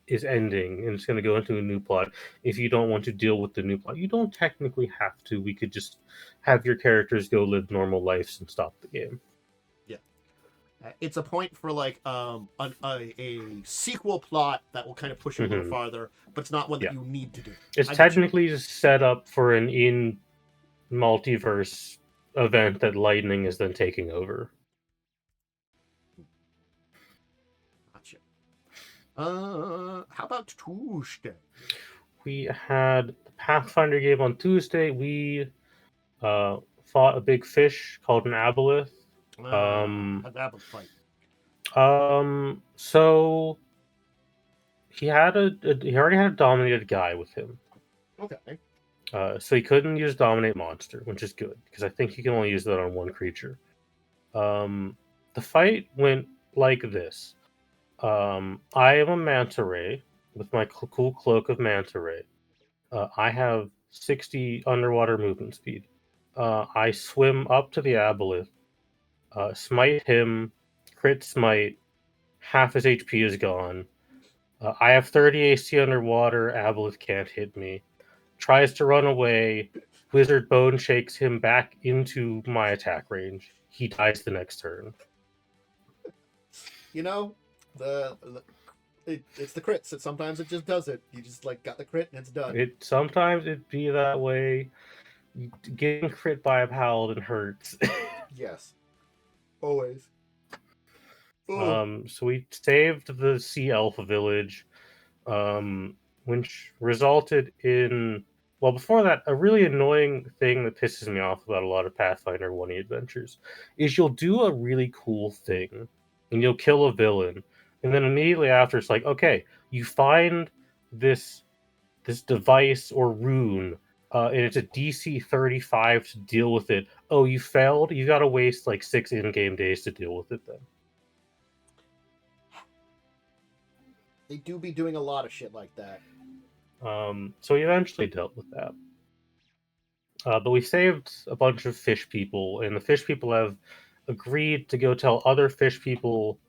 is ending, and it's going to go into a new plot. If you don't want to deal with the new plot, you don't technically have to. We could just have your characters go live normal lives and stop the game. Yeah, it's a point for like a sequel plot that will kind of push you a little farther, but it's not one that you need to do. It's technically just set up for an in multiverse event that Lightning is then taking over. How about Tuesday? We had the Pathfinder game on Tuesday. We fought a big fish called an aboleth. An aboleth fight. So he already had a dominated guy with him. Okay. So he couldn't use dominate monster, which is good because I think you can only use that on one creature. The fight went like this. I am a manta ray with my cool cloak of manta ray. I have 60 underwater movement speed. I swim up to the aboleth, smite him, crit smite, half his HP is gone. I have 30 AC underwater, aboleth can't hit me. Tries to run away, wizard bone shakes him back into my attack range. He dies the next turn. You know, it's the crits. Sometimes it just does it. You just like got the crit and it's done. Sometimes it be that way. Getting crit by a paladin hurts. Yes, always. So we saved the sea elf village, which resulted in, well, before that, a really annoying thing that pisses me off about a lot of Pathfinder 1E adventures is you'll do a really cool thing and you'll kill a villain, and then immediately after it's like, okay, you find this device or rune, and it's a DC 35 to deal with it. Oh, you failed? You gotta waste like 6 in-game days to deal with it then. They do be doing a lot of shit like that. So we eventually dealt with that. But we saved a bunch of fish people, and the fish people have agreed to go tell other fish people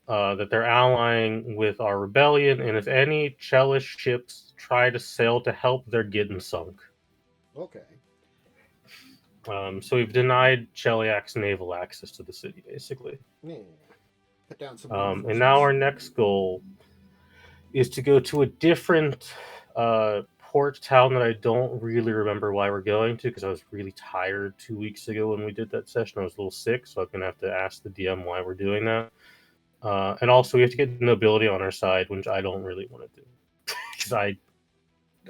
that they're allying with our rebellion, and if any Chelish ships try to sail to help, they're getting sunk. Okay. So we've denied Cheliak's naval access to the city, basically. Yeah. Put down some. And now our next goal is to go to a different port town that I don't really remember why we're going to, because I was really tired 2 weeks ago when we did that session. I was a little sick, so I'm going to have to ask the DM why we're doing that. And also, we have to get nobility on our side, which I don't really want to do. Because I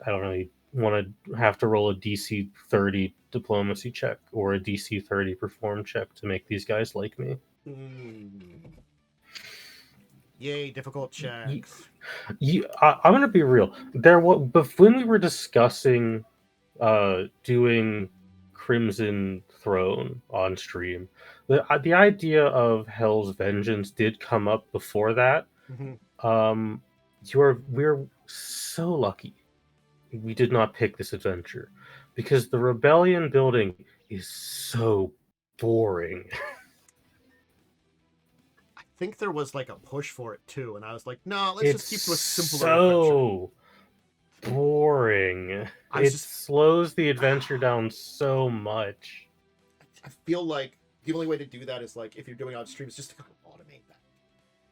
don't really want to have to roll a DC 30 diplomacy check or a DC 30 perform check to make these guys like me. Yay, difficult checks. I'm going to be real. But when we were discussing doing Crimson Throne on stream, the idea of Hell's Vengeance did come up before that. Mm-hmm. We're so lucky we did not pick this adventure because the rebellion building is so boring. I think there was like a push for it too, and I was like, no, let's just keep to a simpler so adventure. Boring. Slows the adventure down so much. I feel like the only way to do that is like if you're doing on stream, is just to kind of automate that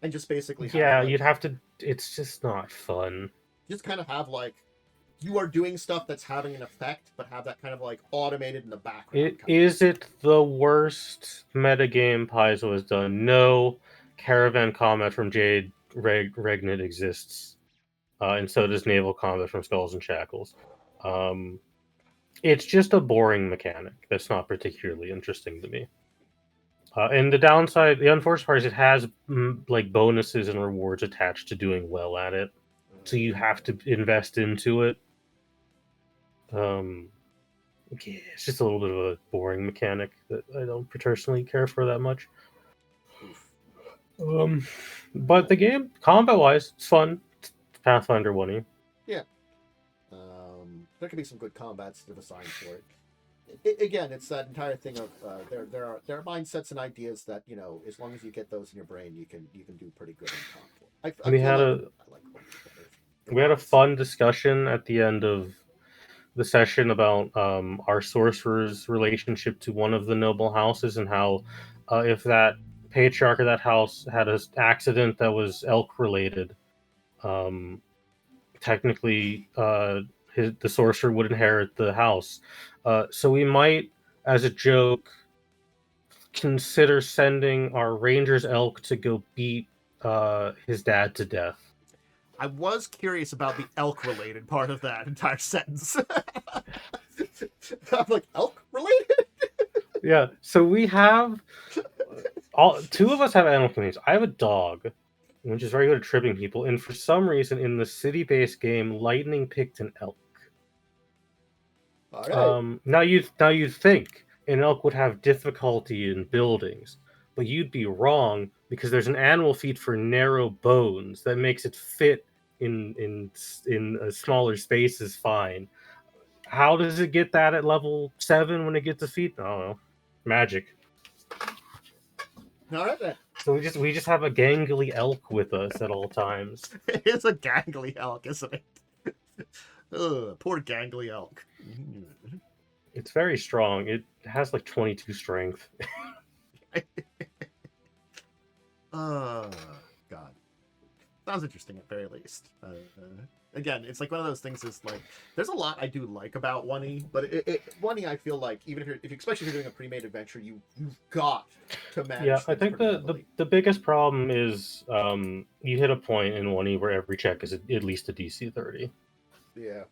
and just basically you'd have to. It's just not fun. just kind of have like you are doing stuff that's having an effect, but have that kind of like automated in the background. Is it the worst metagame Paizo has done? No. Caravan combat from Jade Regnant exists, and so does naval combat from Skulls and Shackles. It's just a boring mechanic that's not particularly interesting to me. And the unfortunate part is it has like bonuses and rewards attached to doing well at it, so you have to invest into it. Yeah, it's just a little bit of a boring mechanic that I don't personally care for that much. But the game, combat-wise, it's fun. It's Pathfinder 1E. Yeah. There could be some good combats to assign for it. Again, it's that entire thing of there are mindsets and ideas that, you know, as long as you get those in your brain, you can do pretty good in combat. We had a fun discussion at the end of the session about our sorcerer's relationship to one of the noble houses, and how if that patriarch of that house had an accident that was elk related, technically the sorcerer would inherit the house. So we might, as a joke, consider sending our ranger's elk to go beat his dad to death. I was curious about the elk-related part of that entire sentence. I'm like, elk-related? Yeah, so we have... two of us have animal communities. I have a dog, which is very good at tripping people, and for some reason, in the city-based game, Lightning picked an elk. All right. Now you'd think an elk would have difficulty in buildings, but you'd be wrong, because there's an animal feat for narrow bones that makes it fit in a smaller spaces fine. How does it get that at level 7 when it gets a feat? I don't know. Magic. All right then. So we just have a gangly elk with us at all times. It is a gangly elk, isn't it? Ugh, poor gangly elk. It's very strong. It has like 22 strength. God. Sounds interesting at very least. Again, it's like one of those things. Is like there's a lot I do like about 1E, but 1E I feel like even if especially if you're doing a pre-made adventure, you've got to manage. Yeah, I think the biggest problem is you hit a point in 1E where every check is at least a DC 30. Yeah.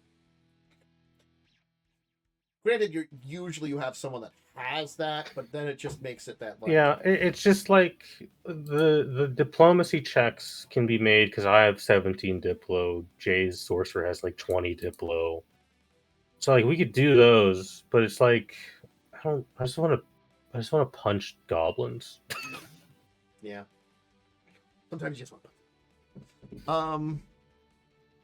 Granted, you have someone that has that, but then it just makes it that. Like, yeah, it's just like the diplomacy checks can be made because I have 17 Diplo. Jay's sorcerer has like 20 Diplo. So like we could do those, but it's like I just want to punch goblins. Yeah. Sometimes you just want to.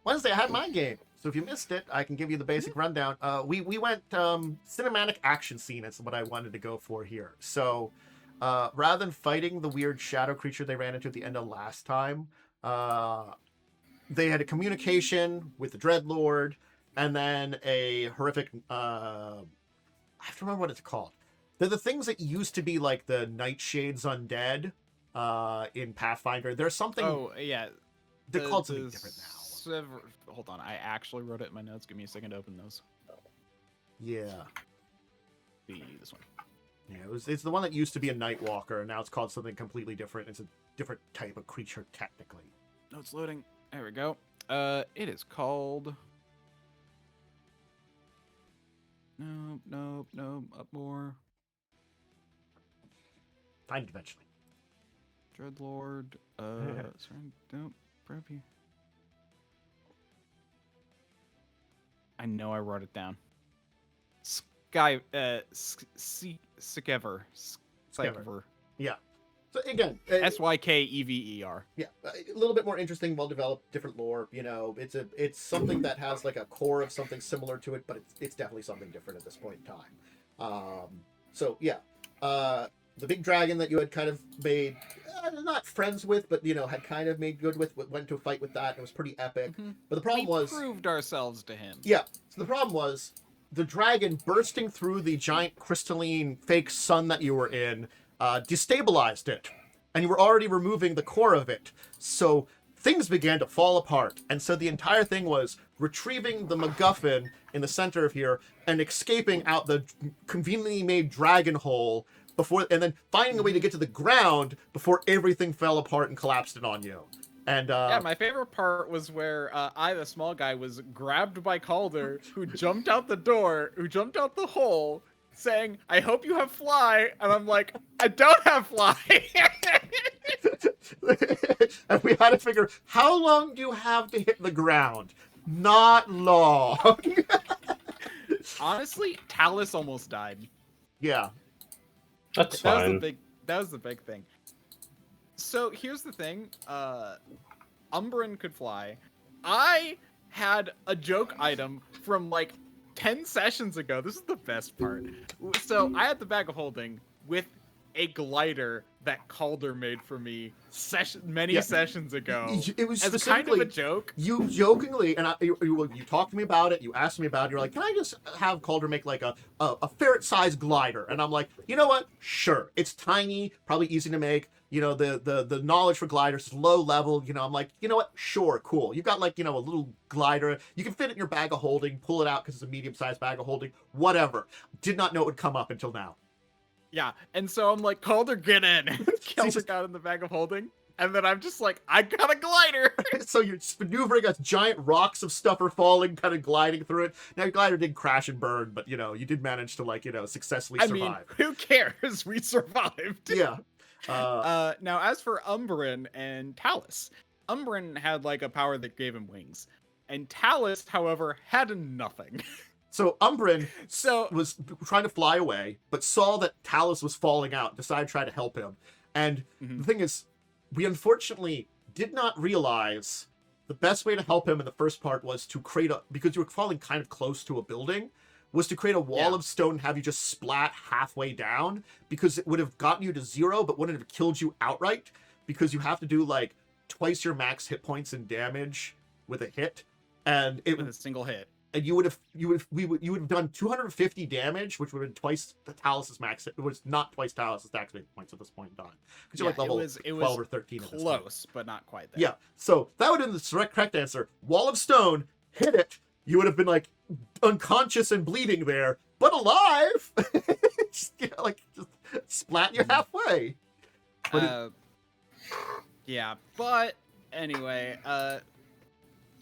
Wednesday I had my game. So if you missed it, I can give you the basic rundown. We went cinematic action scene is what I wanted to go for here. So rather than fighting the weird shadow creature they ran into at the end of last time, they had a communication with the Dreadlord, and then a horrific... I have to remember what it's called. They're the things that used to be like the Nightshades undead in Pathfinder. There's something... Oh, yeah. They're called something different now. Hold on, I actually wrote it in my notes. Give me a second to open those. Yeah. This one. Yeah, it's the one that used to be a Nightwalker, and now it's called something completely different. It's a different type of creature, technically. No, it's loading. There we go. It is called... Nope. Up more. Find it eventually. Dreadlord. Sorry, don't grab you. I know I wrote it down. Skever. Yeah. So again, Sykever. Yeah, a little bit more interesting, well developed, different lore. You know, it's something that has like a core of something similar to it, but it's definitely something different at this point in time. So yeah, the big dragon that you had kind of made not friends with, but you know had kind of made good with, went to a fight with that. And it was pretty epic. Mm-hmm. But the problem was proved ourselves to him. Yeah. So the problem was the dragon bursting through the giant crystalline fake sun that you were in destabilized it, and you were already removing the core of it. So things began to fall apart. And so the entire thing was retrieving the MacGuffin in the center of here and escaping out the conveniently made dragon hole before, and then finding a way to get to the ground before everything fell apart and collapsed in on you. And yeah, my favorite part was where I, the small guy, was grabbed by Calder, who jumped out the door, who jumped out the hole, saying, "I hope you have fly," and I'm like, "I don't have fly." and we had to figure, how long do you have to hit the ground? Not long. Honestly, Talus almost died. Yeah. That's That fine. was the big thing. So here's the thing, Umbran could fly. I had a joke item from like 10 sessions ago. This is the best part. So I had the bag of holding with a glider that Calder made for me many sessions ago. It was as specifically kind of a joke. You jokingly, and you talked to me about it, you asked me about it, you're like, can I just have Calder make like a ferret-sized glider? And I'm like, you know what? Sure. It's tiny, probably easy to make. You know, the knowledge for gliders is low level. You know, I'm like, you know what? Sure, cool. You've got like, you know, a little glider. You can fit it in your bag of holding, pull it out because it's a medium-sized bag of holding. Whatever. Did not know it would come up until now. Yeah, and so I'm like, Calder, get in. Calder got in the bag of holding, and then I'm just like, I got a glider. So you're maneuvering as giant rocks of stuff are falling, kind of gliding through it. Now, your glider did crash and burn, but, you know, you did manage to, like, you know, successfully survive. I mean, who cares? We survived. Yeah. Now, as for Umbran and Talus, Umbran had, like, a power that gave him wings. And Talus, however, had nothing. So Umbran was trying to fly away, but saw that Talus was falling out, decided to try to help him. And the thing is, we unfortunately did not realize the best way to help him in the first part was to create because you were falling kind of close to a building, was to create a wall of stone and have you just splat halfway down, because it would have gotten you to 0, but wouldn't have killed you outright, because you have to do like twice your max hit points and damage with a hit. And it with a single hit. And you would have done 250 damage, which would have been twice the Talus's max. It was not twice Talus's max hit points at this point in time, because you're like level 12 or 13. Close, but not quite there. Yeah, so that would have been the correct answer. Wall of stone, hit it. You would have been like unconscious and bleeding there, but alive. just splat you halfway. Yeah, but anyway,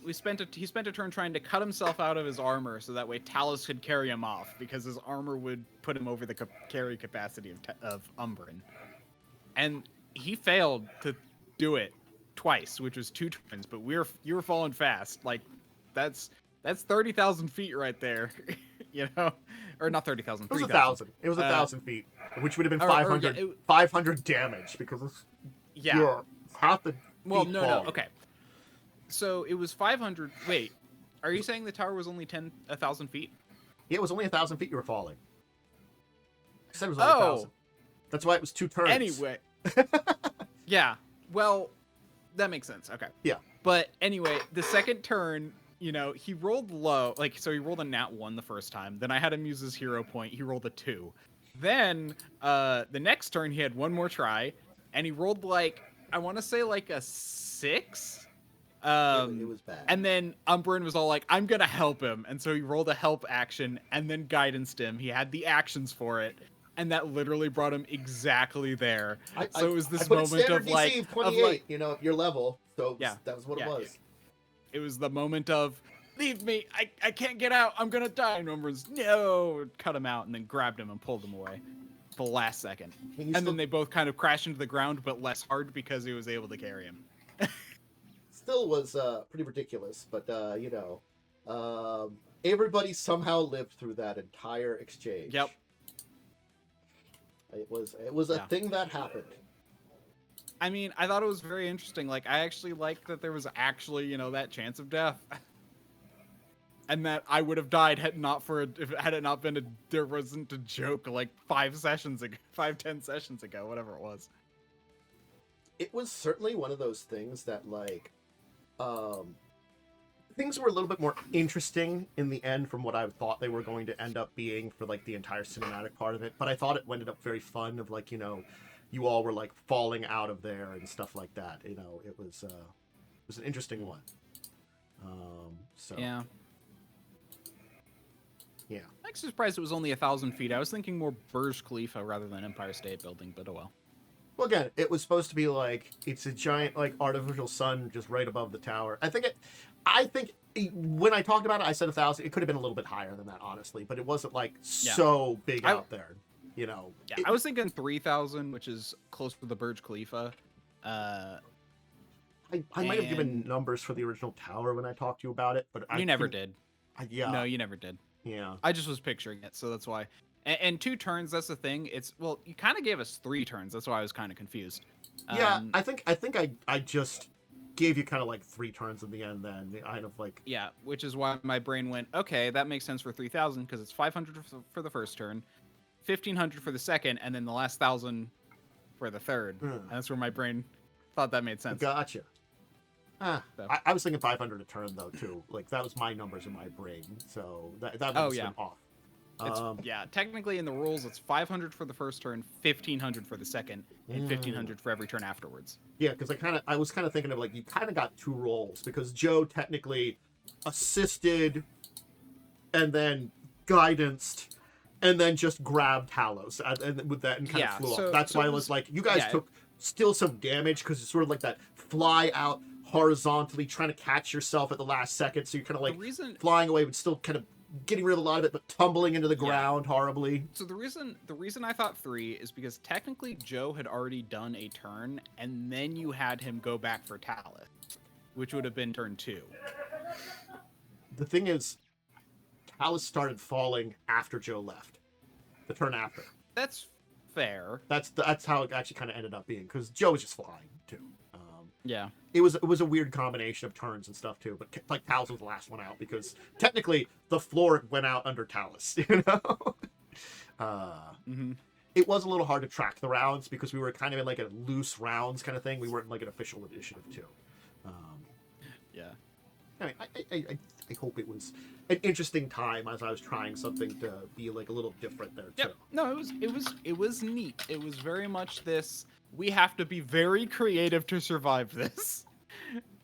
he spent a turn trying to cut himself out of his armor so that way Talus could carry him off, because his armor would put him over the carry capacity of Umbran. And he failed to do it twice, which was 2 turns, but you were falling fast. Like, that's 30,000 feet right there, you know? Or not 30,000, 3,000. It was 1,000. It was 1,000 feet, which would have been 500, 500 damage, because it's half the Well, no, okay. So it was 500. Wait, are you saying the tower was only 1,000 feet? Yeah, it was only 1,000 feet you were falling. I said it was only 1,000. That's why it was 2 turns. Anyway. Yeah. Well, that makes sense. Okay. Yeah. But anyway, the second turn, you know, he rolled low. Like, so he rolled a nat 1 the first time. Then I had him use his hero point. He rolled a 2. Then the next turn, he had one more try, and he rolled like, I want to say like a 6. It was bad. And then Umbran was all like, I'm gonna help him, and so he rolled a help action and then guidanced him. He had the actions for it, and that literally brought him exactly there. So it was this moment of like, DC 28, you know, your level. So yeah, that was what it was. It was the moment of, leave me, I can't get out, I'm gonna die. And Umbran's, no, cut him out and then grabbed him and pulled him away at the last second. Then they both kind of crashed into the ground, but less hard because he was able to carry him. Still was pretty ridiculous, but you know, everybody somehow lived through that entire exchange. Yep. It was a thing that happened. I mean, I thought it was very interesting. Like, I actually liked that there was actually, you know, that chance of death, and that I would have died had it not been there wasn't a joke like 10 sessions ago, whatever it was. It was certainly one of those things that, like, things were a little bit more interesting in the end from what I thought they were going to end up being for, like, the entire cinematic part of it. But I thought it ended up very fun of, like, you know, you all were, like, falling out of there and stuff like that. You know, it was was an interesting one. So Yeah. Yeah. I'm actually surprised it was only 1,000 feet. I was thinking more Burj Khalifa rather than Empire State Building, but oh well. Well, again, it was supposed to be like it's a giant like artificial sun just right above the tower. I think when I talked about it, I said 1,000. It could have been a little bit higher than that, honestly, but it wasn't like so big out there. You know. Yeah, I was thinking 3,000, which is close to the Burj Khalifa. I might have given numbers for the original tower when I talked to you about it, but you never did. Yeah. No, you never did. Yeah. I just was picturing it, so that's why. And 2 turns, that's the thing. You kind of gave us 3 turns. That's why I was kind of confused. Yeah, I think I just gave you kind of like 3 turns in the end. Then kind of like which is why my brain went, okay, that makes sense for 3,000 because it's 500 for the first turn, 1,500 for the second, and then the last 1,000 for the third. And that's where my brain thought that made sense. Gotcha. So. I was thinking 500 a turn though too. Like that was my numbers in my brain, so that was off. Technically in the rules, it's 500 for the first turn, 1,500 for the second, and 1,500 for every turn afterwards. Yeah, because I was kind of thinking of like you kind of got 2 rolls because Joe technically assisted, and then guidanced, and then just grabbed Talos and with that and kind of flew off. That's why I was like, you guys took still some damage because it's sort of like that fly out horizontally trying to catch yourself at the last second, so you're kind of like flying away but still kind of getting rid of a lot of it, but tumbling into the ground horribly. So the reason I thought 3 is because technically Joe had already done a turn, and then you had him go back for Talos, which would have been turn 2. The thing is, Talos started falling after Joe left. The turn after. That's fair. That's how it actually kind of ended up being, because Joe was just flying too. Yeah. It was a weird combination of turns and stuff too, but like Talos was the last one out because technically the floor went out under Talos, you know. It was a little hard to track the rounds because we were kind of in like a loose rounds kind of thing. We weren't in like an official initiative too. I mean, I hope it was an interesting time as I was trying something to be like a little different there too. No, it was neat. It was very much this. We have to be very creative to survive this,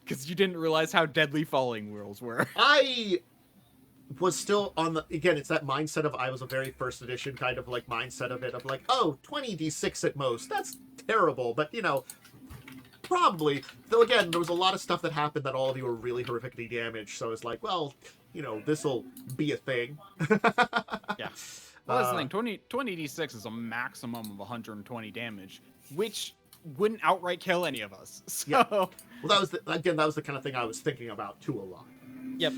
because you didn't realize how deadly falling worlds were. I was still on the it's that mindset of I was a very first edition kind of like mindset of it of like 20d6 at most. That's terrible, but you know. Probably, though. Again, there was a lot of stuff that happened that all of you were really horrifically damaged. So it's like, well, you know, this will be a thing. Yeah. Well, that's the thing. 20d6 is a maximum of 120 damage, which wouldn't outright kill any of us. So. Yeah. Well, that was the kind of thing I was thinking about too a lot. Yep.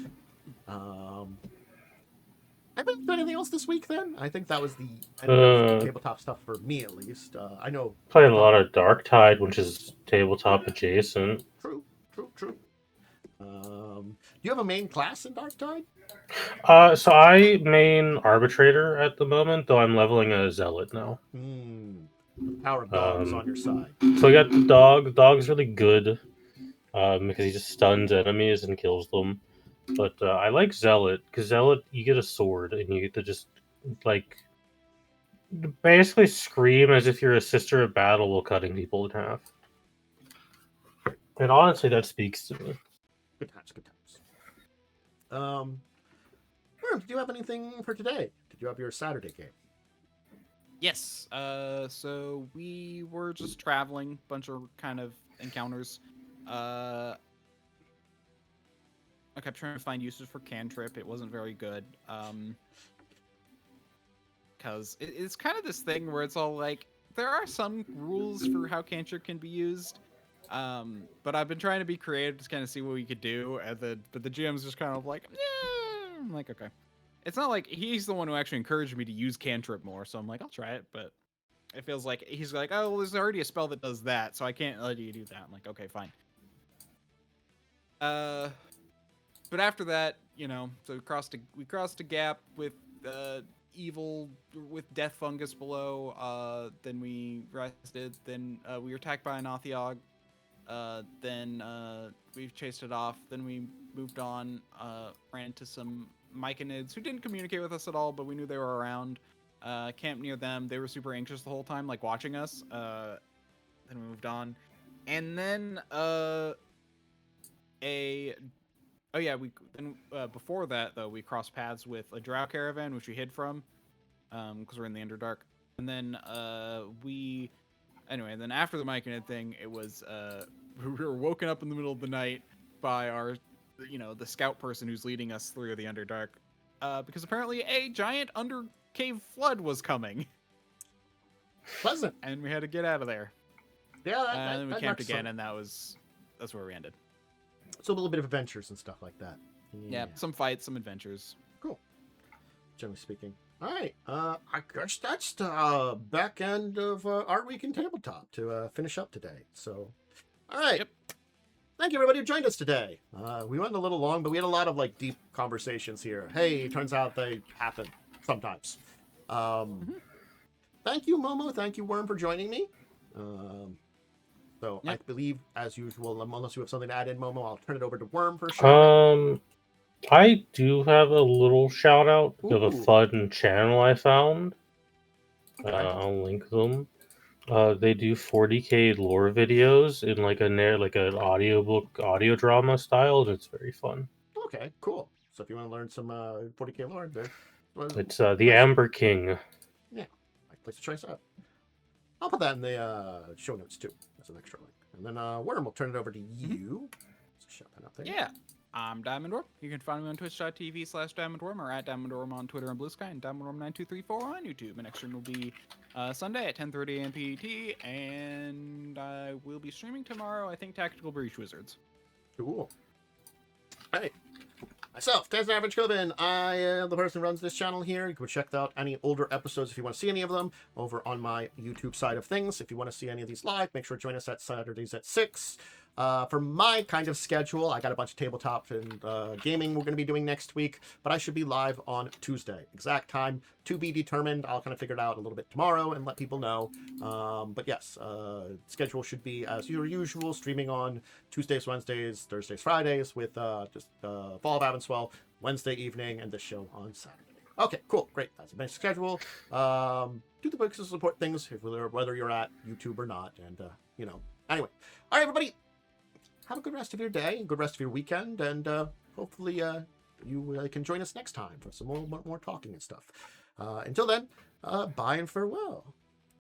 I haven't done anything else this week. Then I think that was the end of tabletop stuff for me, at least. I know played a lot of Dark Tide, which is tabletop adjacent. True. Do you have a main class in Dark Tide? So I main Arbitrator at the moment, though I'm leveling a Zealot now. The power of dogs on your side. So we got the dog. The dog's really good because he just stuns enemies and kills them. But I like Zealot, because Zealot, you get a sword, and you get to just, like, basically scream as if you're a sister of battle while cutting people in half. And honestly, that speaks to me. Good times. Did you have anything for today? Did you have your Saturday game? Yes. So we were just traveling, bunch of kind of encounters. I kept trying to find uses for cantrip. It wasn't very good. Because it's kind of this thing where it's all like, there are some rules for how cantrip can be used. But I've been trying to be creative to kind of see what we could do. But the GM's just kind of like, yeah. I'm like, okay. It's not like he's the one who actually encouraged me to use cantrip more. So I'm like, I'll try it. But it feels like he's like, oh, well, there's already a spell that does that. So I can't let you do that. I'm like, okay, fine. But after that, you know, so we crossed a gap with evil, with death fungus below. Then we rested. Then we were attacked by an Othiog. Then we chased it off. Then we moved on. Ran into some Myconids who didn't communicate with us at all, but we knew they were around. Camped near them. They were super anxious the whole time, like watching us. Then we moved on, and then Oh yeah, before that though we crossed paths with a drow caravan which we hid from, because we're in the Underdark, and then then after the Myconid thing, it was we were woken up in the middle of the night by our, the scout person who's leading us through the Underdark, because apparently a giant undercave flood was coming. Pleasant. And we had to get out of there. Yeah, And then we that camped marks again, some- and that's where we ended. So a little bit of adventures and stuff like that. Yeah, some fights, some adventures. Cool. Generally speaking. All right. I guess that's the back end of Art Week in Tabletop to finish up today. So, all right. Yep. Thank you, everybody who joined us today. We went a little long, but we had a lot of deep conversations here. Hey, it turns out they happen sometimes. Thank you, Momo. Thank you, Worm, for joining me. So Yep. I believe, as usual, unless you have something to add in, Momo, I'll turn it over to Worm for sure. I do have a little shout out of a Ooh. fun channel I found. Okay. I'll link them. They do 40k lore videos in an audiobook, audio drama style, and it's very fun. Okay, cool. So if you want to learn some 40k lore, It's the Amber King. Yeah, nice place to try this out. I'll put that in the show notes too, as an extra link. And then Worm, will turn it over to you. Let's shut that up there. Yeah, I'm DiamondWyrm. You can find me on twitch.tv/DiamondWyrm or at DiamondWyrm on Twitter and Blue Sky, and DiamondWyrm9234 on YouTube. My next stream will be Sunday at 10:30 a.m. PET, and I will be streaming tomorrow, I think, Tactical Breach Wizards. Cool. All right. Myself, Dracovin. I am the person who runs this channel here. You can check out any older episodes if you want to see any of them over on my YouTube side of things. If you want to see any of these live, make sure to join us at Saturdays at 6. For my kind of schedule, I got a bunch of tabletop and gaming we're going to be doing next week, but I should be live on Tuesday. Exact time to be determined. I'll kind of figure it out a little bit tomorrow and let people know. But yes, schedule should be as usual, streaming on Tuesdays, Wednesdays, Thursdays, Fridays with just Fall of Avonswell Wednesday evening and this show on Saturday. Okay, cool, great. That's a nice schedule. Do the books to support things, whether you're at YouTube or not, and Anyway, all right, everybody. Have a good rest of your day, good rest of your weekend, and hopefully you can join us next time for some more talking and stuff. Until then, bye and farewell.